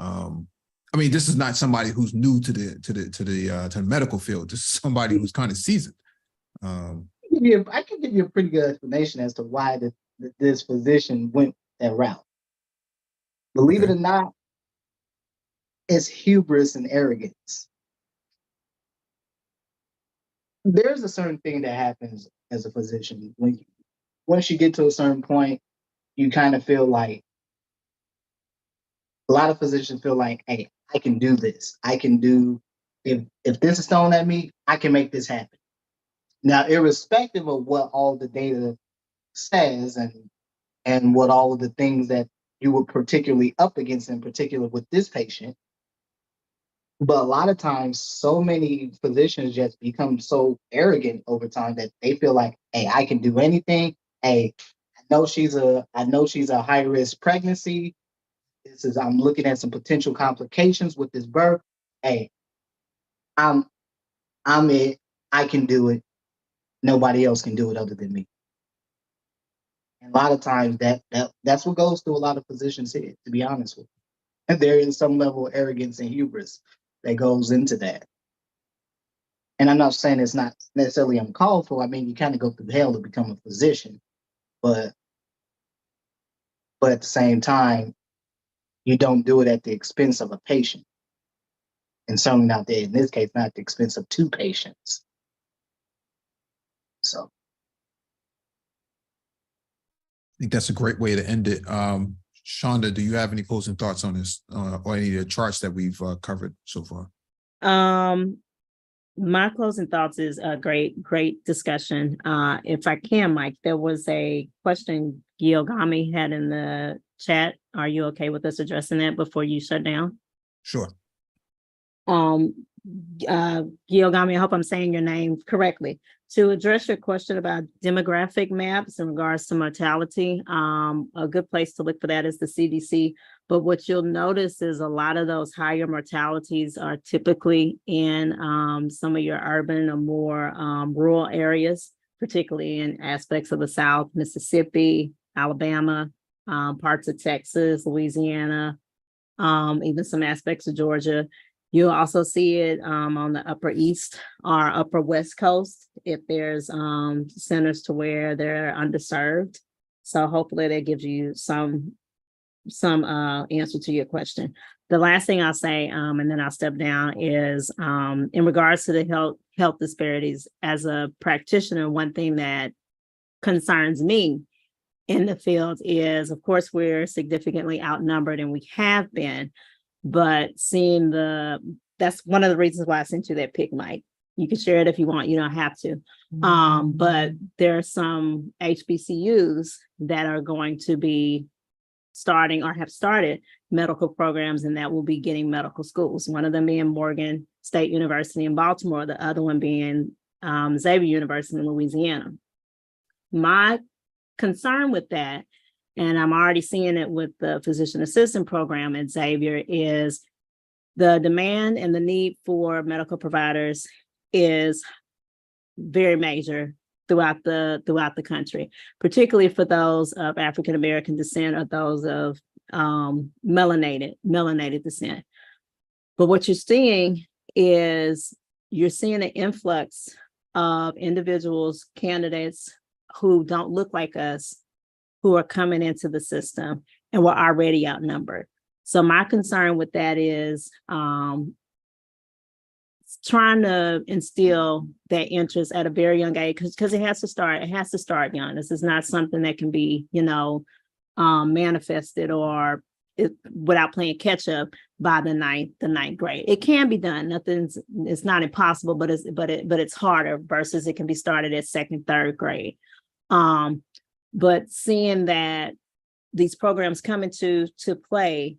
I mean, this is not somebody who's new to the medical field. This is somebody who's kind of seasoned. I can give you a pretty good explanation as to why this physician went that route. Believe it or not, it's hubris and arrogance. There's a certain thing that happens as a physician once you get to a certain point, you kind of feel like a lot of physicians feel like, hey, I can do this. I can do if this is thrown at me, I can make this happen. Now, irrespective of what all the data says and what all of the things that you were particularly up against, in particular with this patient. But a lot of times, so many physicians just become so arrogant over time that they feel like, hey, I can do anything. Hey, I know she's a high risk pregnancy. I'm looking at some potential complications with this birth. Hey, I'm it. I can do it. Nobody else can do it other than me. And a lot of times that's what goes through a lot of physicians' head, to be honest with you. And there is some level of arrogance and hubris that goes into that. And I'm not saying it's not necessarily uncalled for. I mean, you kind of go through hell to become a physician, but at the same time, you don't do it at the expense of a patient. And certainly not there, in this case, not at the expense of 2 patients. So I think that's a great way to end it. Shonda, do you have any closing thoughts on this or any of the charts that we've covered so far? My closing thoughts is a great discussion. If I can, Mike, there was a question Gil Gami had in the chat. Are you okay with us addressing that before you shut down? Sure. Gil Gami, I hope I'm saying your name correctly. To address your question about demographic maps in regards to mortality, a good place to look for that is the CDC. But what you'll notice is a lot of those higher mortalities are typically in some of your urban or more rural areas, particularly in aspects of the South, Mississippi, Alabama, parts of Texas, Louisiana, even some aspects of Georgia. You'll also see it on the upper east or upper west coast if there's centers to where they're underserved. So hopefully that gives you some answer to your question. The last thing I'll say, and then I'll step down, is in regards to the health disparities. As a practitioner, one thing that concerns me in the field is, of course, we're significantly outnumbered, and we have been, but seeing that's one of the reasons why I sent you that pic, Mike. You can share it if you want, you don't have to. But there are some HBCUs that are going to be starting or have started medical programs, and that will be getting medical schools. One of them being Morgan State University in Baltimore, the other one being Xavier University in Louisiana. My concern with that, and I'm already seeing it with the physician assistant program at Xavier, is the demand and the need for medical providers is very major throughout the country, particularly for those of African American descent or those of melanated descent. But what you're seeing is an influx of individuals, candidates who don't look like us, who are coming into the system, and we're already outnumbered. So my concern with that is trying to instill that interest at a very young age, because it has to start young. This is not something that can be, manifested or without playing catch up by the ninth grade. It can be done. It's not impossible, but it's harder versus it can be started at second, third grade. But seeing that these programs come into play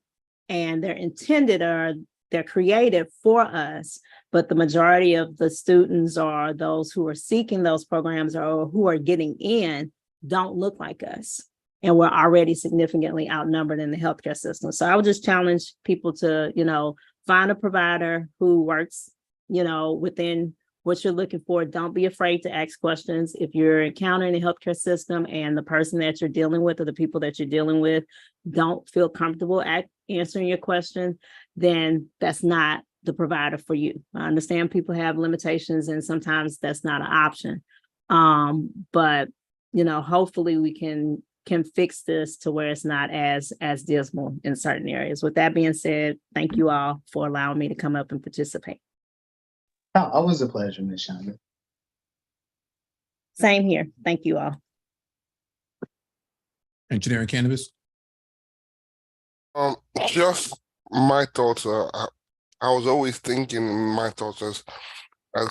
and they're intended or they're created for us, but the majority of the students or those who are seeking those programs or who are getting in don't look like us. And we're already significantly outnumbered in the healthcare system. So I would just challenge people to, find a provider who works, within what you're looking for. Don't be afraid to ask questions. If you're encountering the healthcare system and the person that you're dealing with or the people that you're dealing with don't feel comfortable answering your question, then that's not the provider for you. I understand people have limitations and sometimes that's not an option. But hopefully we can fix this to where it's not as dismal in certain areas. With that being said, thank you all for allowing me to come up and participate. Oh, always a pleasure, Ms. Shonda. Same here. Thank you all. Engineering cannabis. Just my thoughts are, I was always thinking my thoughts as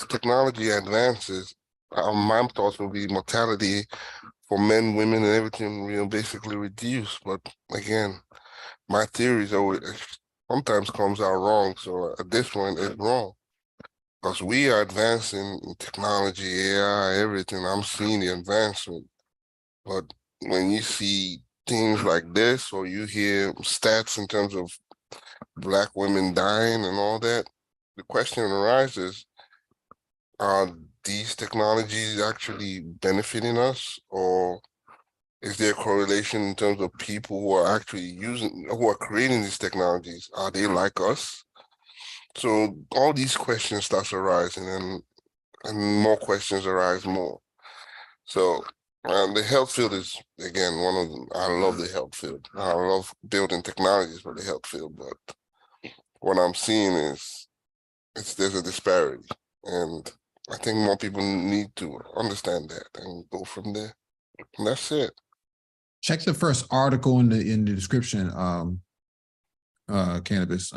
technology advances, my thoughts will be mortality for men, women, and everything will basically reduce. But again, my theories always sometimes comes out wrong. So at this point, it's wrong. Because we are advancing in technology, AI, everything. I'm seeing the advancement. But when you see things like this, or you hear stats in terms of Black women dying and all that, the question arises, are these technologies actually benefiting us? Or is there a correlation in terms of people who are actually who are creating these technologies? Are they like us? So all these questions start arising, and more questions arise more. So the health field is, again, I love the health field. I love building technologies for the health field, but what I'm seeing is there's a disparity. And I think more people need to understand that and go from there. And that's it. Check the first article in the description, cannabis.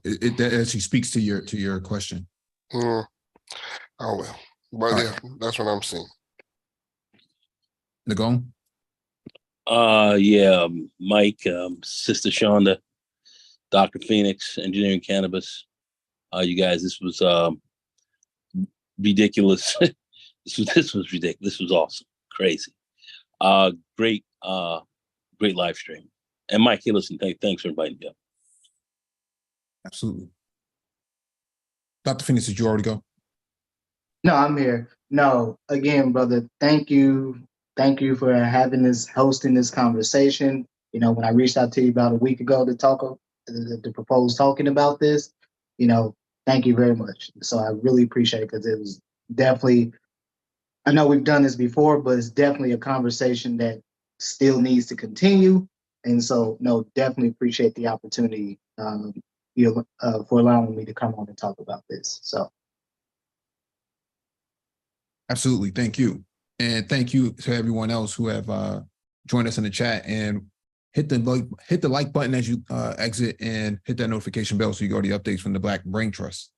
It actually speaks to your question. Oh well, but yeah, that's what I'm seeing. Nagone? Yeah, Mike, Sister Shonda, Dr. Phoenix, Engineering Cannabis. You guys, this was ridiculous. this was ridiculous. This was awesome, crazy. Great live stream. And Mike, hey, listen, thanks for inviting me up. Absolutely. Dr. Phoenix, did you already go? No, I'm here. No, again, brother, thank you. Thank you for hosting this conversation. You know, when I reached out to you about a week ago to to propose talking about this, you know, thank you very much. So I really appreciate it because it was definitely, I know we've done this before, but it's definitely a conversation that still needs to continue. And so, no, definitely appreciate the opportunity for allowing me to come on and talk about this. So. Absolutely. Thank you. And thank you to everyone else who have joined us in the chat, and hit the like button as you exit, and hit that notification bell so you get all the updates from the Black Brain Trust.